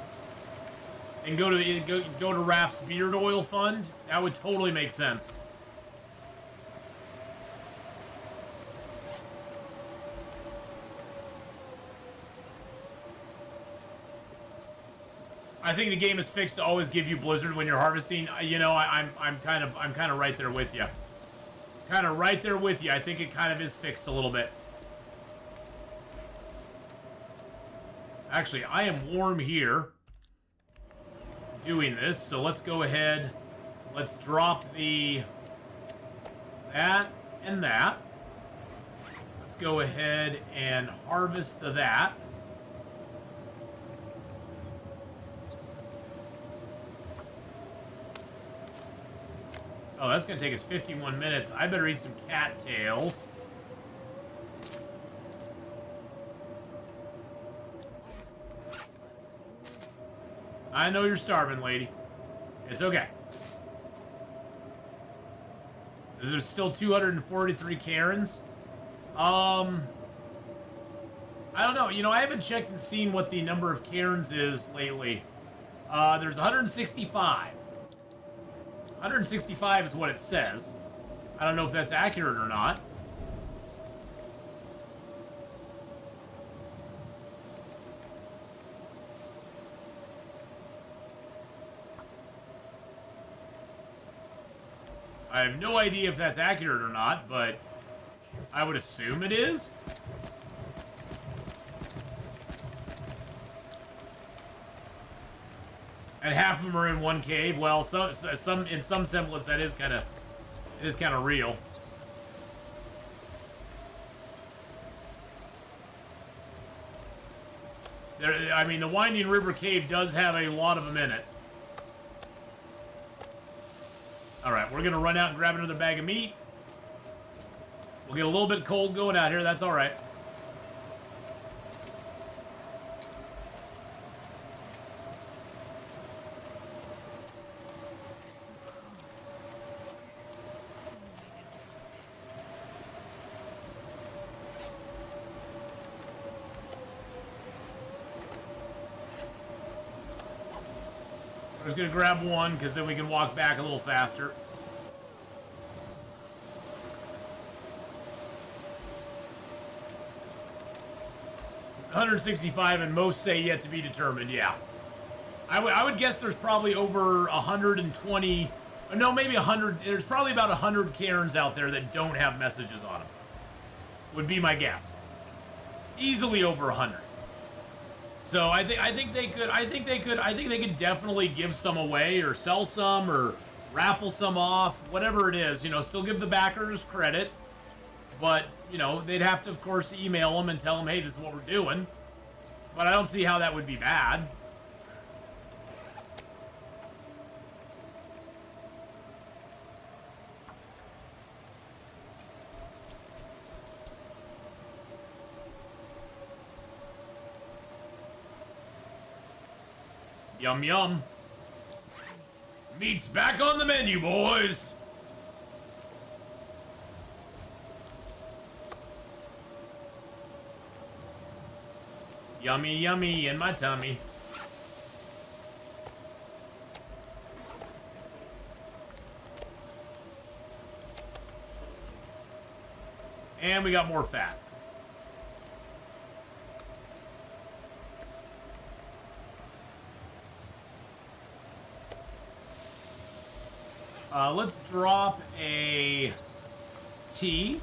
and go to Ralph's beard oil fund. That would totally make sense. I think the game is fixed to always give you Blizzard when you're harvesting. You know, I'm kind of right there with you. Kind of right there with you. I think it kind of is fixed a little bit. Actually, I am warm here doing this, so let's go ahead. Let's drop that and that. Let's go ahead and harvest that. Oh, that's going to take us 51 minutes. I better eat some cattails. I know you're starving, lady. It's okay. There's still 243 Karens. I don't know. You know, I haven't checked and seen what the number of Karens is lately. There's 165. 165 is what it says. I don't know if that's accurate or not. I have no idea if that's accurate or not, but I would assume it is. And half of them are in one cave. Well, some in some semblance that is kind of real. There, I mean, the Winding River Cave does have a lot of them in it. All right, we're gonna run out and grab another bag of meat. We'll get a little bit cold going out here. That's all right. I'm just gonna grab one because then we can walk back a little faster. $165 and most say yet to be determined. Yeah, I would guess there's probably over 120. No, maybe 100. There's probably about 100 Karens out there that don't have messages on them. Would be my guess. Easily over 100. So I think they could definitely give some away or sell some or raffle some off, whatever it is, you know, still give the backers credit, but you know, they'd have to of course email them and tell them, hey, this is what we're doing. But I don't see how that would be bad. Yum, yum. Meat's back on the menu, boys. Yummy, yummy in my tummy. And we got more fat. Let's drop a tea.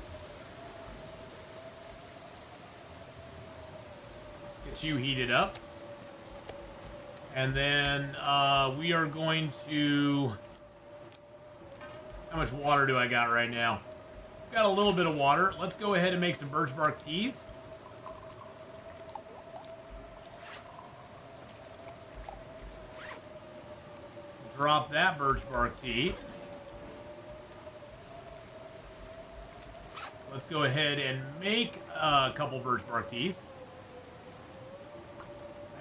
Get you heated up. And then we are going to... How much water do I got right now? Got a little bit of water. Let's go ahead and make some birch bark teas. Drop that birch bark tea. Let's go ahead and make a couple birch bark teas.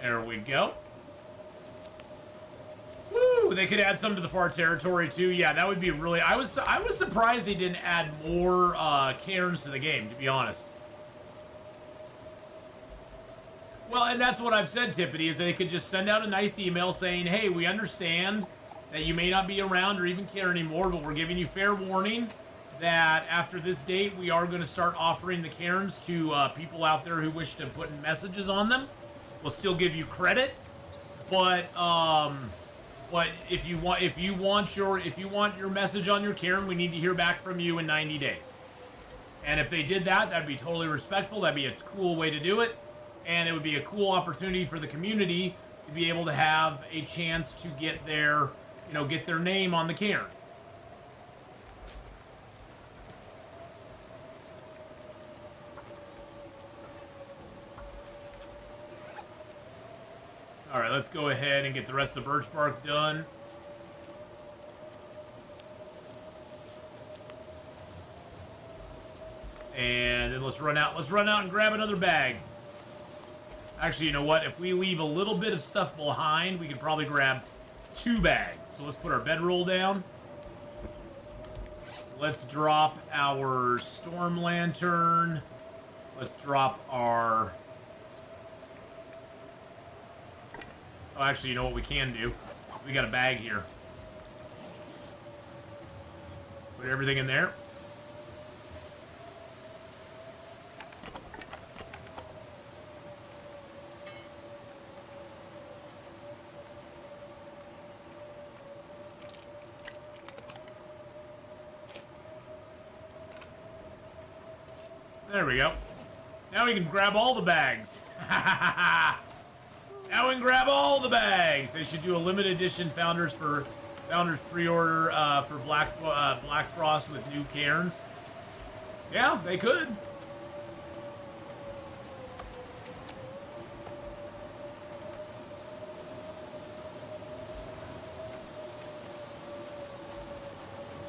There we go. Woo! They could add some to the far territory too. Yeah, that would be really. I was surprised they didn't add more cairns to the game, to be honest. Well, and that's what I've said, Tippity, is that they could just send out a nice email saying, "Hey, we understand that you may not be around or even care anymore, but we're giving you fair warning that after this date, we are going to start offering the cairns to people out there who wish to put messages on them. We'll still give you credit, but if you want your message on your cairn, we need to hear back from you in 90 days." And if they did that, that'd be totally respectful. That'd be a cool way to do it, and it would be a cool opportunity for the community to be able to have a chance to get their name on the cairn. All right, let's go ahead and get the rest of the birch bark done. And then let's run out and grab another bag. Actually, you know what? If we leave a little bit of stuff behind, we could probably grab 2 bags. So let's put our bedroll down. Let's drop our storm lantern. Let's drop our... Oh, actually, you know what we can do? We got a bag here. Put everything in there. There we go. Now we can grab all the bags. Now we can grab all the bags. They should do a limited edition Founders pre-order for Black Frost with new cairns. Yeah, they could.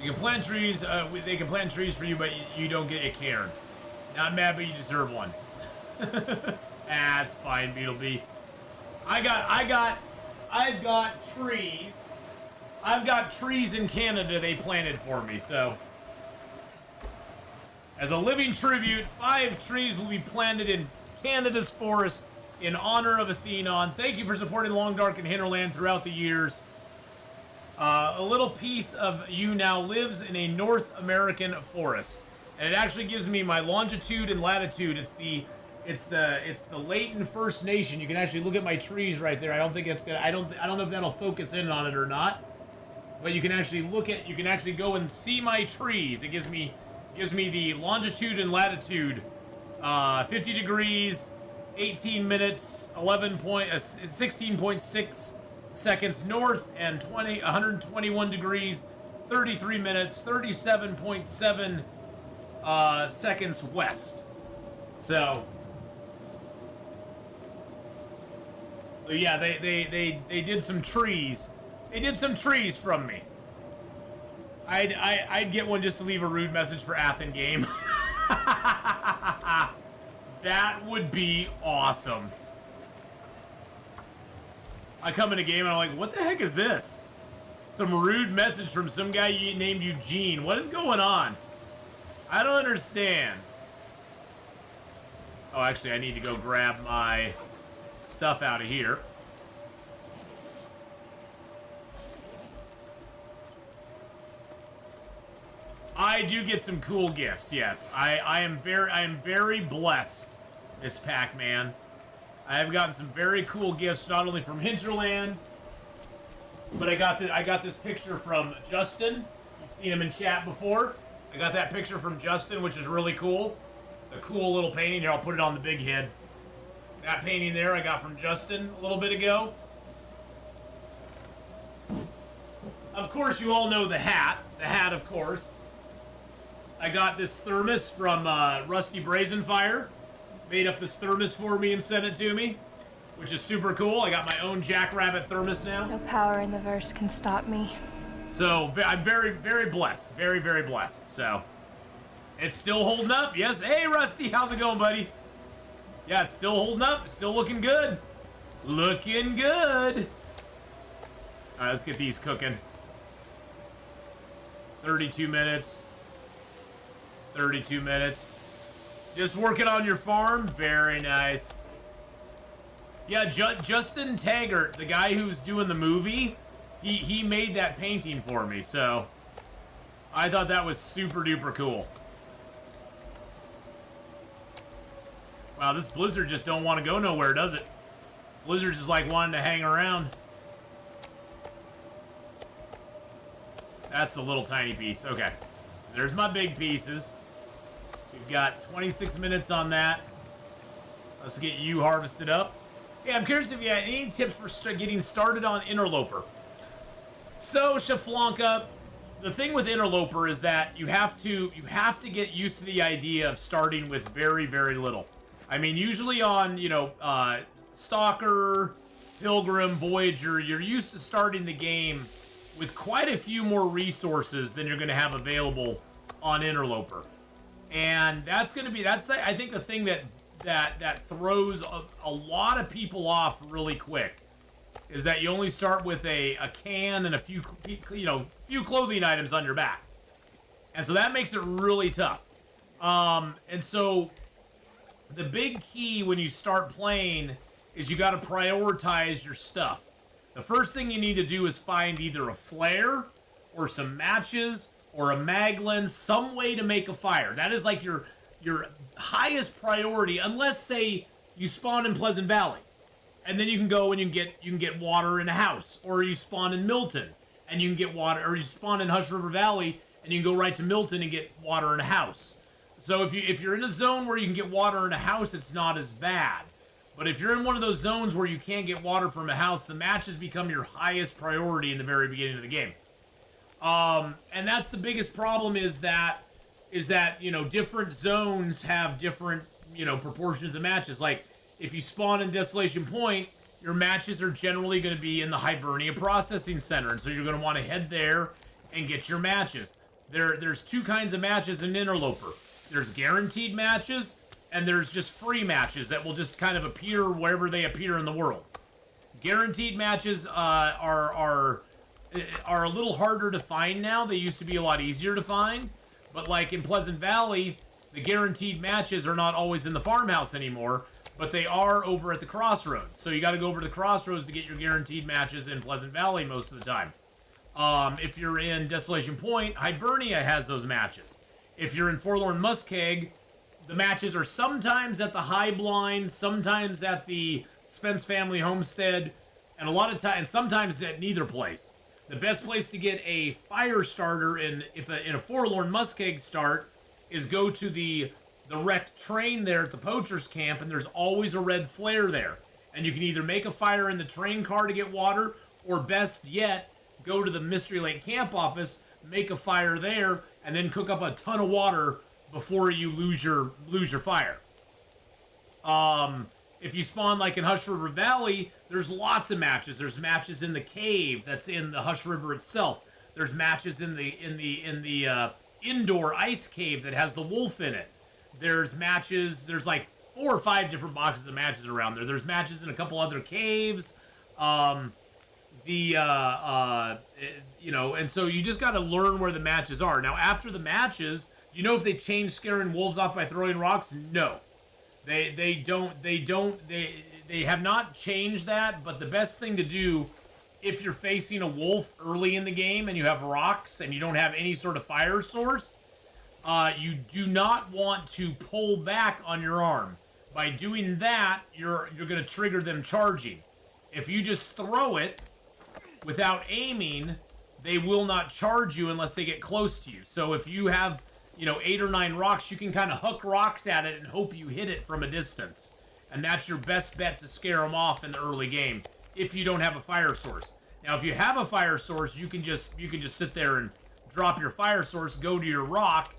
You can plant trees. They can plant trees for you, but you don't get a cairn. Not mad, but you deserve one. That's fine, Beetlebee. I've got trees. I've got trees in Canada they planted for me, so. As a living tribute, 5 trees will be planted in Canada's forest in honor of Atheenon. Thank you for supporting Long Dark and Hinterland throughout the years. A little piece of you now lives in a North American forest. And it actually gives me my longitude and latitude. It's the Leighton First Nation. You can actually look at my trees right there. I don't think it's gonna. I don't know if that'll focus in on it or not. But you can actually you can actually go and see my trees. It gives me the longitude and latitude. 50 degrees, 18 minutes, 16.6 seconds north, and 121 degrees, 33 minutes, 37.7 seconds west. So yeah, they did some trees. They did some trees from me. I'd get one just to leave a rude message for Atheen game. That would be awesome. I come in a game and I'm like, what the heck is this? Some rude message from some guy named Eugene. What is going on? I don't understand. Oh, actually, I need to go grab my stuff out of here. I do get some cool gifts, yes. I am very blessed, Miss Pac-Man. I have gotten some very cool gifts, not only from Hinterland, but I got this picture from Justin. You've seen him in chat before. I got that picture from Justin, which is really cool. It's a cool little painting. Here, I'll put it on the big head. That painting there I got from Justin a little bit ago. Of course, you all know the hat. The hat, of course. I got this thermos from Rusty Brazenfire. Made up this thermos for me and sent it to me, which is super cool. I got my own Jackrabbit thermos now. No power in the verse can stop me. So I'm very blessed. Very blessed. So it's still holding up. Yes. Hey, Rusty. How's it going, buddy? Yeah, it's still holding up. It's still looking good. Looking good. All right, let's get these cooking. 32 minutes. 32 minutes. Just working on your farm? Very nice. Yeah, Justin Taggart, the guy who's doing the movie, he made that painting for me, so I thought that was super duper cool. Wow, this blizzard just don't want to go nowhere, does it? Blizzard's just like wanting to hang around. That's the little tiny piece. Okay. There's my big pieces. We've got 26 minutes on that. Let's get you harvested up. Yeah, I'm curious if you had any tips for getting started on Interloper. So, Shaflanka, the thing with Interloper is that you have to get used to the idea of starting with very little. I mean, usually on, Stalker, Pilgrim, Voyager, you're used to starting the game with quite a few more resources than you're going to have available on Interloper. And that's going to be, I think the thing that throws a lot of people off really quick is that you only start with a can and a few clothing items on your back. And so that makes it really tough. And so the big key when you start playing is you got to prioritize your stuff. The first thing you need to do is find either a flare or some matches or a mag lens, some way to make a fire. That is like your highest priority, unless, say, you spawn in Pleasant Valley. And then you can go and you can get water in a house. Or you spawn in Milton and you can get water, or you spawn in Hush River Valley and you can go right to Milton and get water in a house. So if you're in a zone where you can get water in a house, it's not as bad. But if you're in one of those zones where you can't get water from a house, the matches become your highest priority in the very beginning of the game. And that's the biggest problem is that, different zones have different, proportions of matches. Like, if you spawn in Desolation Point, your matches are generally going to be in the Hibernia Processing Center. And so you're going to want to head there and get your matches. There's two kinds of matches in Interloper. There's guaranteed matches, and there's just free matches that will just kind of appear wherever they appear in the world. Guaranteed matches are a little harder to find now. They used to be a lot easier to find. But like in Pleasant Valley, the guaranteed matches are not always in the farmhouse anymore, but they are over at the crossroads. So you got to go over to the crossroads to get your guaranteed matches in Pleasant Valley most of the time. If you're in Desolation Point, Hibernia has those matches. If you're in Forlorn Muskeg, the matches are sometimes at the High Blind, sometimes at the Spence Family Homestead, and a lot of times, and sometimes at neither place. The best place to get a fire starter in a Forlorn Muskeg start is go to the wrecked train there at the poacher's camp, and there's always a red flare there. And you can either make a fire in the train car to get water, or best yet, go to the Mystery Lake camp office, make a fire there, and then cook up a ton of water before you lose your fire. If you spawn like in Hush River Valley, there's lots of matches. There's matches in the cave that's in the Hush River itself. There's matches in the indoor ice cave that has the wolf in it. There's matches. There's like 4 or 5 different boxes of matches around there. There's matches in a couple other caves. And so you just got to learn where the matches are. Now, after the matches, do you know if they change scaring wolves off by throwing rocks? No. They have not changed that, but the best thing to do if you're facing a wolf early in the game and you have rocks and you don't have any sort of fire source you do not want to pull back on your arm. By doing that, you're going to trigger them charging. If you just throw it without aiming, they will not charge you unless they get close to you. So if you have, 8 or 9 rocks, you can kind of hook rocks at it and hope you hit it from a distance. And that's your best bet to scare them off in the early game if you don't have a fire source. Now, if you have a fire source, you can just sit there and drop your fire source, go to your rock,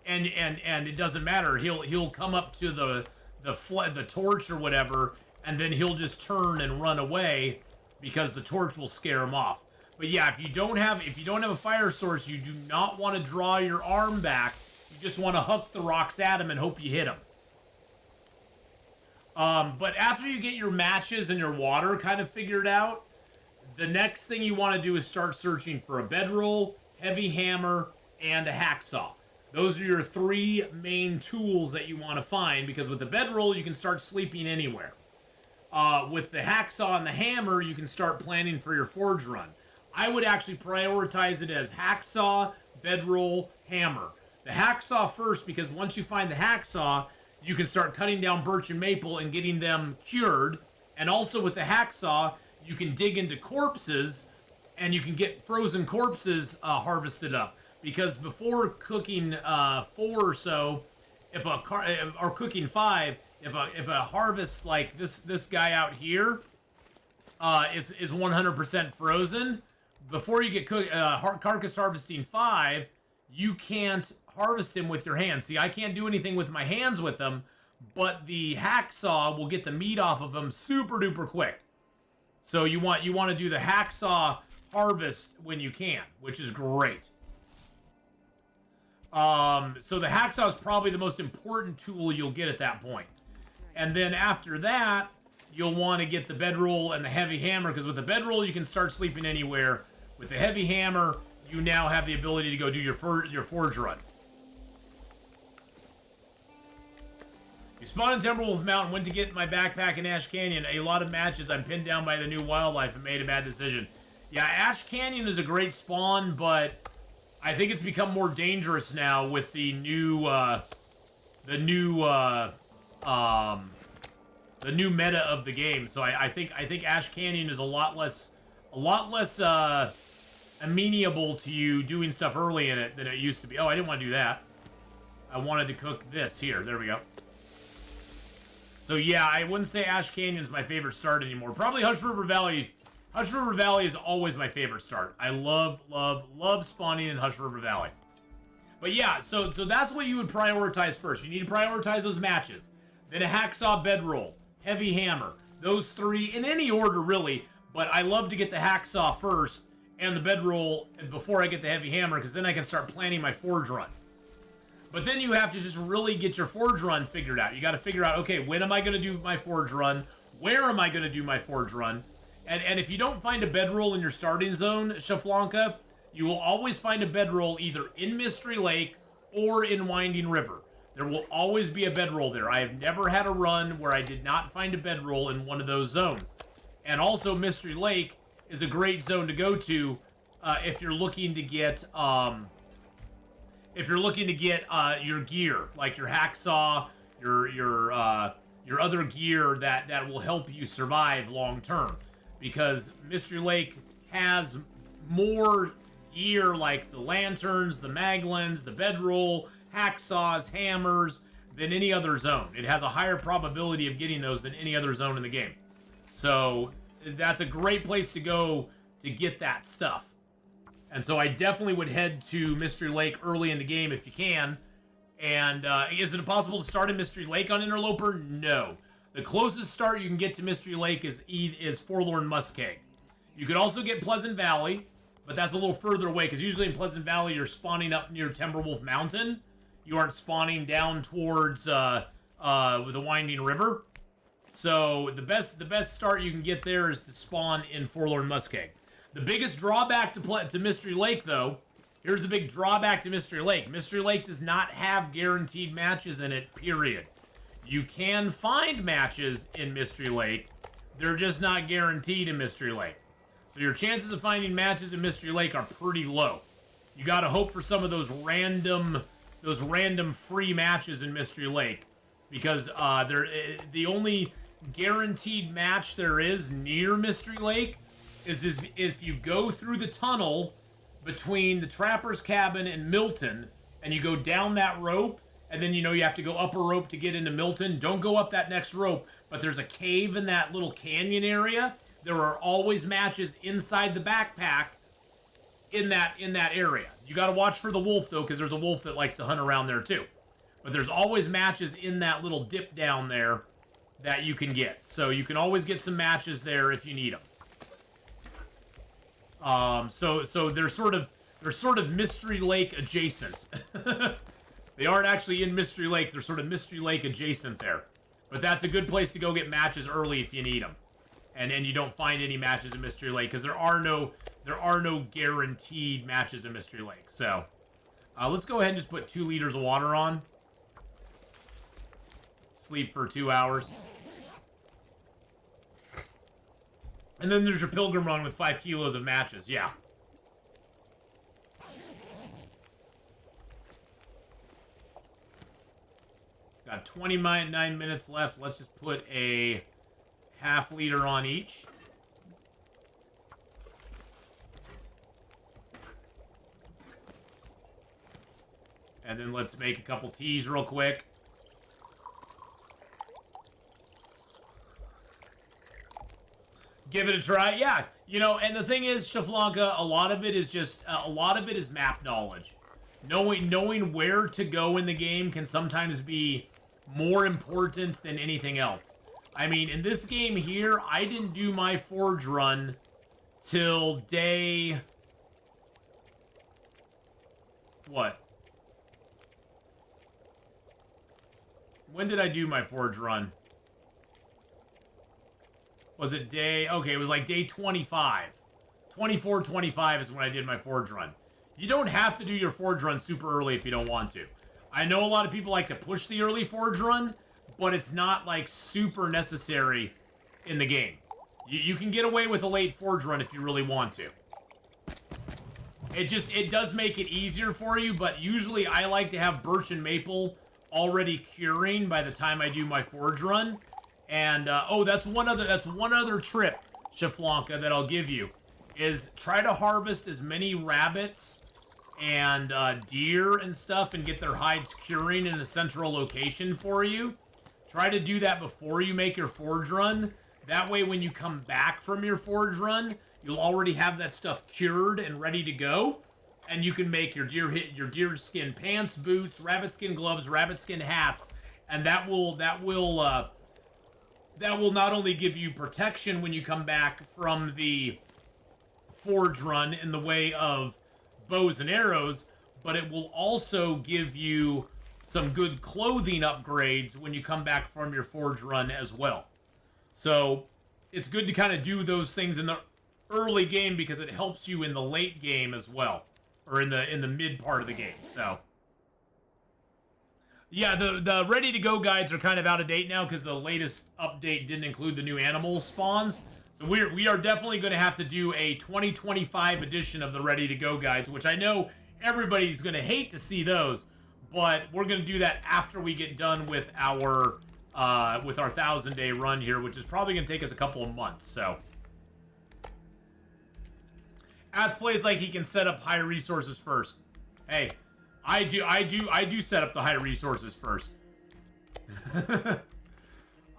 and it doesn't matter. He'll come up to the torch or whatever, and then he'll just turn and run away because the torch will scare him off. But yeah, if you don't have a fire source, you do not want to draw your arm back. You just want to hook the rocks at him and hope you hit him. But after you get your matches and your water kind of figured out, the next thing you want to do is start searching for a bedroll, heavy hammer, and a hacksaw. Those are your 3 main tools that you want to find, because with the bedroll, you can start sleeping anywhere. With the hacksaw and the hammer, you can start planning for your forge run. I would actually prioritize it as hacksaw, bedroll, hammer. The hacksaw first, because once you find the hacksaw, you can start cutting down birch and maple and getting them cured. And also with the hacksaw, you can dig into corpses, and you can get frozen corpses harvested up. Because before cooking 4 or so, or cooking 5, if a harvest like this guy out here is 100% frozen, before you get carcass harvesting 5, you can't harvest him with your hands. See, I can't do anything with my hands with them, but the hacksaw will get the meat off of them super duper quick. So you want to do the hacksaw harvest when you can, which is great. So the hacksaw is probably the most important tool you'll get at that point. And then after that, you'll want to get the bedroll and the heavy hammer, because with the bedroll, you can start sleeping anywhere. With the heavy hammer, you now have the ability to go do your forge run. You spawned in Timberwolf Mountain, went to get my backpack in Ash Canyon. A lot of matches, I'm pinned down by the new wildlife and made a bad decision. Yeah, Ash Canyon is a great spawn, but I think it's become more dangerous now with the new meta of the game. So I think Ash Canyon is a lot less amenable to you doing stuff early in it than it used to be. Oh, I didn't want to do that. I wanted to cook this here. There we go. So yeah, I wouldn't say Ash Canyon's my favorite start anymore. Probably Hush River Valley. Hush River Valley is always my favorite start. I love spawning in Hush River Valley. But yeah, so that's what you would prioritize first. You need to prioritize those matches. Then a hacksaw bedroll, heavy hammer. Those 3 in any order really, but I love to get the hacksaw first and the bedroll before I get the heavy hammer, because then I can start planning my forge run. But then you have to just really get your forge run figured out. You got to figure out, okay, when am I going to do my forge run? Where am I going to do my forge run? And if you don't find a bedroll in your starting zone, Shaflanka, you will always find a bedroll either in Mystery Lake or in Winding River. There will always be a bedroll there. I have never had a run where I did not find a bedroll in one of those zones. And also, Mystery Lake is a great zone to go to if you're looking to get your gear, like your hacksaw, your other gear that will help you survive long term. Because Mystery Lake has more gear like the lanterns, the maglins, the bedroll, hacksaws, hammers than any other zone. It has a higher probability of getting those than any other zone in the game. So that's a great place to go to get that stuff. And so I definitely would head to Mystery Lake early in the game if you can. And is it possible to start in Mystery Lake on Interloper? No. The closest start you can get to Mystery Lake is Forlorn Muskeg. You could also get Pleasant Valley, but that's a little further away, because usually in Pleasant Valley you're spawning up near Timberwolf Mountain. You aren't spawning down towards the Winding River. So the best start you can get there is to spawn in Forlorn Muskeg. The biggest drawback to Mystery Lake, though, here's the big drawback to Mystery Lake. Mystery Lake does not have guaranteed matches in it, period. You can find matches in Mystery Lake. They're just not guaranteed in Mystery Lake. So your chances of finding matches in Mystery Lake are pretty low. You gotta hope for some of those random those random free matches in Mystery Lake, because the only guaranteed match there is near Mystery Lake is if you go through the tunnel between the Trapper's Cabin and Milton, and you go down that rope, and then you have to go up a rope to get into Milton. Don't go up that next rope, but there's a cave in that little canyon area. There are always matches inside the backpack in that area. You got to watch for the wolf, though, because there's a wolf that likes to hunt around there, too. But there's always matches in that little dip down there that you can get. So you can always get some matches there if you need them. So they're sort of Mystery Lake adjacent. They aren't actually in Mystery Lake. They're sort of Mystery Lake adjacent there. But that's a good place to go get matches early if you need them. And you don't find any matches in Mystery Lake because there are no guaranteed matches in Mystery Lake. So let's go ahead and just put 2 liters of water on. Sleep for 2 hours. And then there's your Pilgrim Run with 5 kilos of matches. Yeah. Got 29 minutes left. Let's just put a half liter on each. And then let's make a couple teas real quick. Give it a try. Yeah, and the thing is, Shaflanka, a lot of it is map knowledge. Knowing where to go in the game can sometimes be more important than anything else. I mean, in this game here, I didn't do my forge run till day... What? When did I do my forge run? Was it day... Okay, it was like day 25. 24, 25 is when I did my forge run. You don't have to do your forge run super early if you don't want to. I know a lot of people like to push the early forge run, but it's not, like, super necessary in the game. You can get away with a late forge run if you really want to. It does make it easier for you, but usually I like to have birch and maple already curing by the time I do my forge run. And, that's one other trip, Shaflanka, that I'll give you, is try to harvest as many rabbits and deer and stuff and get their hides curing in a central location for you. Try to do that before you make your forge run. That way when you come back from your forge run, you'll already have that stuff cured and ready to go. And you can make your deer skin pants, boots, rabbit skin gloves, rabbit skin hats, and that will not only give you protection when you come back from the forge run in the way of bows and arrows, but it will also give you some good clothing upgrades when you come back from your forge run as well. So it's good to kind of do those things in the early game because it helps you in the late game as well, or in the mid part of the game. So yeah, the ready to go guides are kind of out of date now because the latest update didn't include the new animal spawns. So we are definitely going to have to do a 2025 edition of the ready to go guides, which I know everybody's going to hate to see those, but we're going to do that after we get done with our 1,000-day run here, which is probably going to take us a couple of months. So Ath plays like he can set up high resources first. Hey, I do set up the high resources first.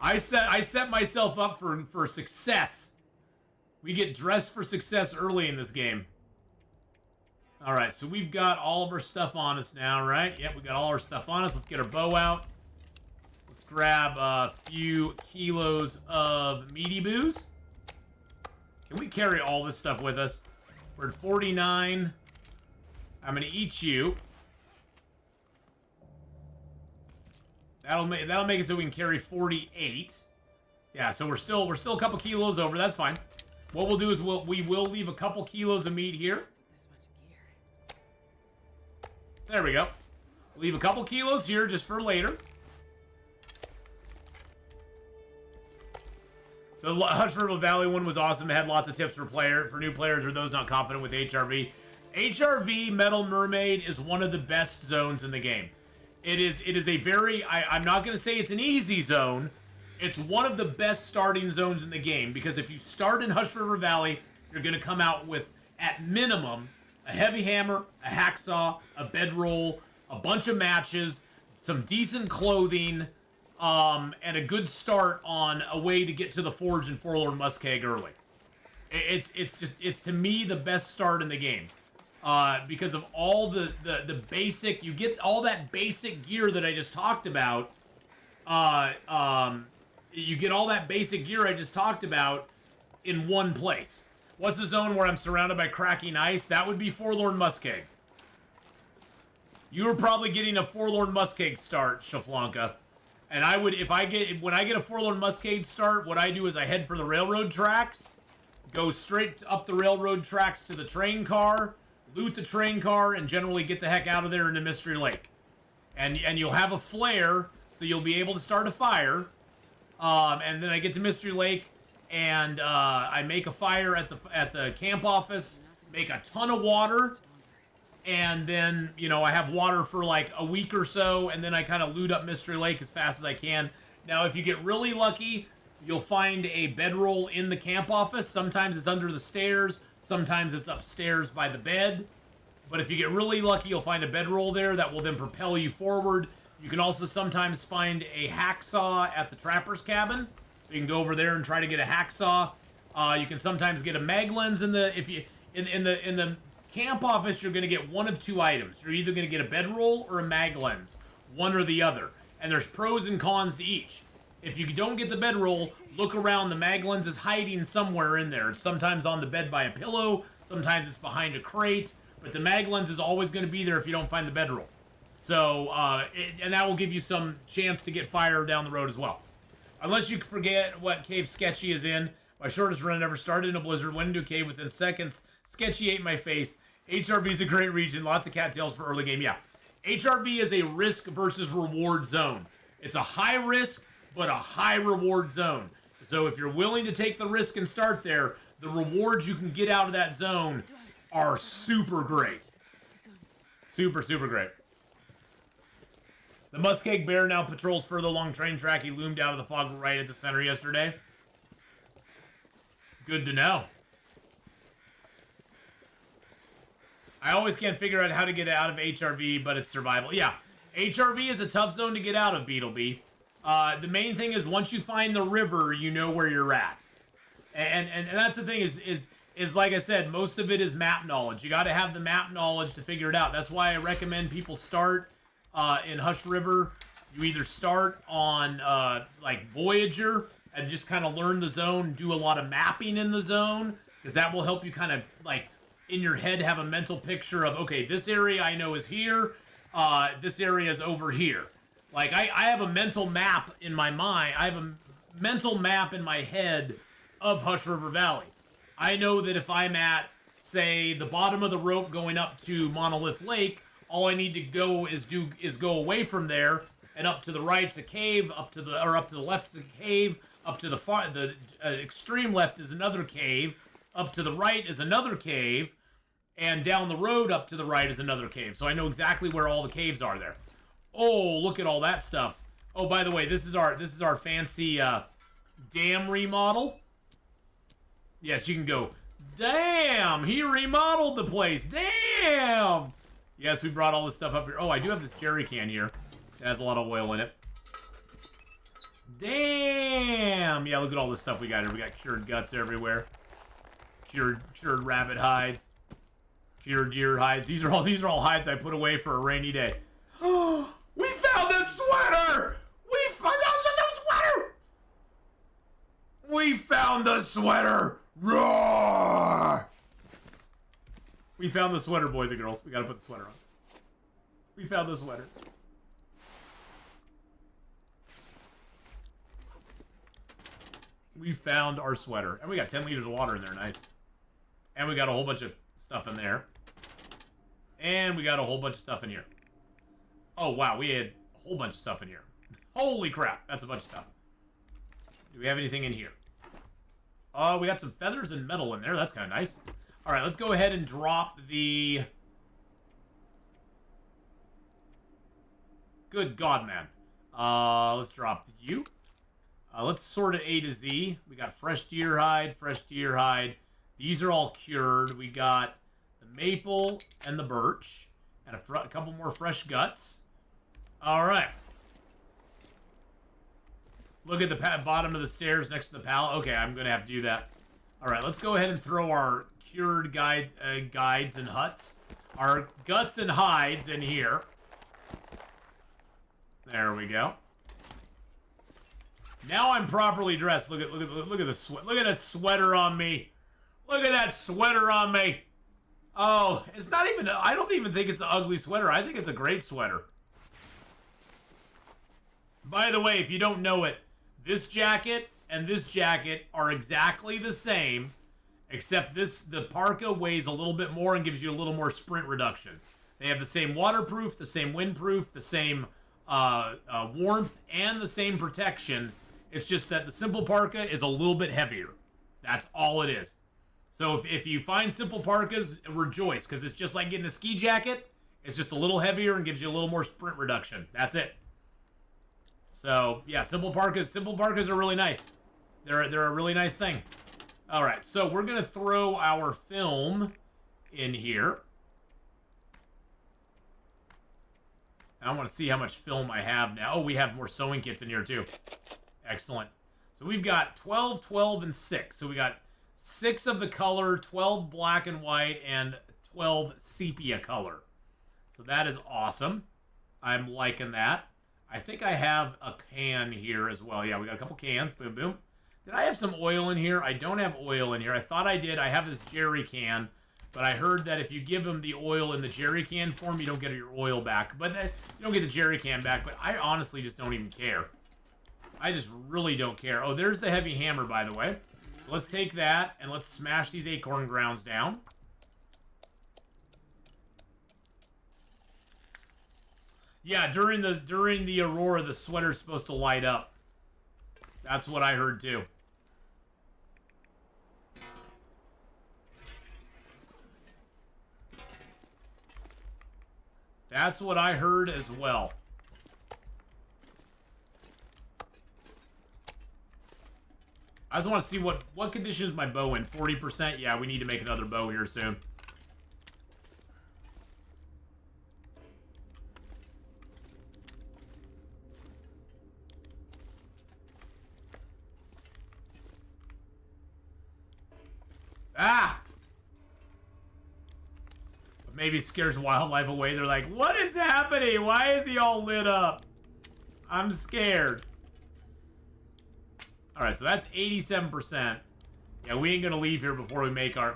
I set myself up for success. We get dressed for success early in this game. Alright, so we've got all of our stuff on us now, right? Yep, we got all our stuff on us. Let's get our bow out. Let's grab a few kilos of meaty booze. Can we carry all this stuff with us? We're at 49. I'm gonna eat you. That'll make it so we can carry 48. Yeah, so we're still a couple kilos over. That's fine. What we'll do is we will leave a couple kilos of meat here. This much gear. There we go. Leave a couple kilos here just for later. The Hush River Valley one was awesome. It had lots of tips for new players or those not confident with HRV. HRV Metal Mermaid is one of the best zones in the game. It is a very, I'm not going to say it's an easy zone. It's one of the best starting zones in the game, because if you start in Hush River Valley, you're going to come out with, at minimum, a heavy hammer, a hacksaw, a bedroll, a bunch of matches, some decent clothing, and a good start on a way to get to the forge and Forlorn Muskeg early. It's to me the best start in the game. Because of all the basic, you get all that basic gear that I just talked about. You get all that basic gear I just talked about in one place. What's the zone where I'm surrounded by cracking ice? That would be Forlorn Muskeg. You were probably getting a Forlorn Muskeg start, Shaflanka. And I would, when I get a Forlorn Muskeg start, what I do is I head for the railroad tracks, go straight up the railroad tracks to the train car, loot the train car, and generally get the heck out of there into Mystery Lake. And you'll have a flare, so you'll be able to start a fire. And then I get to Mystery Lake, and I make a fire at the camp office, make a ton of water, and then, you know, I have water for like a week or so, and then I kind of loot up Mystery Lake as fast as I can. Now, if you get really lucky, you'll find a bedroll in the camp office. Sometimes it's under the stairs, sometimes it's upstairs by the bed. But if you get really lucky, you'll find a bedroll there that will then propel you forward. You can also sometimes find a hacksaw at the trapper's cabin, so you can go over there and try to get a hacksaw. You can sometimes get a mag lens in the camp office. You're going to get one of two items. You're either going to get a bedroll or a mag lens, one or the other. And there's pros and cons to each. If you don't get the bedroll, look around. The mag lens is hiding somewhere in there. It's sometimes on the bed by a pillow. Sometimes it's behind a crate. But the mag lens is always going to be there if you don't find the bedroll. So, and that will give you some chance to get fire down the road as well. Unless you forget what cave Sketchy is in. My shortest run ever started in a blizzard, went into a cave within seconds. Sketchy ate my face. HRV is a great region. Lots of cattails for early game. Yeah. HRV is a risk versus reward zone. It's a high risk, but a high reward zone. So if you're willing to take the risk and start there, the rewards you can get out of that zone are super great. Super, super great. The Muskeg Bear now patrols further along train track. He loomed out of the fog right at the center yesterday. Good to know. I always can't figure out how to get out of HRV, but it's survival. Yeah, HRV is a tough zone to get out of, Beetlebee. The main thing is once you find the river, you know where you're at. And that's the thing is like I said, most of it is map knowledge. You got to have the map knowledge to figure it out. That's why I recommend people start in Hush River. You either start on like Voyager and just kind of learn the zone, do a lot of mapping in the zone, because that will help you kind of like in your head have a mental picture of, okay, this area I know is here, this area is over here. Like I have a mental map in my mind. I have a mental map in my head of Hush River Valley. I know that if I'm at, say, the bottom of the rope going up to Monolith Lake, all I need to go is go away from there, and up to the right's a cave, up to the left's a cave, up to the extreme left is another cave, up to the right is another cave, and down the road up to the right is another cave. So I know exactly where all the caves are there. Oh, look at all that stuff. Oh, by the way, this is our fancy dam remodel. Yes, you can go, damn, he remodeled the place. Damn. Yes, we brought all this stuff up here. Oh, I do have this jerry can here. It has a lot of oil in it. Damn. Yeah, look at all this stuff we got here. We got cured guts everywhere. Cured rabbit hides. Cured deer hides. These are all hides I put away for a rainy day. We found the sweater! We found the sweater! We found the sweater! Roar! We found the sweater, boys and girls. We gotta put the sweater on. We found the sweater. We found our sweater. And we got 10 liters of water in there, nice. And we got a whole bunch of stuff in there. And we got a whole bunch of stuff in here. Oh, wow, we had a whole bunch of stuff in here. Holy crap, that's a bunch of stuff. Do we have anything in here? Oh, we got some feathers and metal in there. That's kind of nice. All right, let's go ahead and drop the... Good God, man. Let's drop you. Let's sort it A to Z. We got fresh deer hide, fresh deer hide. These are all cured. We got the maple and the birch. And a couple more fresh guts. All right. Look at the bottom of the stairs next to the pallet. Okay, I'm going to have to do that. All right, let's go ahead and throw our cured guides and huts. Our guts and hides in here. There we go. Now I'm properly dressed. Look at the sweat. Look at that sweater on me. Look at that sweater on me. Oh, it's not even... I don't even think it's an ugly sweater. I think it's a great sweater. By the way, if you don't know it, this jacket and this jacket are exactly the same, except the parka weighs a little bit more and gives you a little more sprint reduction. They have the same waterproof, the same windproof, the same warmth, and the same protection. It's just that the simple parka is a little bit heavier. That's all it is. So if you find simple parkas, rejoice, because it's just like getting a ski jacket. It's just a little heavier and gives you a little more sprint reduction. That's it. So yeah, simple parkas are really nice. They're a really nice thing. All right, so we're gonna throw our film in here. I want to see how much film I have now. Oh, we have more sewing kits in here too. Excellent. So we've got 12, 12, and 6. So we got 6 of the color, 12 black and white, and 12 sepia color. So that is awesome. I'm liking that. I think I have a can here as well. Yeah, we got a couple cans. Boom, boom. Did I have some oil in here? I don't have oil in here. I thought I did. I have this jerry can. But I heard that if you give them the oil in the jerry can form, you don't get your oil back. But you don't get the jerry can back. But I honestly just don't even care. I just really don't care. Oh, there's the heavy hammer, by the way. So let's take that and let's smash these acorn grounds down. Yeah, during the aurora, the sweater's supposed to light up. That's what I heard too. That's what I heard as well. I just want to see what condition is my bow in. 40%? Yeah, we need to make another bow here soon. Ah! Maybe it scares wildlife away. They're like, what is happening? Why is he all lit up? I'm scared. Alright, so that's 87%. Yeah, we ain't gonna leave here before we make our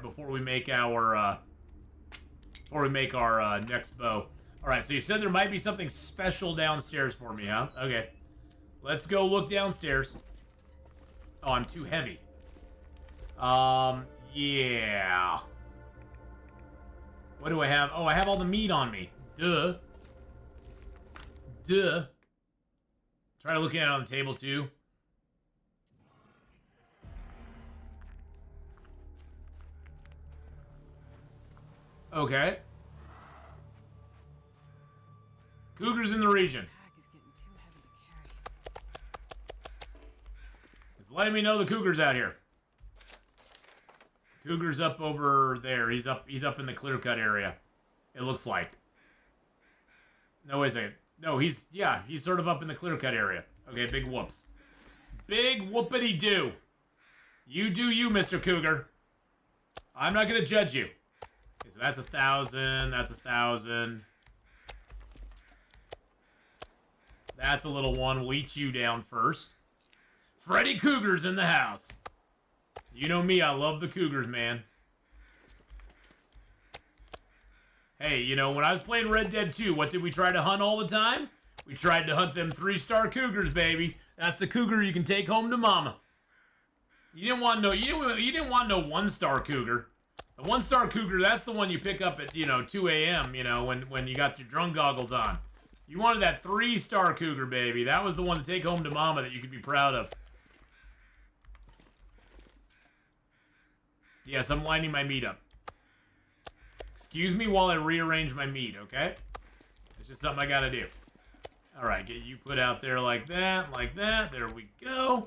next bow. Alright, so you said there might be something special downstairs for me, huh? Okay. Let's go look downstairs. Oh, I'm too heavy. Yeah. What do I have? Oh, I have all the meat on me. Duh. Duh. Try looking at it on the table, too. Okay. Cougars in the region. Pack is getting too heavy to carry. It's letting me know the cougar's out here. Cougar's up over there. He's up in the clear-cut area. It looks like. No, wait a second. No, he's sort of up in the clear-cut area. Okay, big whoops. Big whoopity-doo. You do you, Mr. Cougar. I'm not gonna judge you. Okay, so that's 1,000. That's 1,000. That's a little one. We'll eat you down first. Freddy Cougar's in the house. You know me, I love the Cougars, man. Hey, you know, when I was playing Red Dead 2, what did we try to hunt all the time? We tried to hunt them 3-star Cougars, baby. That's the Cougar you can take home to mama. You didn't want no 1-star Cougar. The 1-star Cougar, that's the one you pick up at, 2 a.m., when you got your drone goggles on. You wanted that 3-star Cougar, baby. That was the one to take home to mama that you could be proud of. Yes, I'm lining my meat up. Excuse me while I rearrange my meat, okay? It's just something I gotta do. Alright, get you put out there like that, like that. There we go.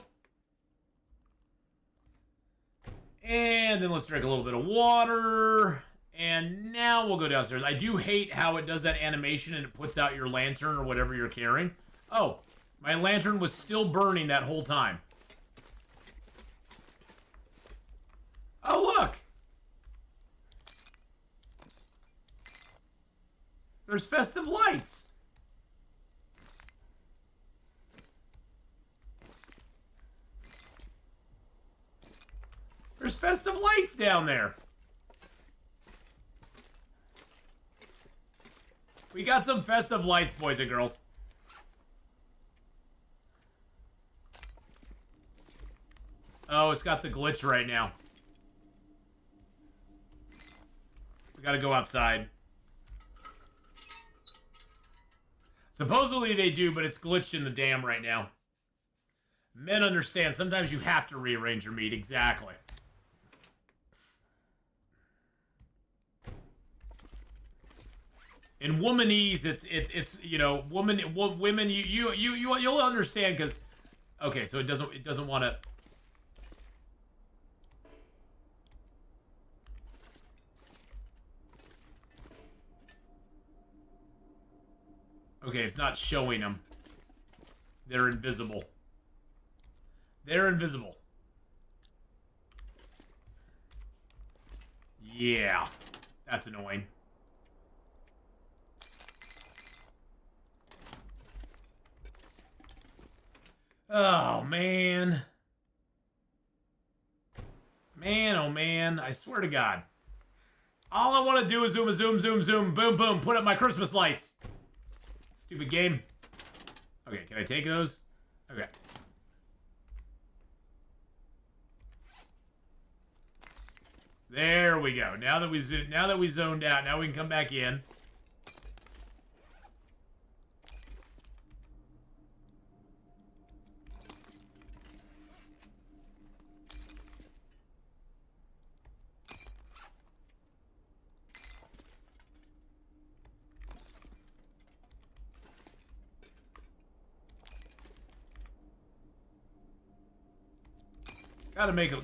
And then let's drink a little bit of water. And now we'll go downstairs. I do hate how it does that animation and it puts out your lantern or whatever you're carrying. Oh, my lantern was still burning that whole time. Oh, look! There's festive lights! There's festive lights down there! We got some festive lights, boys and girls. Oh, it's got the glitch right now. We gotta go outside. Supposedly they do, but it's glitched in the dam right now. Men understand. Sometimes you have to rearrange your meat. Exactly. In womanese, it's you know, women you'll understand because okay, so it doesn't want to. Okay, it's not showing them. They're invisible. They're invisible. Yeah. That's annoying. Oh, man. Man, oh, man. I swear to God. All I want to do is zoom, zoom, zoom, zoom, boom, boom, put up my Christmas lights. Stupid game. Okay, can I take those? Okay. There we go. Now that we zoned out, now we can come back in.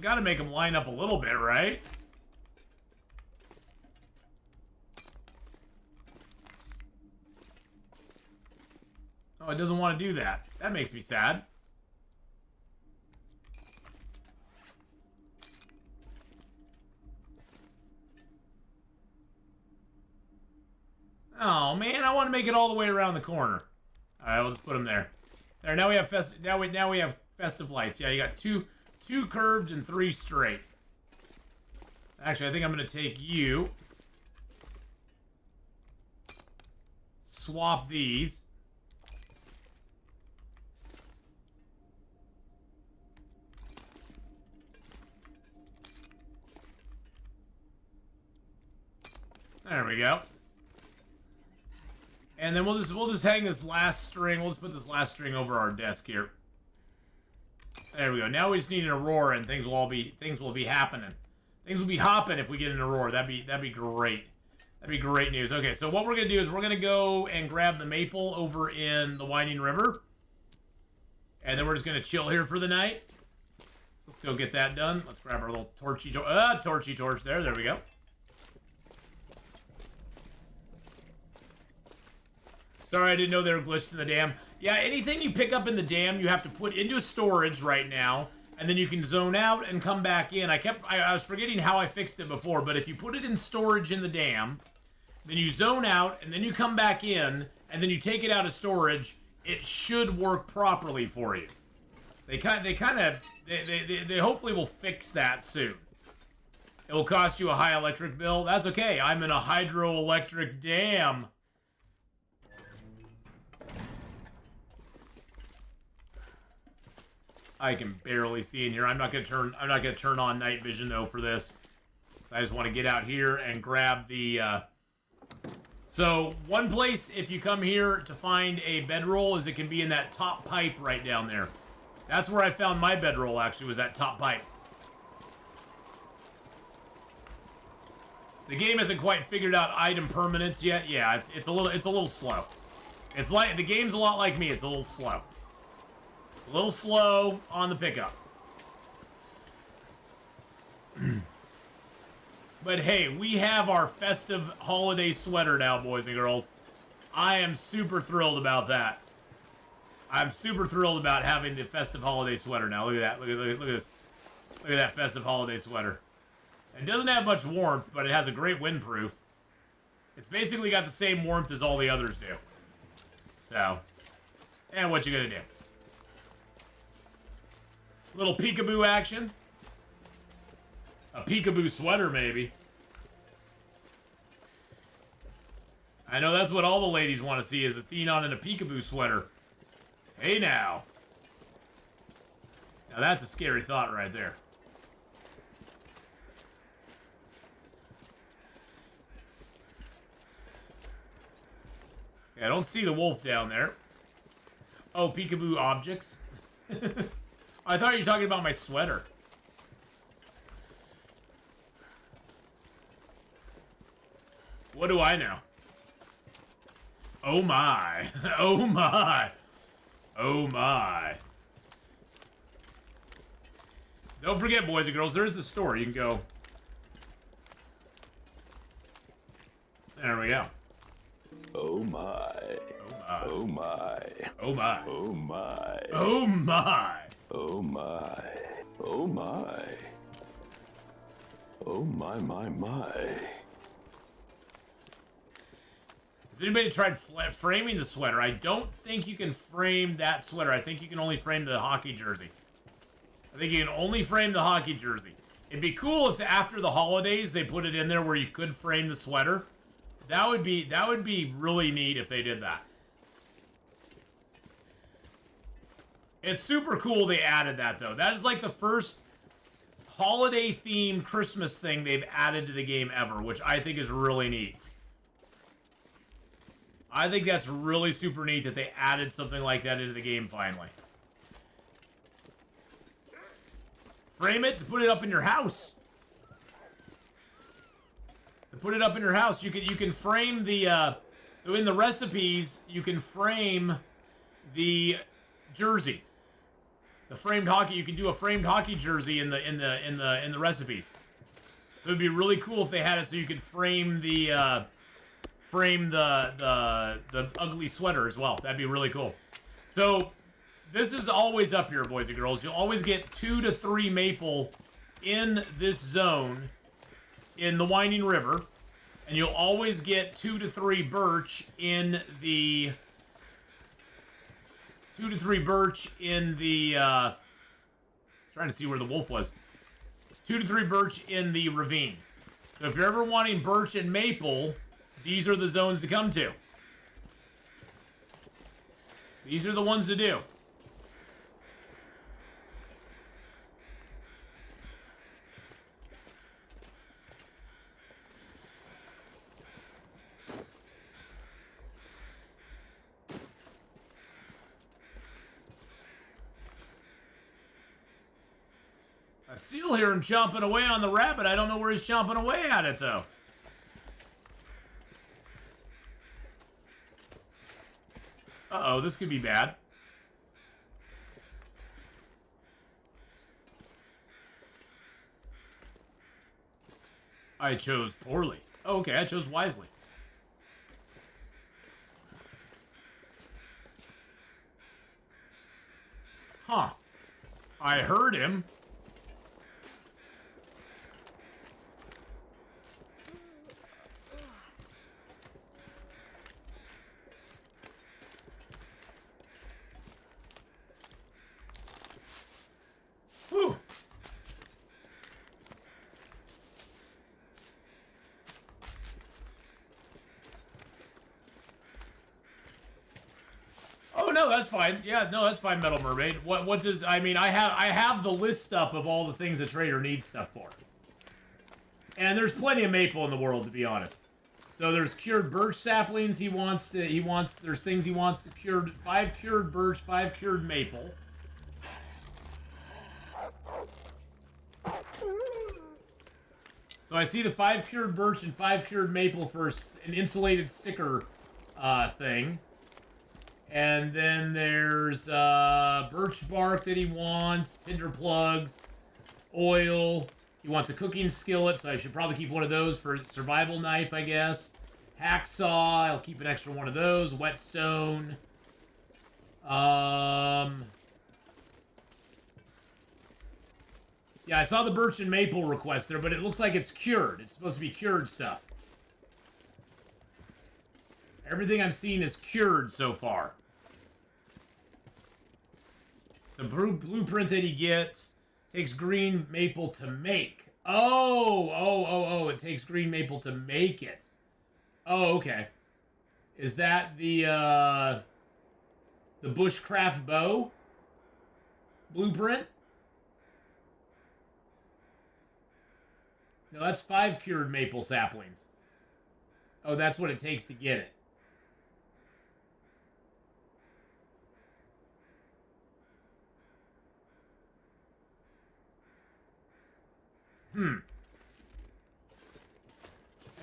Gotta make them line up a little bit, right? Oh, it doesn't want to do that. That makes me sad. Oh man, I want to make it all the way around the corner. All right, we'll just put them there. There. Now we have now we have festive lights. Yeah, you got two curved and 3 straight. Actually, I think I'm going to take you. Swap these. There we go. And then we'll just hang this last string. We'll just put this last string over our desk here. There we go. Now we just need an aurora, and things will be happening. Things will be hopping if we get an aurora. That'd be great. That'd be great news. Okay, so what we're gonna do is we're gonna go and grab the maple over in the Winding River, and then we're just gonna chill here for the night. Let's go get that done. Let's grab our little torchy torch there. There we go. Sorry, I didn't know they were glitched in the dam. Yeah, anything you pick up in the dam, you have to put into storage right now, and then you can zone out and come back in. I was forgetting how I fixed it before, but if you put it in storage in the dam, then you zone out, and then you come back in, and then you take it out of storage, it should work properly for you. They hopefully will fix that soon. It will cost you a high electric bill. That's okay. I'm in a hydroelectric dam. I can barely see in here. I'm not gonna turn on night vision though for this. I just want to get out here and grab the. So one place, if you come here to find a bedroll, is it can be in that top pipe right down there. That's where I found my bedroll. Actually, was that top pipe. The game hasn't quite figured out item permanence yet. Yeah, it's a little slow. It's like the game's a lot like me. It's a little slow. A little slow on the pickup. But hey, we have our festive holiday sweater now, boys and girls. I am super thrilled about that. I'm super thrilled about having the festive holiday sweater now. Look at that. Look at this. Look at that festive holiday sweater. It doesn't have much warmth, but it has a great windproof. It's basically got the same warmth as all the others do. So, and what you gonna do? Little peekaboo action. A peekaboo sweater, maybe. I know that's what all the ladies want to see is Atheenon in a peekaboo sweater. Hey now. Now that's a scary thought right there. Okay, I don't see the wolf down there. Oh, peekaboo objects. I thought you were talking about my sweater. What do I know? Oh my. Oh my. Oh my. Don't forget, boys and girls, there's the store. You can go. There we go. Oh my. Oh my. Oh my. Oh my. Oh my. Oh my. Oh my. Oh my, my. Has anybody tried framing the sweater? I don't think you can frame that sweater. I think you can only frame the hockey jersey. I think you can only frame the hockey jersey. It'd be cool if after the holidays they put it in there where you could frame the sweater. That would be really neat if they did that. It's super cool they added that though. That is like the first holiday themed Christmas thing they've added to the game ever, which I think is really neat. I think that's really super neat that they added something like that into the game finally. Frame it to put it up in your house. To put it up in your house, you can frame the so in the recipes you can frame the jersey. The framed hockey, you can do a framed hockey jersey in the recipes. So it'd be really cool if they had it so you could frame the ugly sweater as well. That'd be really cool. So this is always up here, boys and girls. You'll always get 2 to 3 maple in this zone in the Winding River, and you'll always get 2 to 3 birch in the 2 to 3 birch in the trying to see where the wolf was. 2 to 3 birch in the ravine. So if you're ever wanting birch and maple, these are the zones to come to. These are the ones to do. I still hear him chomping away on the rabbit. I don't know where he's chomping away at it, though. Uh-oh, this could be bad. I chose poorly. Oh, okay, I chose wisely. Huh. I heard him. Whew. Oh no, that's fine. Yeah, no, that's fine, Metal Mermaid. What does I mean? I have the list up of all the things a trader needs stuff for, and there's plenty of maple in the world, to be honest. So there's cured birch saplings. There's things he wants to cured. 5 cured birch, 5 cured maple. So I see the 5 cured birch and 5 cured maple for an insulated sticker thing. And then there's birch bark that he wants, tinder plugs, oil. He wants a cooking skillet, so I should probably keep one of those for survival knife, I guess. Hacksaw, I'll keep an extra one of those. Whetstone. Yeah, I saw the birch and maple request there, but it looks like it's cured. It's supposed to be cured stuff. Everything I'm seeing is cured so far. The blueprint that he gets takes green maple to make. Oh, it takes green maple to make it. Oh, okay. Is that the bushcraft bow blueprint? No, that's 5 cured maple saplings. Oh, that's what it takes to get it.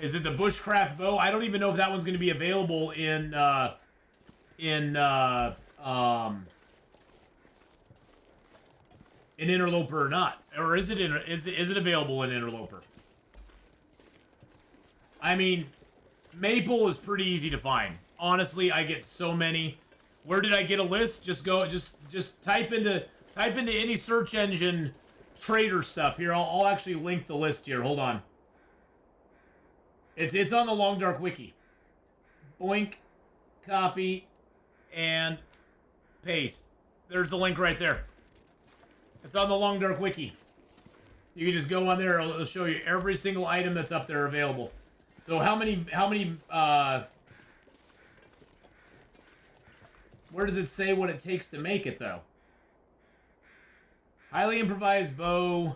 Is it the bushcraft bow? I don't even know if that one's going to be available in Interloper or not. Or is it is it available in Interloper? I mean, maple is pretty easy to find. Honestly, I get so many. Where did I get a list? Just type into any search engine trader stuff here. I'll actually link the list here. Hold on. It's on the Long Dark Wiki. Boink, copy, and paste. There's the link right there. It's on the Long Dark Wiki. You can just go on there. It'll show you every single item that's up there available. So how many where does it say what it takes to make it though? Highly improvised bow,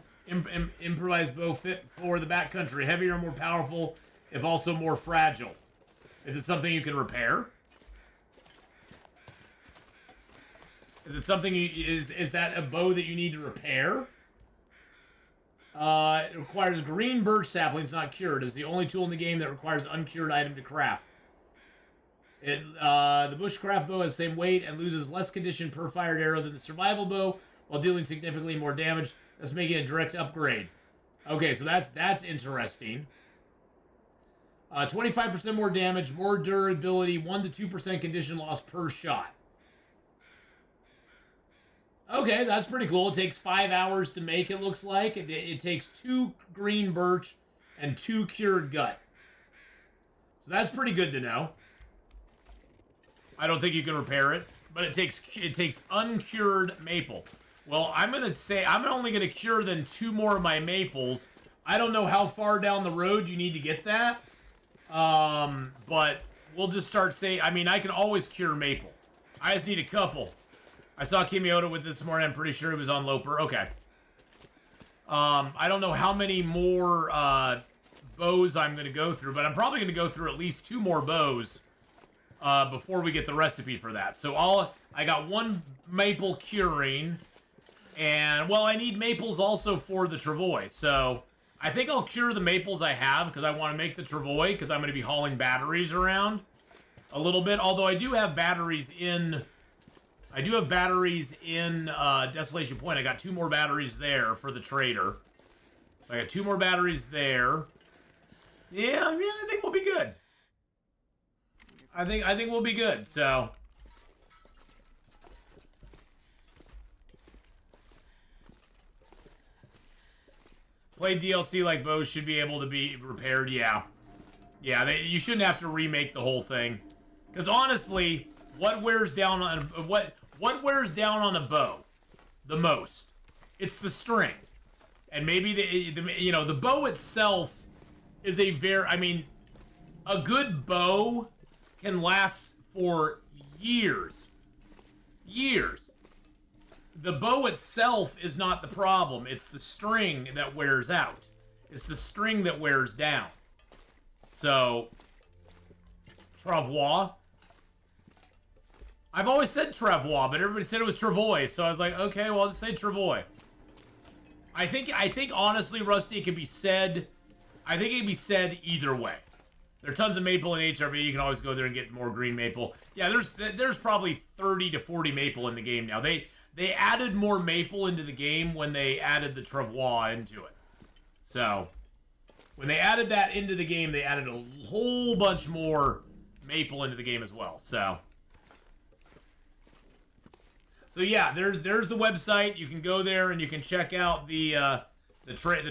improvised bow fit for the backcountry. Heavier and more powerful, if also more fragile. Is it something you can repair? Is it something is that a bow that you need to repair? It requires green birch saplings, not cured. It's the only tool in the game that requires uncured item to craft. The bushcraft bow has the same weight and loses less condition per fired arrow than the survival bow, while dealing significantly more damage. That's making it a direct upgrade. Okay, so that's interesting. 25% more damage, more durability, 1 to 2% condition loss per shot. Okay, that's pretty cool. It takes 5 hours to make, it looks like. It takes 2 green birch and 2 cured gut. So that's pretty good to know. I don't think you can repair it, but it takes uncured maple. Well, I'm going to say I'm only going to cure then 2 more of my maples. I don't know how far down the road you need to get that. But we'll just start saying, I mean, I can always cure maple. I just need a couple. I saw Kimiota with this morning. I'm pretty sure he was on Loper. Okay. I don't know how many more bows I'm going to go through, but I'm probably going to go through at least 2 more bows before we get the recipe for that. So I got 1 maple curing, and, well, I need maples also for the travois. So I think I'll cure the maples I have because I want to make the travois because I'm going to be hauling batteries around a little bit. Although I do have batteries in... Desolation Point. I got 2 more batteries there for the trader. I got 2 more batteries there. Yeah, I think we'll be good. I think we'll be good, so... Play DLC like bows should be able to be repaired, yeah. Yeah, you shouldn't have to remake the whole thing. Because honestly, what wears down on what wears down on a bow the most? It's the string. And maybe the bow itself is a a good bow can last for years. Years. The bow itself is not the problem. It's the string that wears out. It's the string that wears down. So, travois. I've always said travois, but everybody said it was travois, so I was like, okay, well, I'll just say travois. I think honestly, Rusty, it can be said. I think it can be said either way. There are tons of maple in HRV. You can always go there and get more green maple. Yeah, there's probably 30 to 40 maple in the game now. They added more maple into the game when they added the Travois into it. So, when they added that into the game, they added a whole bunch more maple into the game as well. So yeah, there's the website. You can go there and you can check out the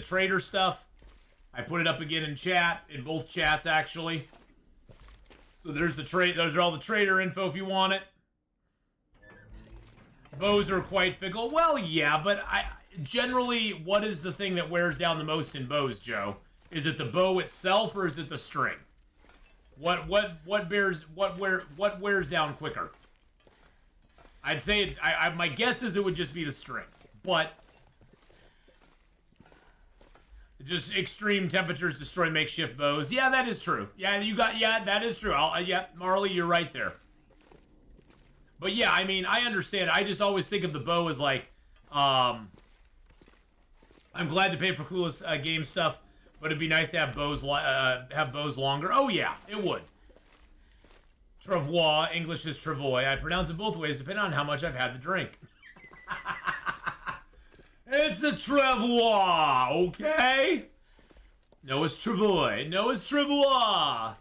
trader stuff. I put it up again in chat, in both chats actually. So there's those are all the trader info if you want it. Bows are quite fickle. Well, yeah, but generally, what is the thing that wears down the most in bows, Joe? Is it the bow itself or is it the string? What wears down quicker? I'd say my guess is it would just be the string, but just extreme temperatures destroy makeshift bows. Yeah, that is true. Yeah, that is true. Yeah, Marley, you're right there. But yeah, I mean, I understand. I just always think of the bow as like, I'm glad to pay for coolest game stuff, but it'd be nice to have bows longer. Oh yeah, it would. Travois, English is Travois. I pronounce it both ways depending on how much I've had to drink. It's a Travois, okay? No, it's Travois. No, it's Travois.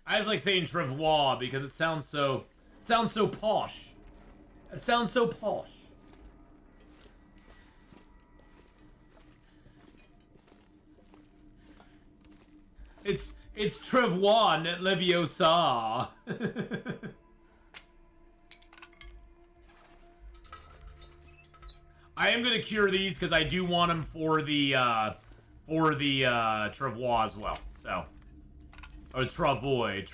I just like saying Travois because it sounds so posh. It sounds so posh. It's Travois, not Leviosa. I am gonna cure these because I do want them for the Travois as well. So, or Travois.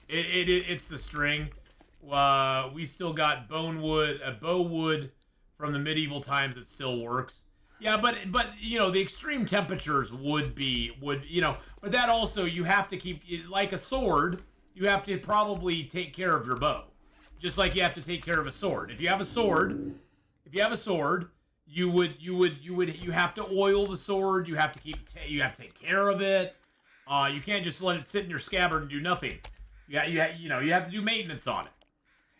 It's the string. We still got bowwood from the medieval times that still works. Yeah, but you know, the extreme temperatures would but that also you have to keep, like a sword, you have to probably take care of your bow. Just like you have to take care of a sword. If you have a sword, you have to oil the sword, you have to take care of it. You can't just let it sit in your scabbard and do nothing. You have to do maintenance on it.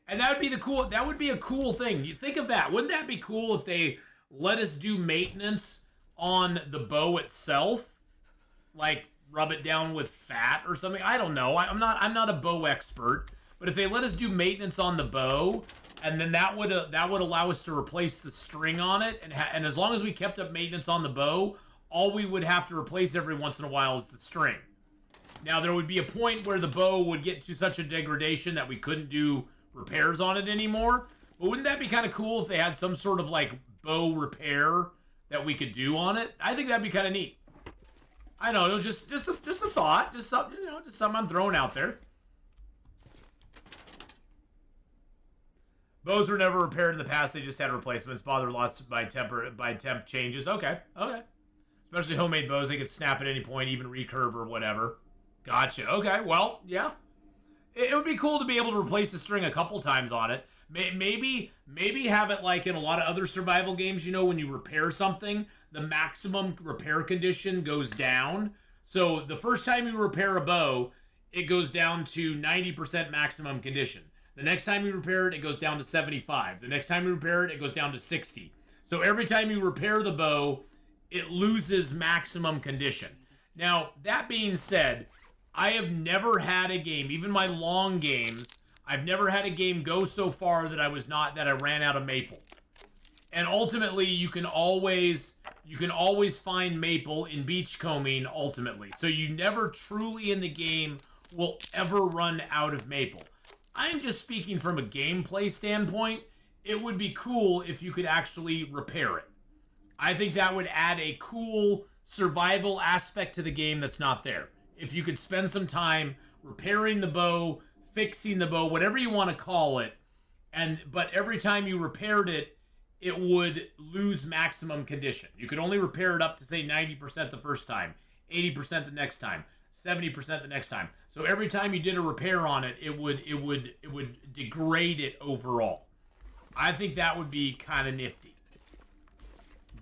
And that would be a cool thing. You think of that. Wouldn't that be cool if they let us do maintenance on the bow itself? Like rub it down with fat or something? I don't know. I'm not a bow expert, but if they let us do maintenance on the bow, and then that would allow us to replace the string on it, and as long as we kept up maintenance on the bow, all we would have to replace every once in a while is the string. Now, there would be a point where the bow would get to such a degradation that we couldn't do repairs on it anymore. But wouldn't that be kind of cool if they had some sort of, like, bow repair that we could do on it? I think that'd be kind of neat. I don't know, just a thought. Just something, just something I'm throwing out there. Bows were never repaired in the past. They just had replacements. Bothered lots by temp changes. Okay. Especially homemade bows. They could snap at any point, even recurve or whatever. Gotcha. Okay. Well, yeah. It would be cool to be able to replace the string a couple times on it. Maybe have it like in a lot of other survival games, when you repair something, the maximum repair condition goes down. So the first time you repair a bow, it goes down to 90% maximum condition. The next time you repair it, it goes down to 75. The next time you repair it, it goes down to 60. So every time you repair the bow, it loses maximum condition. Now, that being said, I have never had a game, even my long games, I've never had a game go so far that I ran out of maple. And ultimately, you can always find maple in beachcombing ultimately. So you never truly in the game will ever run out of maple. I'm just speaking from a gameplay standpoint. It would be cool if you could actually repair it. I think that would add a cool survival aspect to the game that's not there. If you could spend some time repairing the bow, fixing the bow, whatever you want to call it, but every time you repaired it, it would lose maximum condition. You could only repair it up to say 90% the first time, 80% the next time, 70% the next time. So every time you did a repair on it, it would degrade it overall. I think that would be kind of nifty.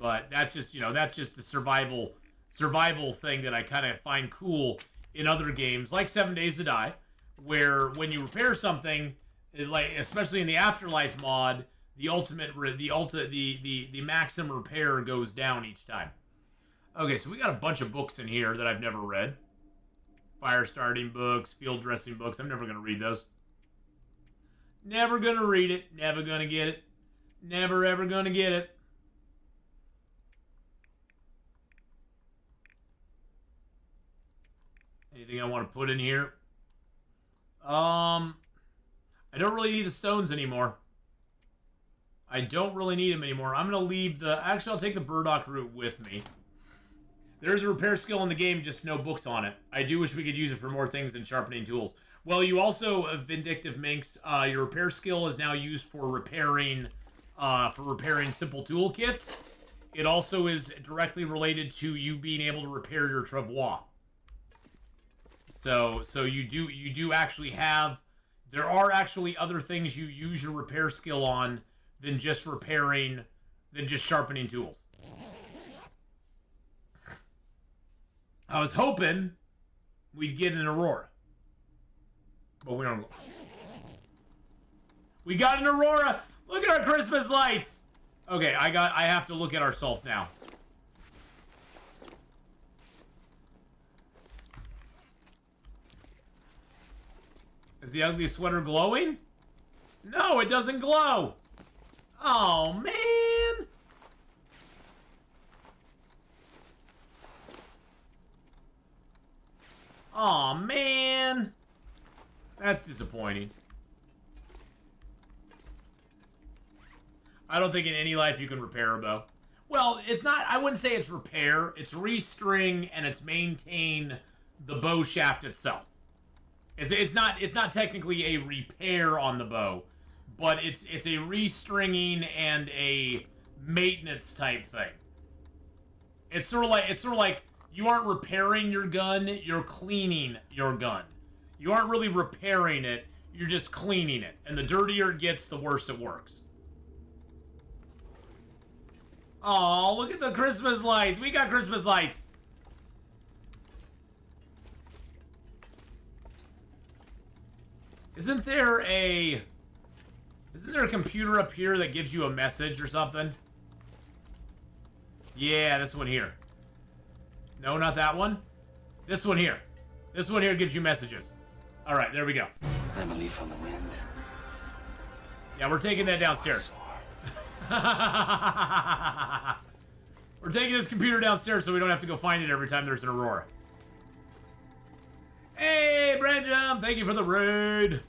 but that's just, you know, that's just a survival thing that I kind of find cool in other games, like 7 Days to Die, where when you repair something, like especially in the Afterlife mod, the maximum repair goes down each time. Okay, so we got a bunch of books in here that I've never read. Fire starting books, field dressing books. I'm never going to read those. Never going to read it. Never going to get it. Never ever going to get it. Anything I want to put in here? I don't really need the stones anymore. I don't really need them anymore. I'm going to leave the... Actually, I'll take the burdock root with me. There's a repair skill in the game, just no books on it. I do wish we could use it for more things than sharpening tools. Well, you also, Vindictive Minx, your repair skill is now used for repairing simple toolkits. It also is directly related to you being able to repair your travois. So you do actually have... There are actually other things you use your repair skill on than just sharpening tools. I was hoping we'd get an Aurora. But we don't. We got an Aurora! Look at our Christmas lights! Okay, I have to look at ourselves now. Is the ugly sweater glowing? No, it doesn't glow! Oh, man! Oh, man! That's disappointing. I don't think in any life you can repair a bow. Well, it's not... I wouldn't say it's repair. It's restring and it's maintain the bow shaft itself. It's not technically a repair on the bow, but it's a restringing and a maintenance type thing. It's sort of like you aren't repairing your gun, you're cleaning your gun. You aren't really repairing it, you're just cleaning it. And the dirtier it gets, the worse it works. Oh, look at the Christmas lights. We got Christmas lights. Isn't there a computer up here that gives you a message or something? Yeah, this one here. No, not that one. This one here. This one here gives you messages. All right, there we go. I'm a leaf on the wind. Yeah, we're taking that downstairs. We're taking this computer downstairs so we don't have to go find it every time there's an Aurora. Hey, Branjam, thank you for the raid.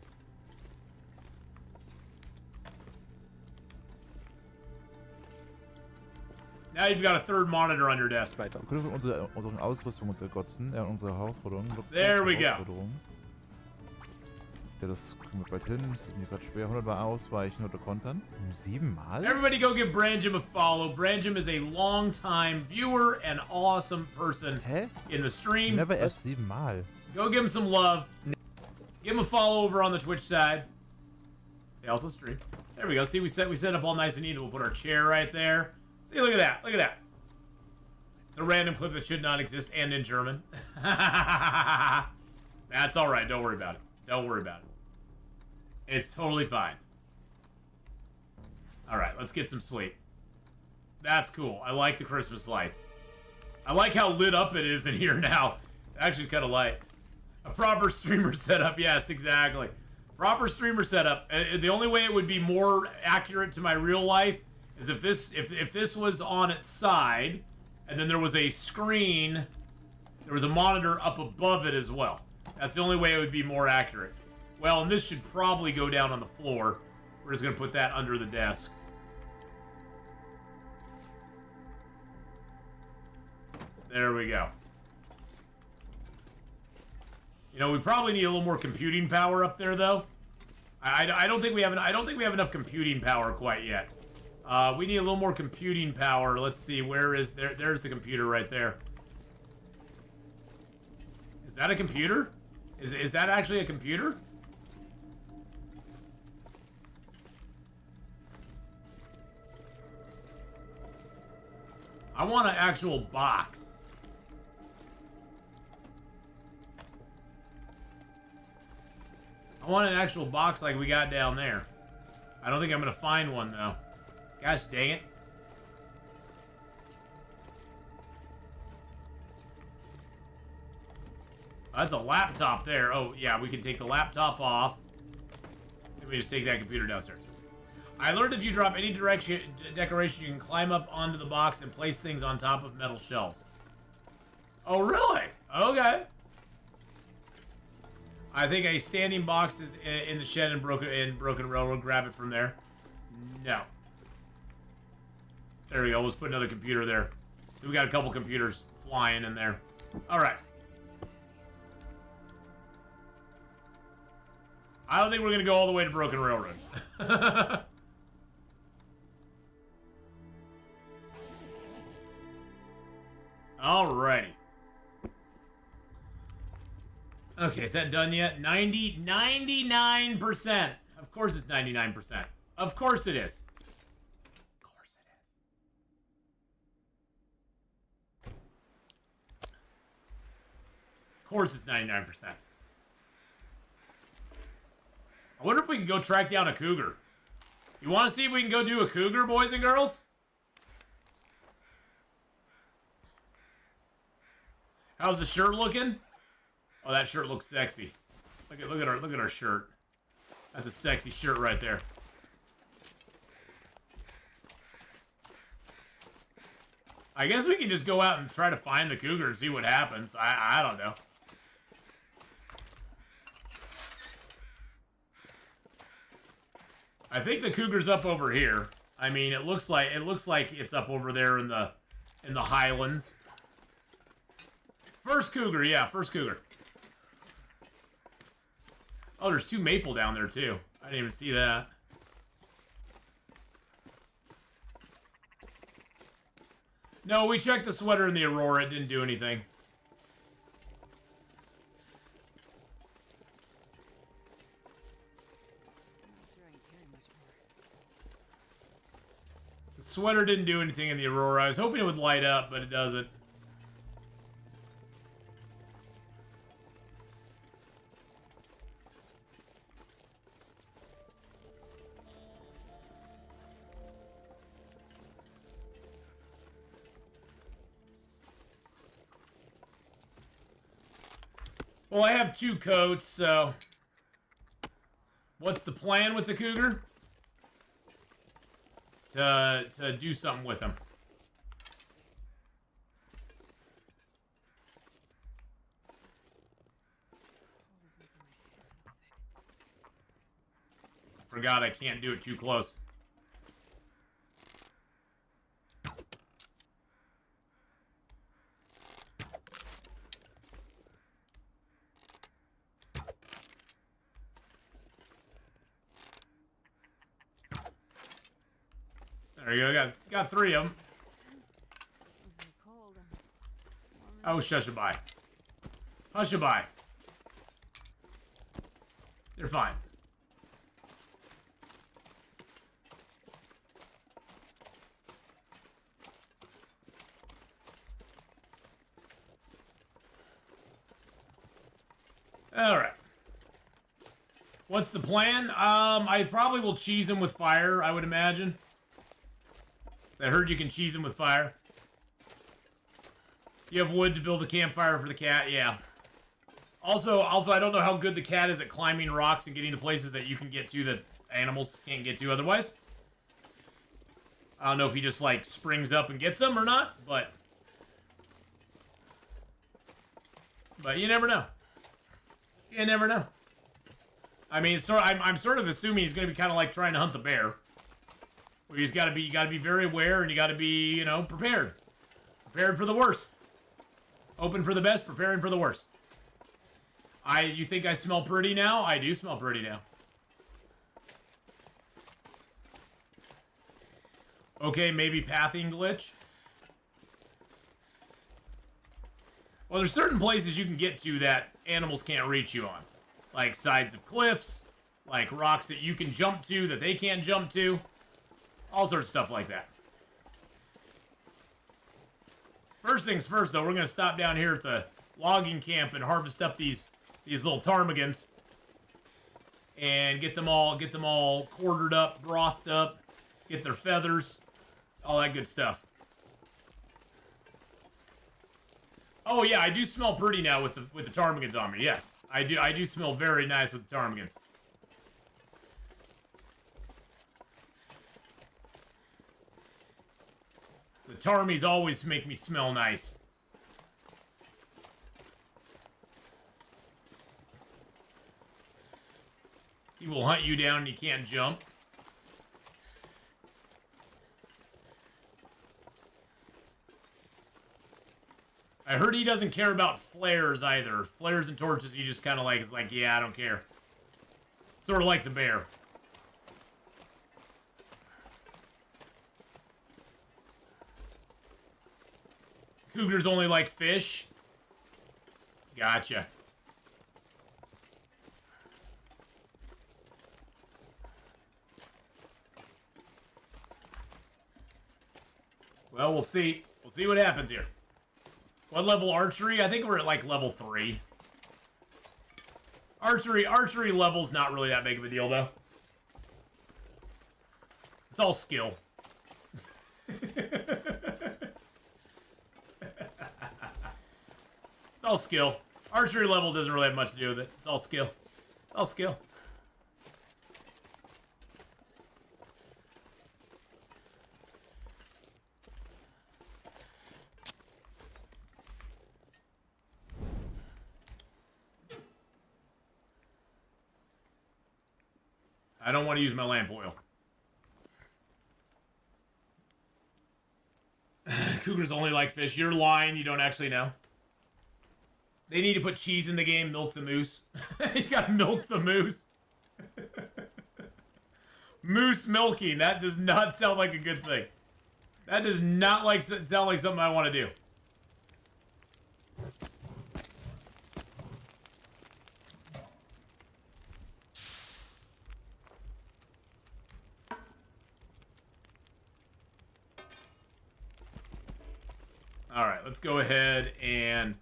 Now you've got a third monitor on your desk. Wir können unsere Ausrüstung uns ergötzen, unsere Herausforderung. There we go. Ja, das kriegen wir bald hin. Das ist mir gerade schwer. 100 Mal ausweichen oder kontern. 7 Mal? Everybody go give Branjam a follow. Branjam is a long-time viewer and awesome person in the stream. Never erst 7 Mal. Go give him some love. Give him a follow over on the Twitch side. They also stream. There we go. See, we set up all nice and neat. We'll put our chair right there. See, look at that. Look at that. It's a random clip that should not exist and in German. That's all right. Don't worry about it. Don't worry about it. It's totally fine. All right, let's get some sleep. That's cool. I like the Christmas lights. I like how lit up it is in here now. Actually, it's kind of light. A proper streamer setup. Yes, exactly. Proper streamer setup. The only way it would be more accurate to my real life is if this was on its side, and then there was a screen, there was a monitor up above it as well. That's the only way it would be more accurate. Well, and this should probably go down on the floor. We're just going to put that under the desk. There we go. You know, we probably need a little more computing power up there, though. I don't think we have enough computing power quite yet. We need a little more computing power. Let's see, where is there? There's the computer right there. Is that a computer? Is that actually a computer? I want an actual box. I want an actual box like we got down there. I don't think I'm gonna find one though. Gosh dang it. That's a laptop there. Oh, yeah, we can take the laptop off. Let me just take that computer downstairs. I learned if you drop any decoration, you can climb up onto the box and place things on top of metal shelves. Oh, really? Okay. I think a standing box is in the shed in Broken Railroad. Grab it from there. No. There we go. Let's put another computer there. So we got a couple computers flying in there. All right. I don't think we're going to go all the way to Broken Railroad. Alrighty. Okay, is that done yet? 99%. Of course it's 99%. Of course it is. Of course it is. Of course it's 99%. I wonder if we can go track down a cougar. You want to see if we can go do a cougar, boys and girls? How's the shirt looking? Oh, that shirt looks sexy. Look at our shirt. That's a sexy shirt right there. I guess we can just go out and try to find the cougar and see what happens. I don't know. I think the cougar's up over here. I mean, it looks like it's up over there in the highlands. First cougar, yeah, first cougar. Oh, there's two maple down there too. I didn't even see that. No, we checked the sweater and the Aurora. It didn't do anything. The sweater didn't do anything in the Aurora. I was hoping it would light up, but it doesn't. Well, I have 2 coats, so... What's the plan with the cougar? To do something with him. I forgot I can't do it too close. There you go. Got 3 of them. Oh, shushaby. Hushaby. You're fine. All right. What's the plan? I probably will cheese him with fire, I would imagine. I heard you can cheese him with fire. You have wood to build a campfire for the cat? Yeah. Also, I don't know how good the cat is at climbing rocks and getting to places that you can get to that animals can't get to otherwise. I don't know if he just, like, springs up and gets them or not, but you never know. You never know. I mean, I'm sort of assuming he's going to be kind of like trying to hunt the bear. Where you gotta be very aware, and you gotta be, you know, prepared. Prepared for the worst. Open for the best, preparing for the worst. You think I smell pretty now? I do smell pretty now. Okay, maybe pathing glitch. Well, there's certain places you can get to that animals can't reach you on. Like sides of cliffs, like rocks that you can jump to that they can't jump to. All sorts of stuff like that. First things first, though, we're gonna stop down here at the logging camp and harvest up these little ptarmigans and get them all quartered up, brothed up, get their feathers, all that good stuff. Oh yeah, I do smell pretty now with the ptarmigans on me. Yes, I do smell very nice with the ptarmigans. The tarmies always make me smell nice. He will hunt you down and you can't jump. I heard he doesn't care about flares either. Flares and torches, he just kind of like, is like, yeah, I don't care. Sort of like the bear. Cougars only like fish. Gotcha. Well, we'll see. We'll see what happens here. What level archery? I think we're at like level 3. Archery level's not really that big of a deal though. It's all skill. It's all skill. Archery level doesn't really have much to do with it. It's all skill. It's all skill. I don't want to use my lamp oil. Cougars only like fish. You're lying. You don't actually know. They need to put cheese in the game. Milk the moose. You gotta milk the moose. Moose milking. That does not sound like a good thing. That does not sound like something I want to do. Alright, let's go ahead and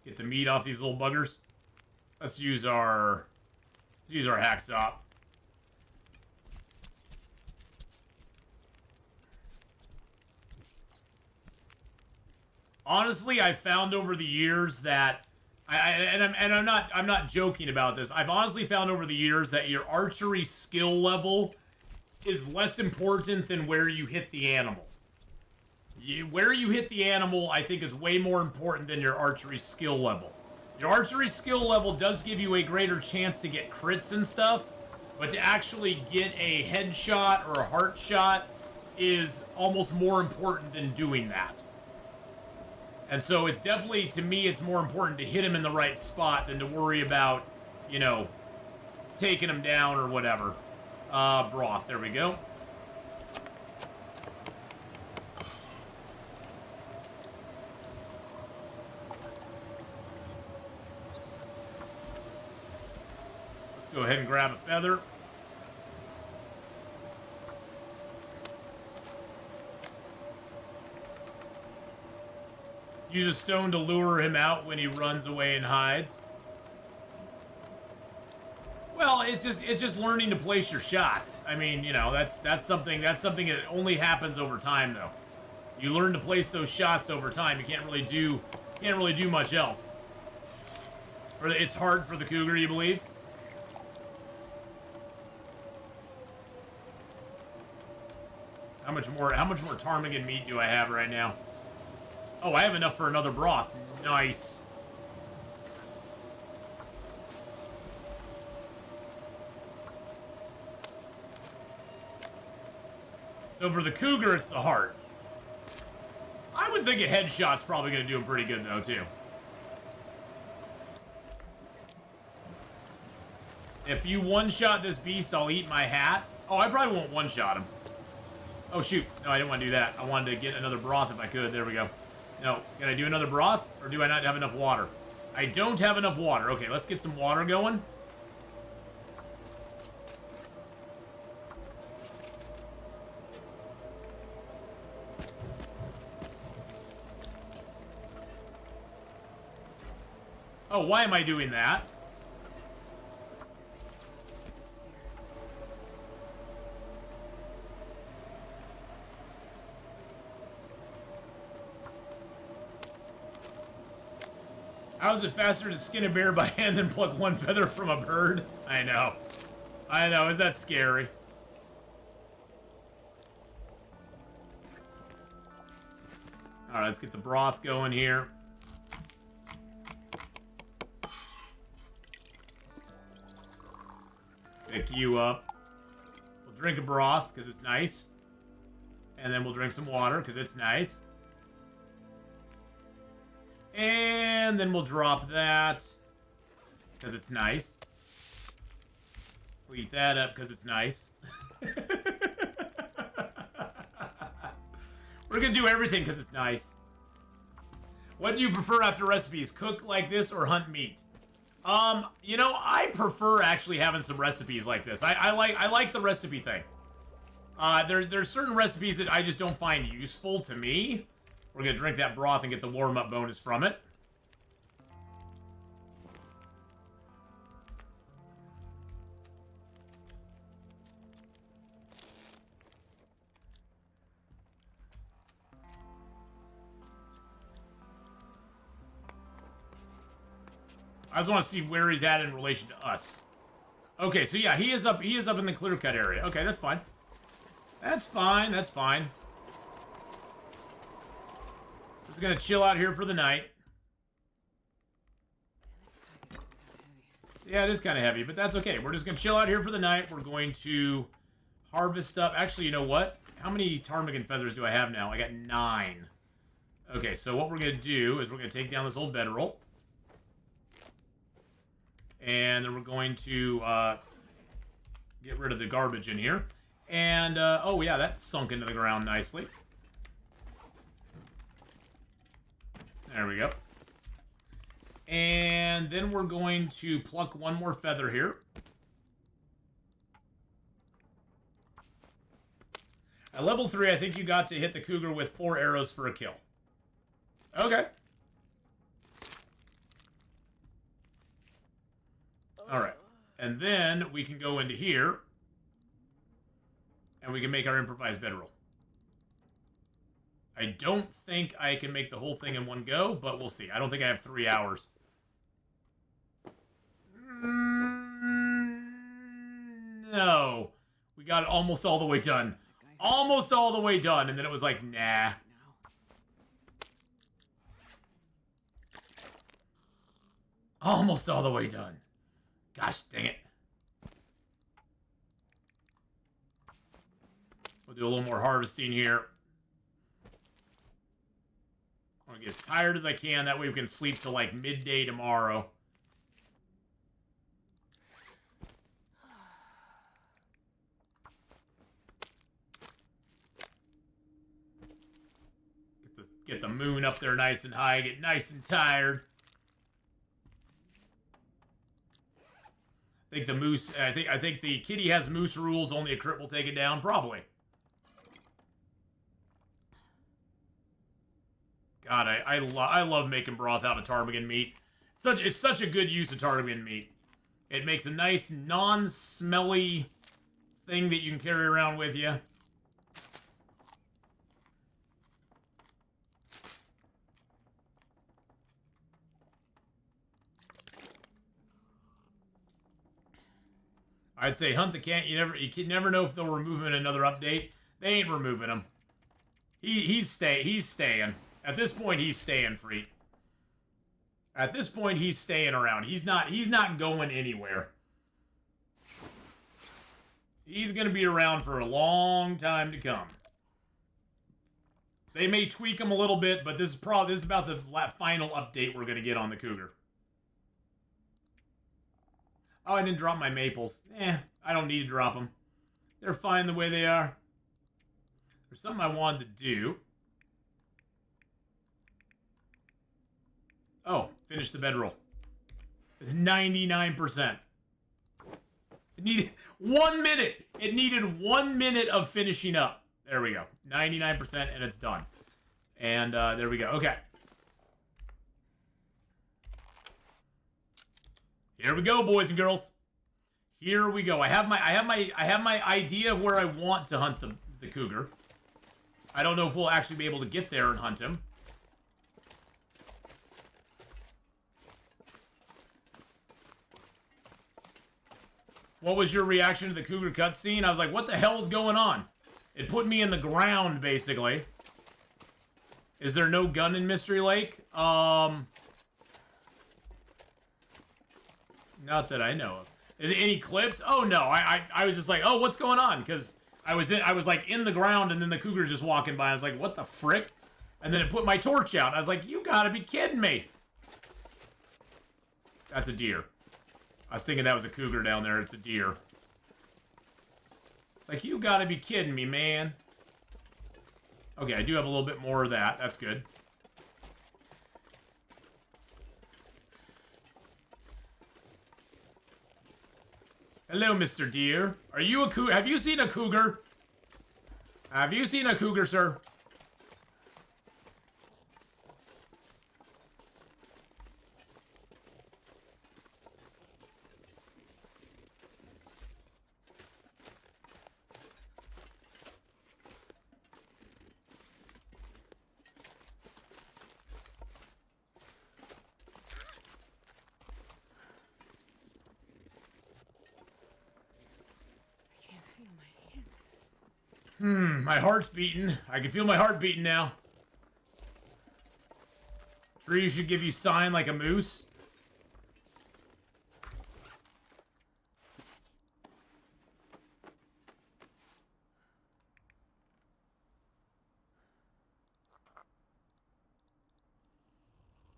get the meat off these little buggers. Let's use our hacksaw. Honestly, I found over the years that I'm not joking about this. I've honestly found over the years that your archery skill level is less important than where you hit the animal. Where you hit the animal, I think, is way more important than your archery skill level. Your archery skill level does give you a greater chance to get crits and stuff, but to actually get a headshot or a heart shot is almost more important than doing that. And so it's definitely, to me, it's more important to hit him in the right spot than to worry about, you know, taking him down or whatever. Broth, there we go. Go ahead and grab a feather. Use a stone to lure him out when he runs away and hides. Well, it's just learning to place your shots. I mean, you know, that's something that only happens over time though. You learn to place those shots over time. You can't really do much else. Or it's hard for the cougar, you believe? How much more ptarmigan meat do I have right now? Oh, I have enough for another broth. Nice. So for the cougar, it's the heart. I would think a headshot's probably going to do him pretty good, though, too. If you one-shot this beast, I'll eat my hat. Oh, I probably won't one-shot him. Oh, shoot. No, I didn't want to do that. I wanted to get another broth if I could. There we go. No. Can I do another broth? Or do I not have enough water? I don't have enough water. Okay, let's get some water going. Oh, why am I doing that? How is it faster to skin a bear by hand than pluck one feather from a bird? I know. I know. Is that scary? All right, let's get the broth going here. Pick you up. We'll drink a broth because it's nice. And then we'll drink some water because it's nice. And then we'll drop that because it's nice. We'll eat that up because it's nice. We're going to do everything because it's nice. What do you prefer after recipes? Cook like this or hunt meat? You know, I prefer actually having some recipes like this. I like the recipe thing. There's certain recipes that I just don't find useful to me. We're going to drink that broth and get the warm-up bonus from it. I just want to see where he's at in relation to us. Okay, so yeah, he is up in the clear cut area. Okay, that's fine. That's fine, that's fine. Just gonna chill out here for the night. Yeah, it is kind of heavy, but that's okay. We're just gonna chill out here for the night. We're going to harvest up. Actually, you know what? How many ptarmigan feathers do I have now? I got 9. Okay, so what we're gonna do is we're gonna take down this old bedroll. And then we're going to get rid of the garbage in here. And, oh yeah, that sunk into the ground nicely. There we go. And then we're going to pluck one more feather here. At level 3, I think you got to hit the cougar with 4 arrows for a kill. Okay. Alright. And then we can go into here. And we can make our improvised bedroll. I don't think I can make the whole thing in one go, but we'll see. I don't think I have 3 hours. No. We got it almost all the way done. Almost all the way done, and then it was like, nah. Almost all the way done. Gosh dang it. We'll do a little more harvesting here. I want to get as tired as I can. That way we can sleep till like midday tomorrow. Get the moon up there nice and high. Get nice and tired. I think the moose. I think the kitty has moose rules. Only a crit will take it down. Probably. God, I love making broth out of ptarmigan meat. It's such a good use of ptarmigan meat. It makes a nice non-smelly thing that you can carry around with you. I'd say hunt the cat. You can never know if they'll remove him in another update. They ain't removing him. He's staying. At this point, he's staying free. At this point, he's staying around. He's not going anywhere. He's gonna be around for a long time to come. They may tweak him a little bit, but this is about the final update we're gonna get on the cougar. Oh, I didn't drop my maples. I don't need to drop them. They're fine the way they are. There's something I wanted to do. Oh, finish the bedroll. It's 99%. It needed 1 minute. It needed 1 minute of finishing up. There we go. 99% and it's done. And there we go. Okay. Here we go, boys and girls. Here we go. I have my idea of where I want to hunt the cougar. I don't know if we'll actually be able to get there and hunt him. What was your reaction to the cougar cutscene? I was like, what the hell is going on? It put me in the ground, basically. Is there no gun in Mystery Lake? Not that I know of. Is there any clips? Oh no, I was just like, oh, what's going on? Because I was like in the ground and then the cougar's just walking by. I was like, what the frick? And then it put my torch out. I was like, you gotta be kidding me. That's a deer. I was thinking that was a cougar down there. It's a deer. Like, you gotta be kidding me, man. Okay, I do have a little bit more of that. That's good. Hello, Mr. Deer. Are you a cougar? Have you seen a cougar? Have you seen a cougar, sir? My heart's beating. I can feel my heart beating now. Tree should give you sign like a moose.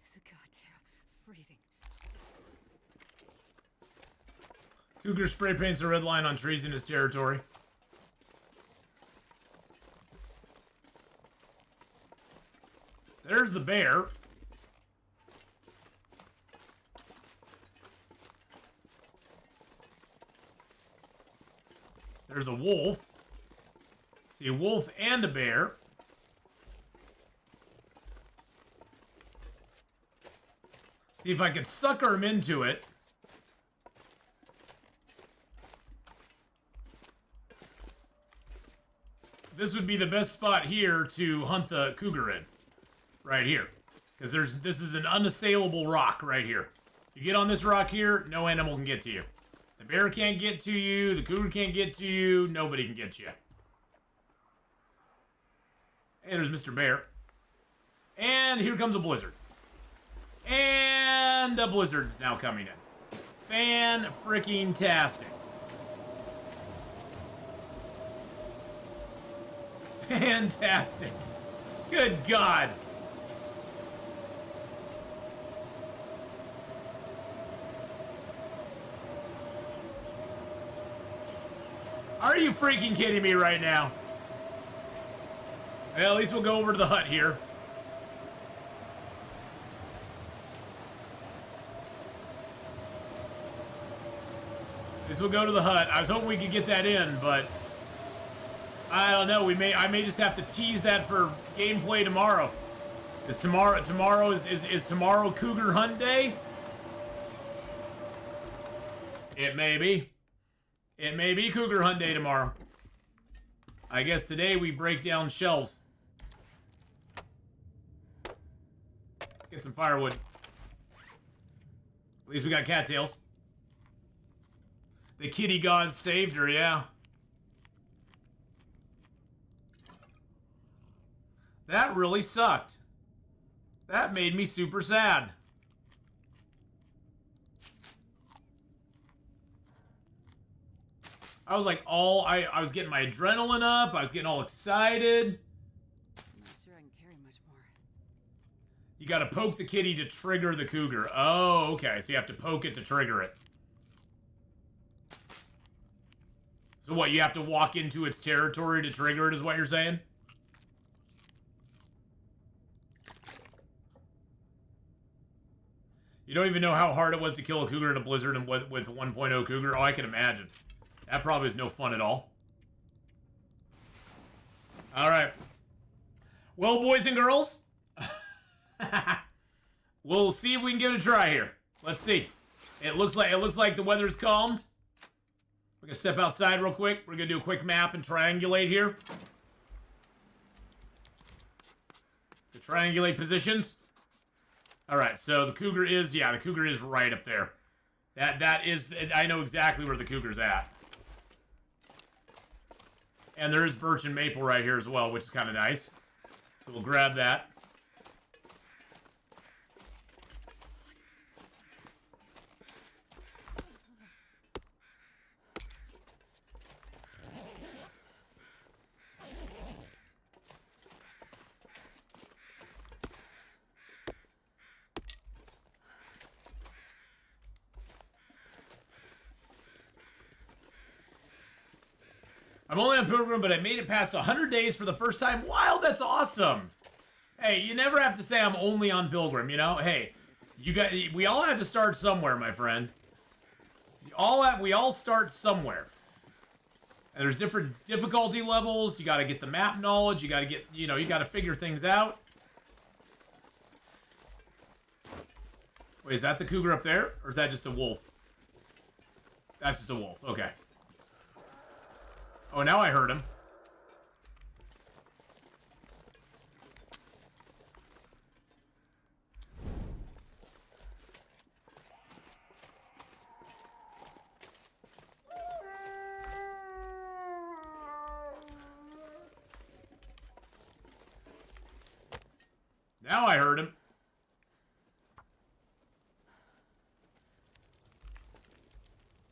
It's a goddamn freezing. Cougar spray paints a red line on trees in his territory. There's the bear. There's a wolf. See a wolf and a bear. See if I can sucker him into it. This would be the best spot here to hunt the cougar in. Right here. Because this is an unassailable rock right here. You get on this rock here, no animal can get to you. The bear can't get to you, the cougar can't get to you, nobody can get you. And there's Mr. Bear. And here comes a blizzard. And a blizzard's now coming in. Fan-freaking-tastic. Fantastic. Good God. Are you freaking kidding me right now? Well, at least we'll go over to the hut here. At least we'll go to the hut. I was hoping we could get that in, but I don't know. I may just have to tease that for gameplay tomorrow. Is tomorrow tomorrow Cougar Hunt Day? It may be. It may be Cougar Hunt Day tomorrow. I guess today we break down shelves. Get some firewood. At least we got cattails. The kitty gods saved her, yeah. That really sucked. That made me super sad. I was like I was getting my adrenaline up. I was getting all excited. I'm not sure I can carry much more. You gotta poke the kitty to trigger the cougar. Oh, okay. So you have to poke it to trigger it. So what, you have to walk into its territory to trigger it is what you're saying? You don't even know how hard it was to kill a cougar in a blizzard and with 1.0 Cougar? Oh, I can imagine. That probably is no fun at all. Alright. Well, boys and girls, we'll see if we can give it a try here. Let's see. It looks like the weather's calmed. We're gonna step outside real quick. We're gonna do a quick map and triangulate here. To triangulate positions. All right, so the Cougar is, yeah, the Cougar is right up there. That is, I know exactly where the Cougar's at. And there is birch and maple right here as well, which is kind of nice. So we'll grab that. I'm only on Pilgrim, but I made it past 100 days for the first time. Wow, that's awesome. Hey, you never have to say I'm only on Pilgrim, you know? Hey, we all have to start somewhere, my friend. We all start somewhere. And there's different difficulty levels. You got to get the map knowledge. You got to get, you got to figure things out. Wait, is that the Cougar up there? Or is that just a wolf? That's just a wolf. Okay. Oh, now I heard him. Now I heard him.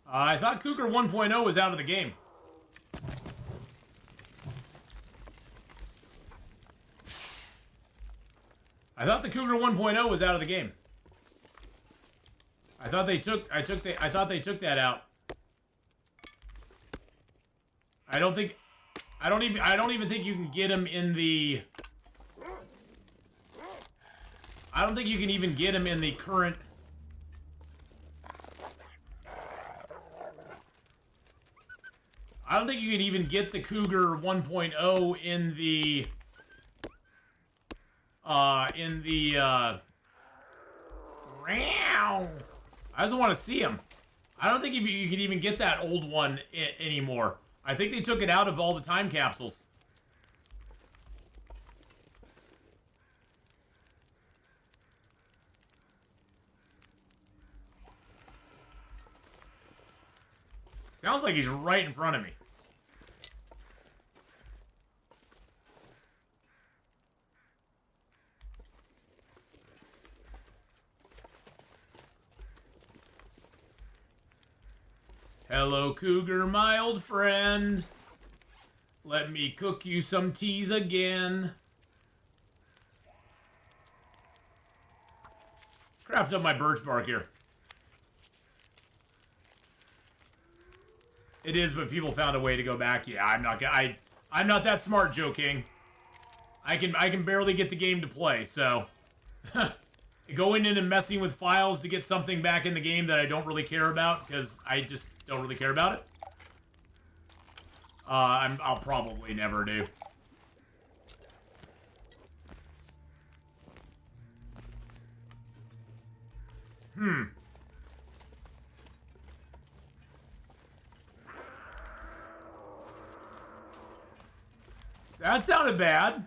I thought Cougar 1.0 was out of the game. I thought the Cougar 1.0 was out of the game. I thought they took that out. I don't even think you can get him in the I don't think you can even get him in the current I don't think you can even get the Cougar 1.0 in the I just want to see him. I don't think you can even get that old one anymore. I think they took it out of all the time capsules. Sounds like he's right in front of me. Hello, Cougar, my old friend. Let me cook you some teas again. Craft up my birch bark here. It is, but people found a way to go back. Yeah, I'm not that smart, Joe King. I can barely get the game to play, so going in and messing with files to get something back in the game that I don't really care about because I just don't really care about it. I'll probably never do. That sounded bad.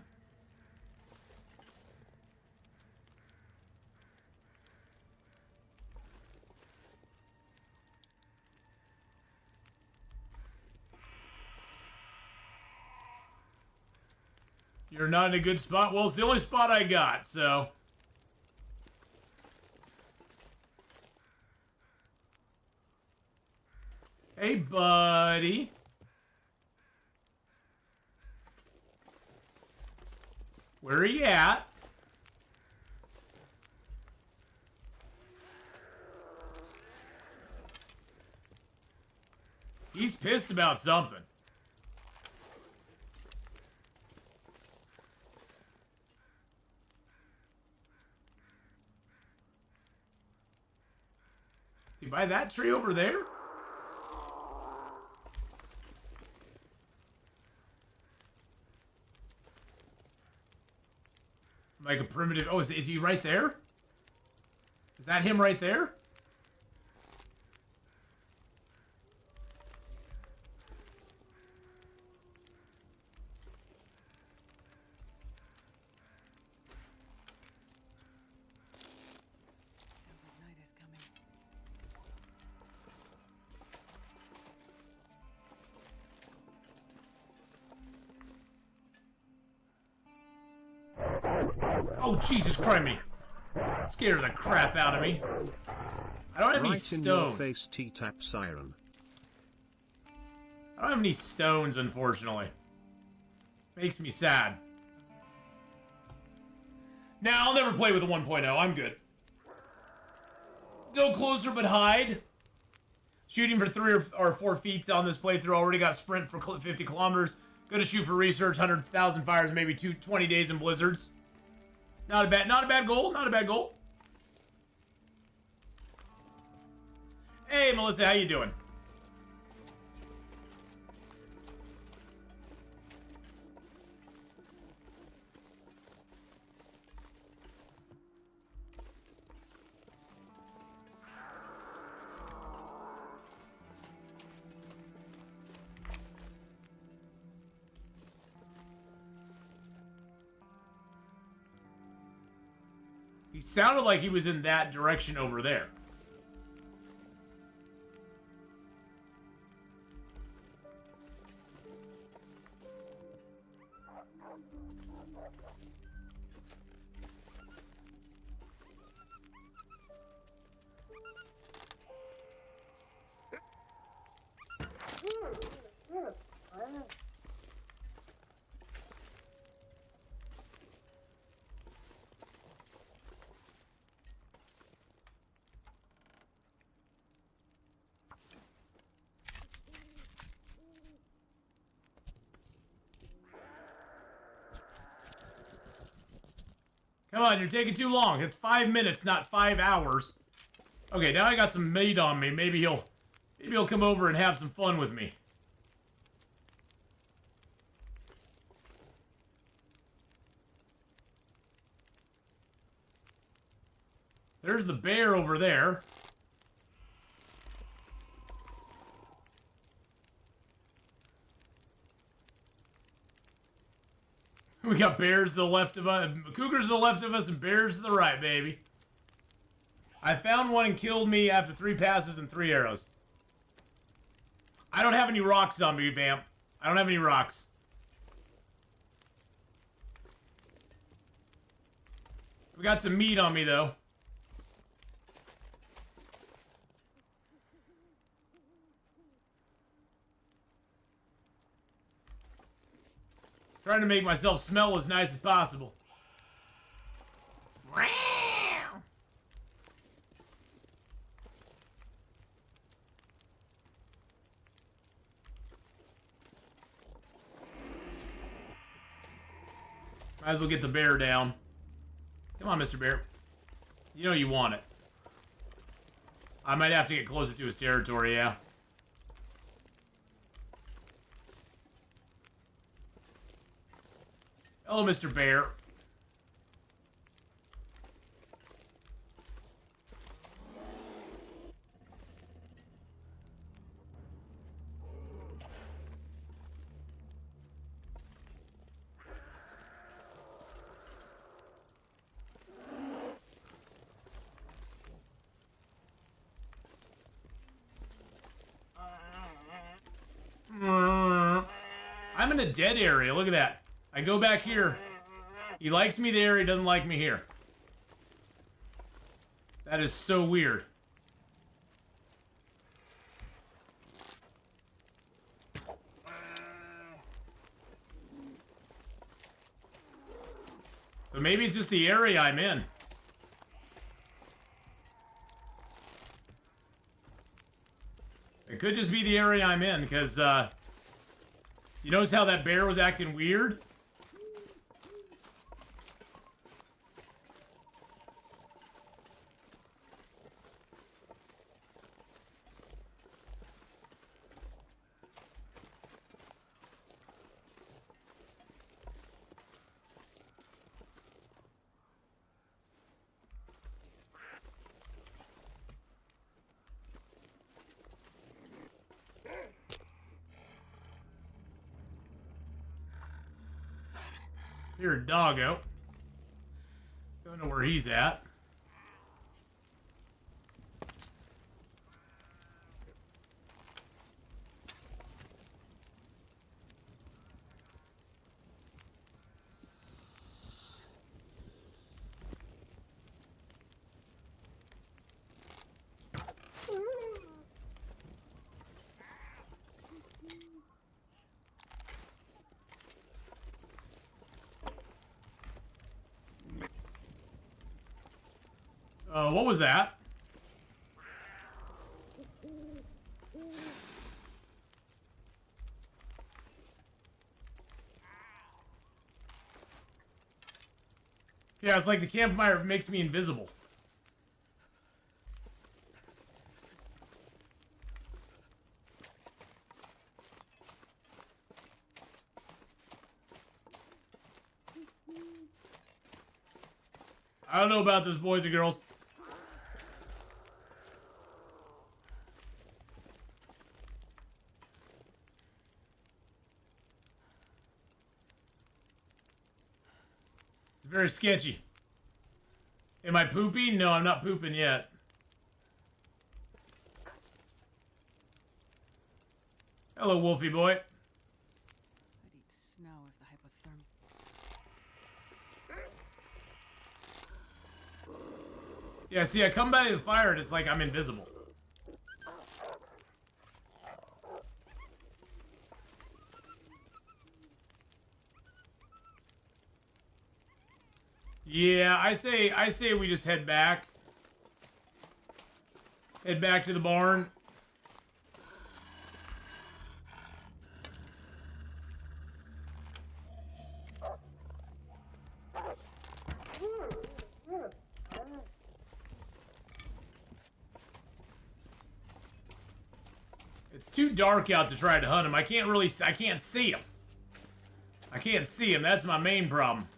You're not in a good spot? Well, it's the only spot I got, so. Hey, buddy. Where are you at? He's pissed about something. You buy that tree over there? Like a primitive... Oh, is he right there? Is that him right there? Oh, Jesus Christ! Scared the crap out of me. I don't have any Right in your stones. face, T-tap siren. I don't have any stones, unfortunately. Makes me sad. Nah, I'll never play with a 1.0. I'm good. Go closer but hide. Shooting for 3 or 4 feet on this playthrough. Already got sprint for 50 kilometers. Gonna shoot for research. 100,000 fires, maybe 20 days in blizzards. Not a bad goal. Not a bad goal. Hey, Melissa, how you doing? He sounded like he was in that direction over there. Come on, you're taking too long. It's 5 minutes, not 5 hours. Okay, now I got some meat on me. Maybe he'll come over and have some fun with me. There's the bear over there. We got bears to the left of us, cougars to the left of us, and bears to the right, baby. I found one and killed me after 3 passes and 3 arrows. I don't have any rocks on me, Vamp. I don't have any rocks. We got some meat on me, though. Trying to make myself smell as nice as possible. Might as well get the bear down. Come on, Mr. Bear. You know you want it. I might have to get closer to his territory, yeah. Hello, Mr. Bear. I'm in a dead area. Look at that. I go back here. He likes me there. He doesn't like me here. That is so weird. So maybe it's just the area I'm in. It could just be the area I'm in, because, you notice how that bear was acting weird? Here, doggo. Don't know where he's at. What was that? Yeah, it's like the campfire makes me invisible. I don't know about this, boys and girls. It's very sketchy. Am I pooping? No, I'm not pooping yet. Hello, Wolfie boy. I'd eat snow if the hypothermia. Yeah, see, I come by the fire and it's like I'm invisible. Yeah, I say we just head back. Head back to the barn. It's too dark out to try to hunt him. I can't see him. I can't see him. That's my main problem.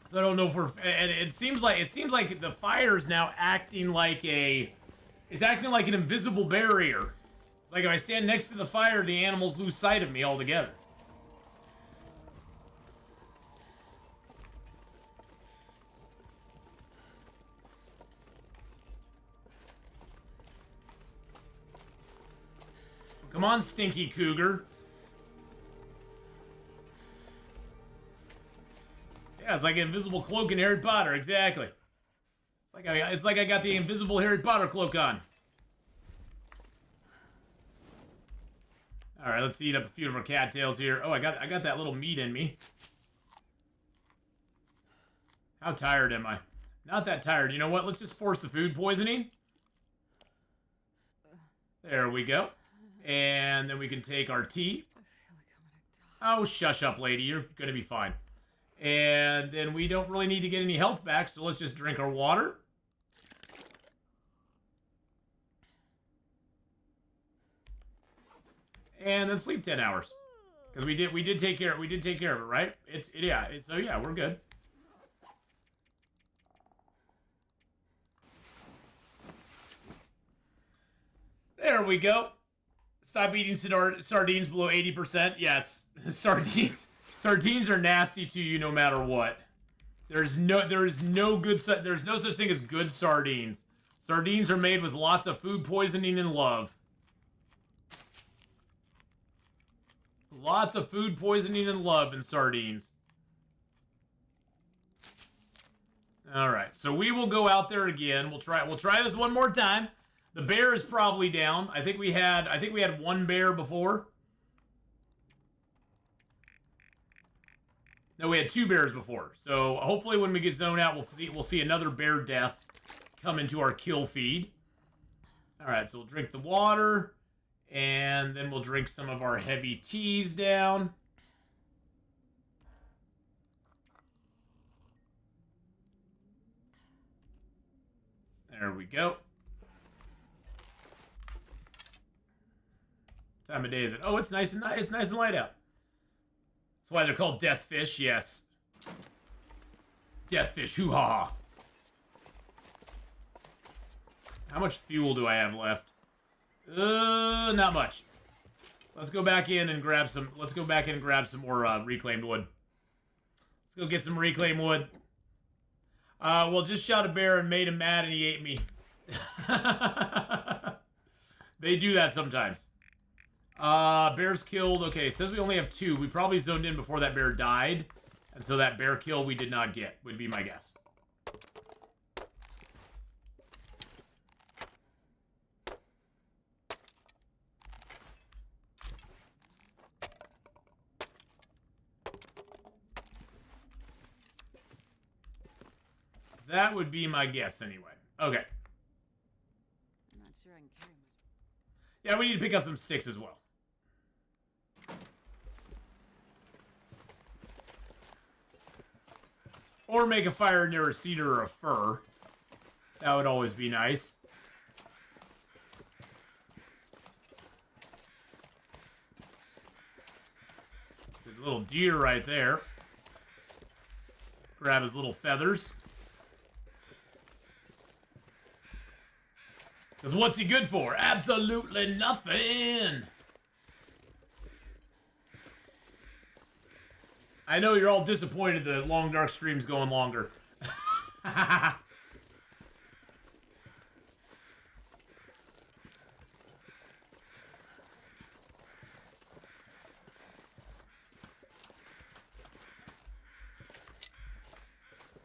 So I don't know if we're, and it seems like the fire's now acting like it's acting like an invisible barrier. It's like if I stand next to the fire, the animals lose sight of me altogether. Come on, stinky cougar. Yeah, it's like an invisible cloak in Harry Potter, exactly. It's like I got the invisible Harry Potter cloak on. All right, let's eat up a few of our cattails here. Oh, I got that little meat in me. How tired am I? Not that tired. You know what? Let's just force the food poisoning. There we go. And then we can take our tea. Oh, shush up, lady. You're gonna be fine. And then we don't really need to get any health back, so let's just drink our water. And then sleep 10 hours. Because we did take care of it, right? So yeah, we're good. There we go. Stop eating sardines below 80%. Yes, Sardines are nasty to you no matter what. There's no such thing as good sardines. Sardines are made with lots of food poisoning and love. Lots of food poisoning and love in sardines. All right, so we will go out there again. We'll try this one more time. The bear is probably down. I think we had one bear before. No, we had 2 bears before. So hopefully when we get zoned out, we'll see another bear death come into our kill feed. All right, so we'll drink the water, and then we'll drink some of our heavy teas down. There we go. What time of day is it? Oh, it's nice and light out. That's why they're called death fish, yes. Death fish, hoo-ha-ha. How much fuel do I have left? Not much. Let's go back in and grab some more reclaimed wood. Let's go get some reclaimed wood. Well, just shot a bear and made him mad and he ate me. They do that sometimes. Bears killed. Okay, it says we only have 2. We probably zoned in before that bear died. And so that bear kill we did not get, would be my guess. That would be my guess anyway. Okay. I'm not sure I can carry much. Yeah, we need to pick up some sticks as well. Or make a fire near a cedar or a fir. That would always be nice. There's a little deer right there. Grab his little feathers. Because what's he good for? Absolutely nothing! I know you're all disappointed the Long Dark stream's going longer.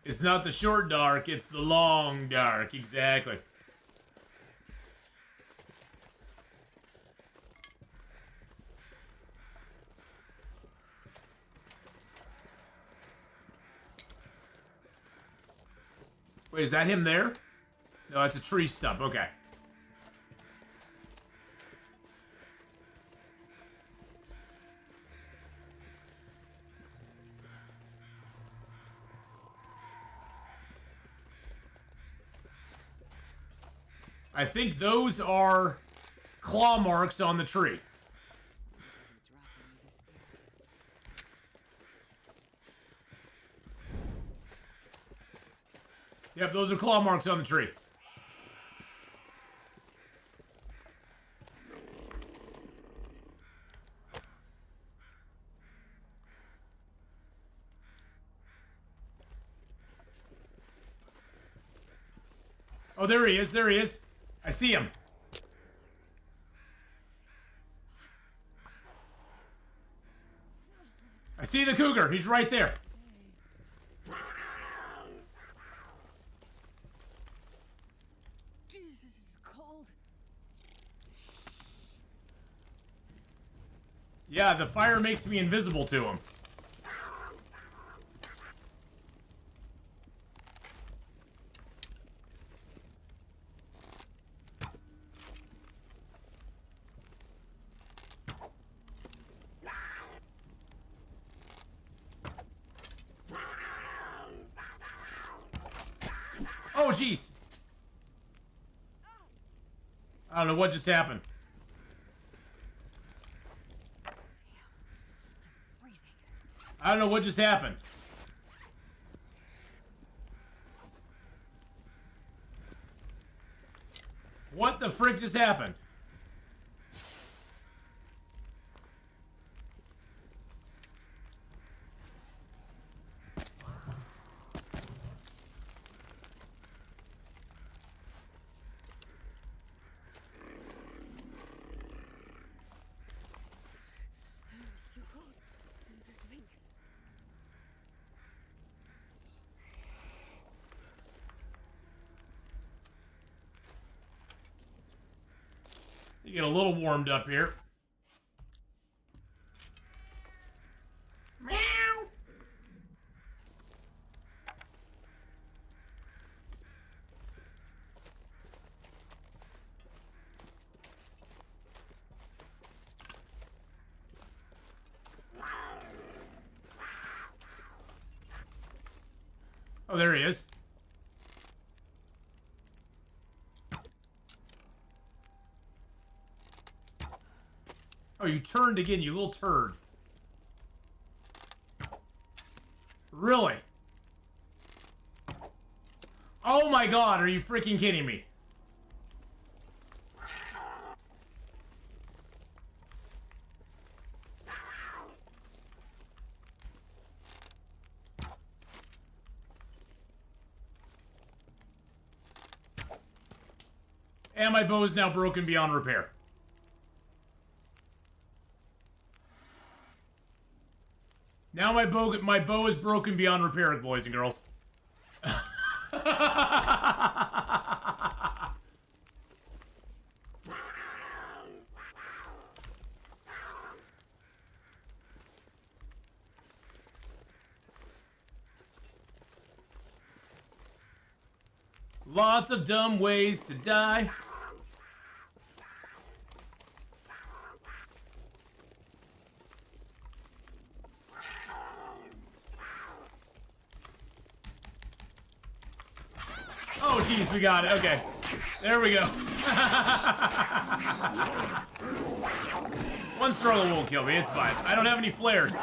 It's not the short dark, it's the long dark. Exactly. Wait, is that him there? No, it's a tree stump. Okay. I think those are claw marks on the tree. Drop any of this gear. Yep, those are claw marks on the tree. Oh, there he is. There he is. I see him. I see the cougar. He's right there. Jesus, this is cold. Yeah, the fire makes me invisible to him. Oh, jeez. I don't know what just happened. Damn. I'm freezing. I don't know what just happened. What the frick just happened? Too cold. Think. You get a little warmed up here. Meow. Oh, there he is. Oh, you turned again, you little turd. Really? Oh my god, are you freaking kidding me? And my bow is now broken beyond repair. Now my bow is broken beyond repair, boys and girls. Lots of dumb ways to die. Oh, jeez, we got it. Okay. There we go. One struggle won't kill me. It's fine. I don't have any flares.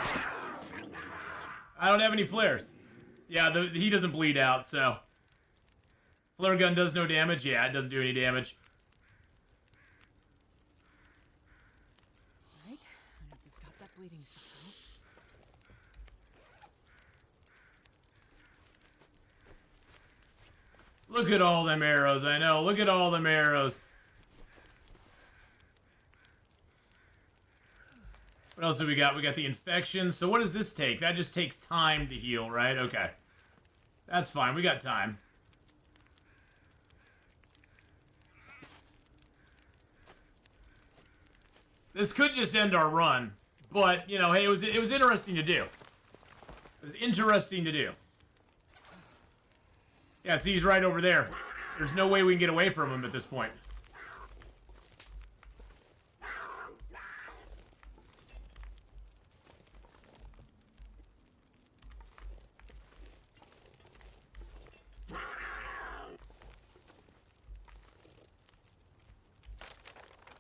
I don't have any flares. Yeah, he doesn't bleed out, so. Flare gun does no damage. Yeah, it doesn't do any damage. Right? I have to stop that bleeding somehow. Look at all them arrows, I know. Look at all them arrows. What else do we got? We got the infection. So what does this take? That just takes time to heal, right? Okay. That's fine. We got time. This could just end our run. But, you know, hey, it was interesting to do. It was interesting to do. Yeah, see, he's right over there. There's no way we can get away from him at this point.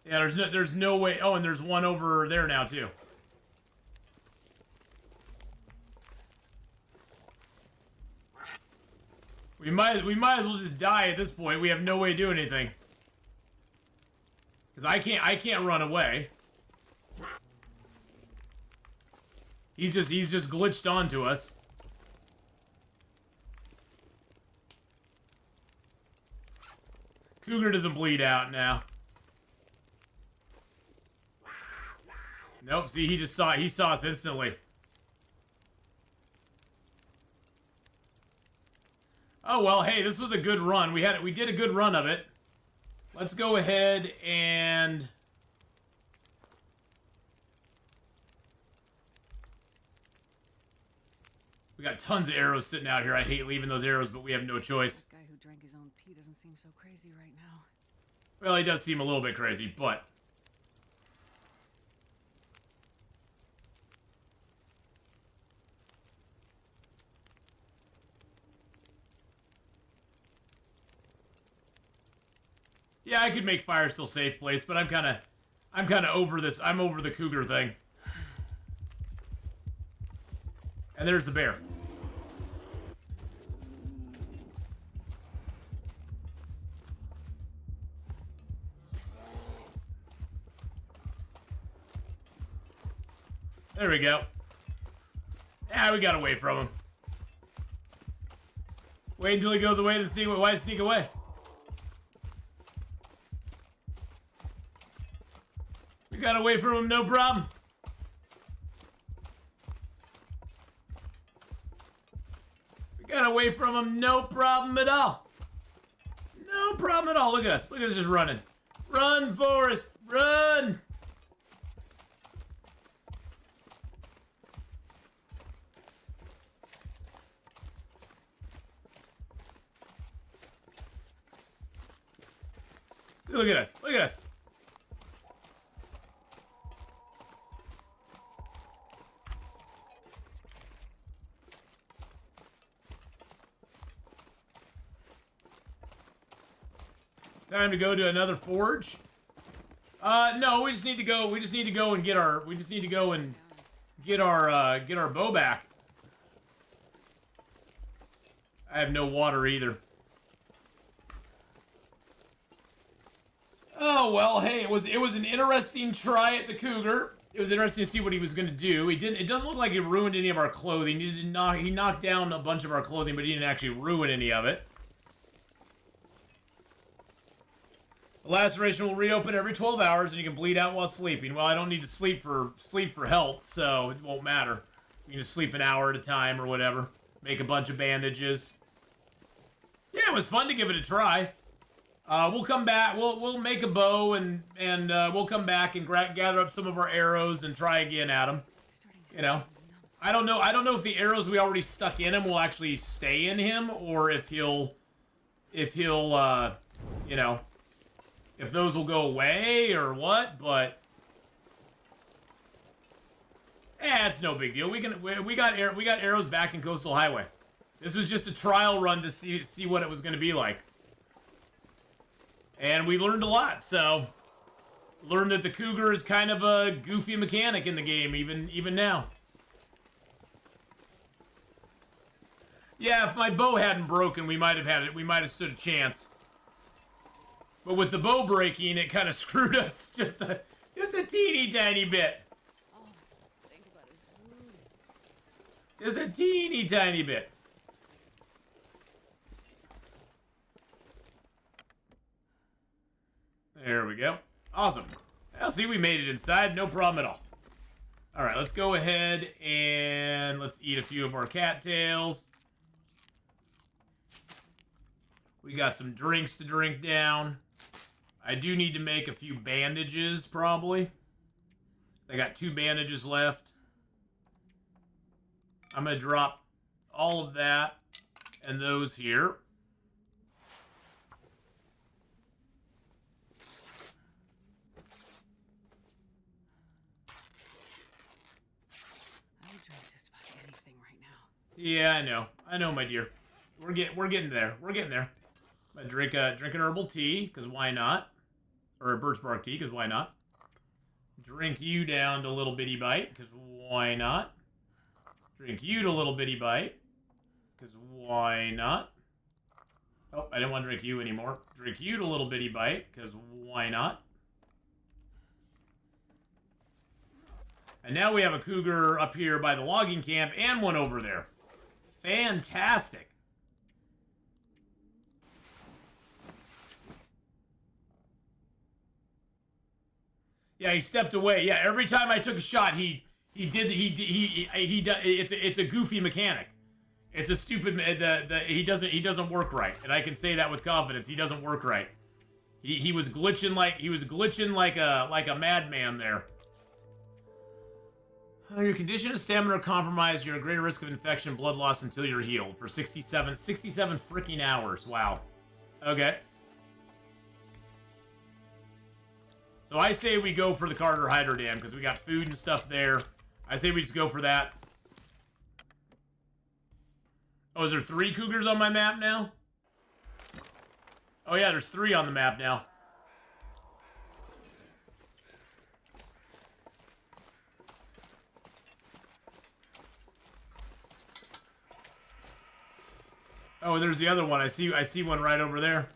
Yeah, there's no way. Oh, and there's one over there now too. We might as well just die at this point. We have no way to do anything. Cause I can't run away. He's just glitched onto us. Cougar doesn't bleed out now. Nope, see, he saw us instantly. Oh, well, hey, this was a good run. We did a good run of it. Let's go ahead and... We got tons of arrows sitting out here. I hate leaving those arrows, but we have no choice. That guy who drank his own pee doesn't seem so crazy right now. Well, he does seem a little bit crazy, but... Yeah, I could make fire still safe place, but I'm kind of over this. I'm over the Cougar thing. And there's the bear. There we go. Yeah, we got away from him. Wait until he goes away to sneak away. Why sneak away? We got away from him, no problem. We got away from him, no problem at all. No problem at all. Look at us. Look at us just running. Run, Forrest. Run. Look at us. Look at us. Time to go to another forge? No, we just need to go. We just need to go and get our. We just need to go and get our bow back. I have no water either. Oh well, hey, it was an interesting try at the Cougar. It was interesting to see what he was gonna do. He didn't. It doesn't look like he ruined any of our clothing. He did not. He knocked down a bunch of our clothing, but he didn't actually ruin any of it. The laceration will reopen every 12 hours, and you can bleed out while sleeping. Well, I don't need to sleep for health, so it won't matter. You can just sleep an hour at a time or whatever. Make a bunch of bandages. Yeah, it was fun to give it a try. We'll come back. We'll make a bow and we'll come back and gather up some of our arrows and try again at him. You know, I don't know. I don't know if the arrows we already stuck in him will actually stay in him, or if he'll if he'll, you know, if those will go away or what, but it's no big deal. We got arrows back in Coastal Highway. This was just a trial run to see what it was going to be like. And we learned a lot, so learned that the Cougar is kind of a goofy mechanic in the game, even now. Yeah, if my bow hadn't broken, we might have stood a chance. But with the bow breaking, it kind of screwed us just a teeny tiny bit. Oh, think about his food. Just a teeny tiny bit. There we go. Awesome. Well, see, we made it inside. No problem at all. All right, let's go ahead and let's eat a few of our cattails. We got some drinks to drink down. I do need to make a few bandages, probably. I got 2 bandages left. I'm going to drop all of that and those here. I would drink just about anything right now. Yeah, I know. I know, my dear. We're getting there. We're getting there. I'm gonna drink an herbal tea, because why not? Or a birch bark tea, because why not? Drink you down to a little bitty bite, because why not? Drink you to a little bitty bite, because why not? Oh, I didn't want to drink you anymore. Drink you to a little bitty bite, because why not? And now we have a cougar up here by the logging camp and one over there. Fantastic. Yeah, he stepped away. Yeah, every time I took a shot, he it's a goofy mechanic. It's a stupid he doesn't work right, and I can say that with confidence. He doesn't work right. He was glitching like a madman there. Your condition and stamina are compromised. You're at greater risk of infection, blood loss until you're healed for 67 freaking hours. Wow. Okay. So I say we go for the Carter Hydro Dam because we got food and stuff there. I say we just go for that. Oh, is there 3 cougars on my map now? Oh yeah, there's 3 on the map now. Oh, there's the other one. I see one right over there.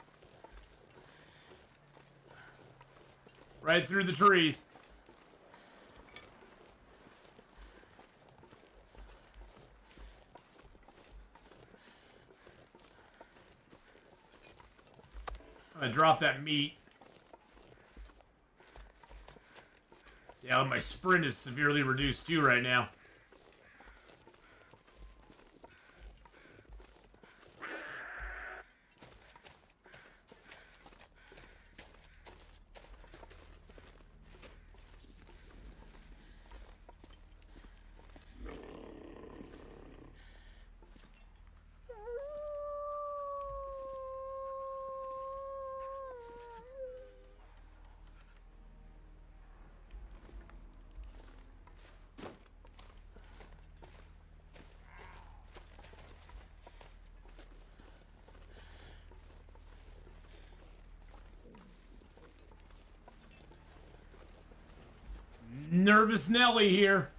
Right through the trees. I'm gonna drop that meat. Yeah, my sprint is severely reduced too right now. Nervous Nelly here.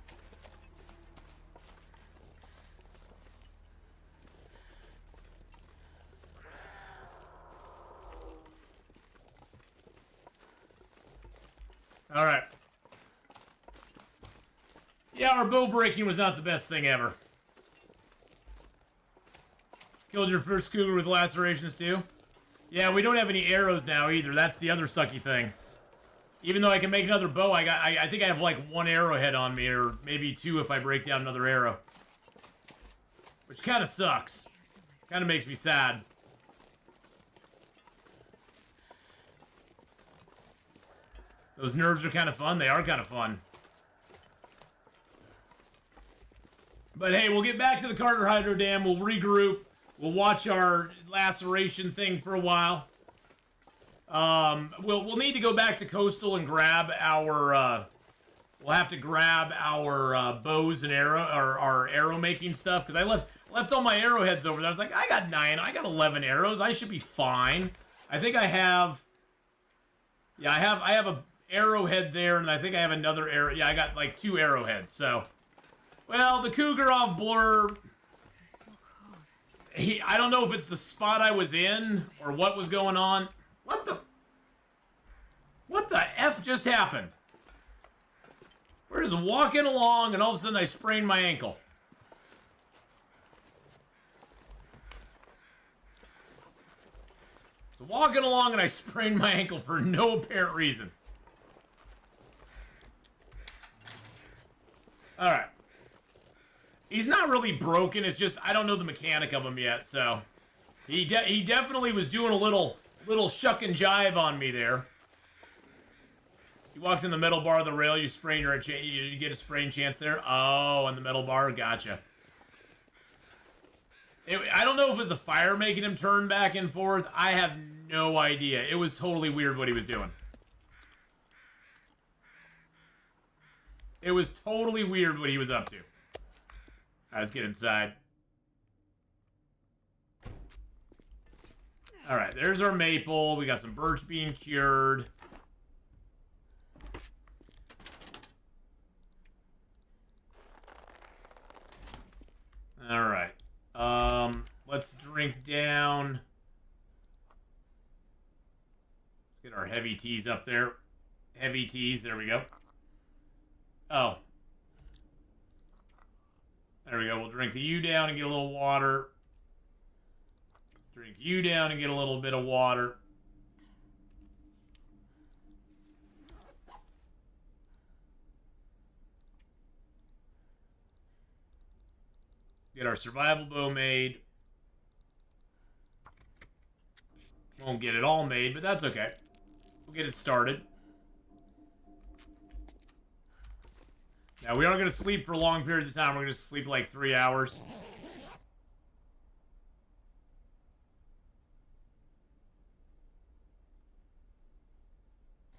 All right. Yeah, our bow breaking was not the best thing ever. Killed your first cougar with lacerations too? Yeah, we don't have any arrows now either. That's the other sucky thing. Even though I can make another bow, I think I have like 1 arrowhead on me, or maybe 2 if I break down another arrow. Which kind of sucks. Kind of makes me sad. Those nerves are kind of fun. They are kind of fun. But hey, we'll get back to the Carter Hydro Dam. We'll regroup. We'll watch our laceration thing for a while. We'll need to go back to Coastal and grab our, we'll have to grab our, bows and our arrow making stuff, because I left all my arrowheads over there. I was like, I got 11 arrows. I should be fine. I think I have, yeah, I have a arrowhead there, and I think I have another arrow. Yeah, I got like 2 arrowheads, so. Well, the Cougar off Blur, I don't know if it's the spot I was in, or what was going on. What the F just happened? We're just walking along, and all of a sudden I sprained my ankle. So walking along, and I sprained my ankle for no apparent reason. Alright. He's not really broken, it's just I don't know the mechanic of him yet, so. He definitely was doing a little shuck and jive on me there. You walked in the metal bar of the rail, you sprain you get a sprain chance there. Oh, on the metal bar, gotcha. I don't know if it was the fire making him turn back and forth. I have no idea. It was totally weird what he was doing. It was totally weird what he was up to. Alright, let's get inside. Alright, there's our maple. We got some birch being cured. Alright. Let's drink down. Let's get our heavy teas up there. Heavy teas, there we go. Oh. There we go. We'll drink the U down and get a little water. Drink you down and get a little bit of water. Get our survival bow made. Won't get it all made, but that's okay. We'll get it started. Now, we aren't going to sleep for long periods of time. We're going to sleep like 3 hours.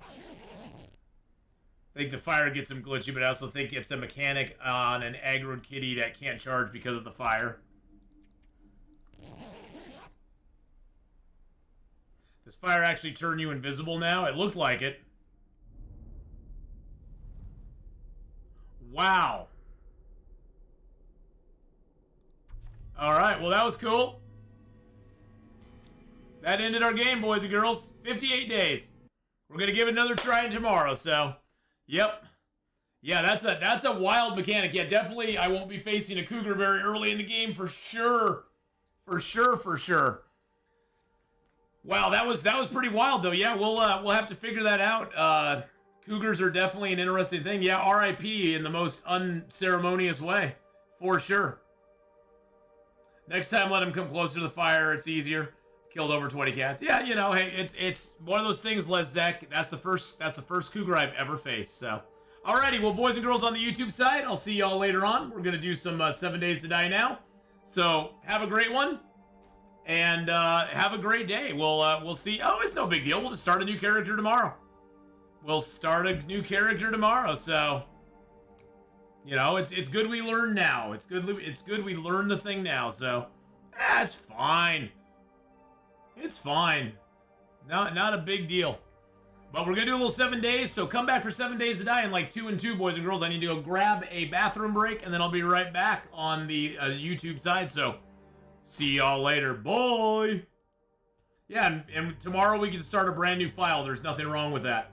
I think the fire gets him glitchy, but I also think it's a mechanic on an aggroed kitty that can't charge because of the fire. Does fire actually turn you invisible now? It looked like it. Wow. Alright, well that was cool. That ended our game, boys and girls. 58 days. We're going to give it another try tomorrow, so... Yep. Yeah, that's a wild mechanic. Yeah, definitely I won't be facing a Cougar very early in the game for sure. For sure. Wow, that was pretty wild though. Yeah, we'll have to figure that out. Cougars are definitely an interesting thing. Yeah, RIP in the most unceremonious way. For sure. Next time let them come closer to the fire, it's easier. Killed over 20 cats. Yeah, you know, hey, it's one of those things, Les Zek. That's the first Cougar I've ever faced. So, alrighty, well, boys and girls on the YouTube side, I'll see y'all later on. We're gonna do some 7 Days to Die now. So, have a great one, and have a great day. We'll see. Oh, it's no big deal. We'll just start a new character tomorrow. So, you know, it's good we learn now. It's good we learn the thing now. So, it's fine. It's fine. Not a big deal. But we're going to do a little 7 days, so come back for 7 Days to Die in like 2 and 2, boys and girls. I need to go grab a bathroom break, and then I'll be right back on the YouTube side. So, see y'all later. Bye! Yeah, and tomorrow we can start a brand new file. There's nothing wrong with that.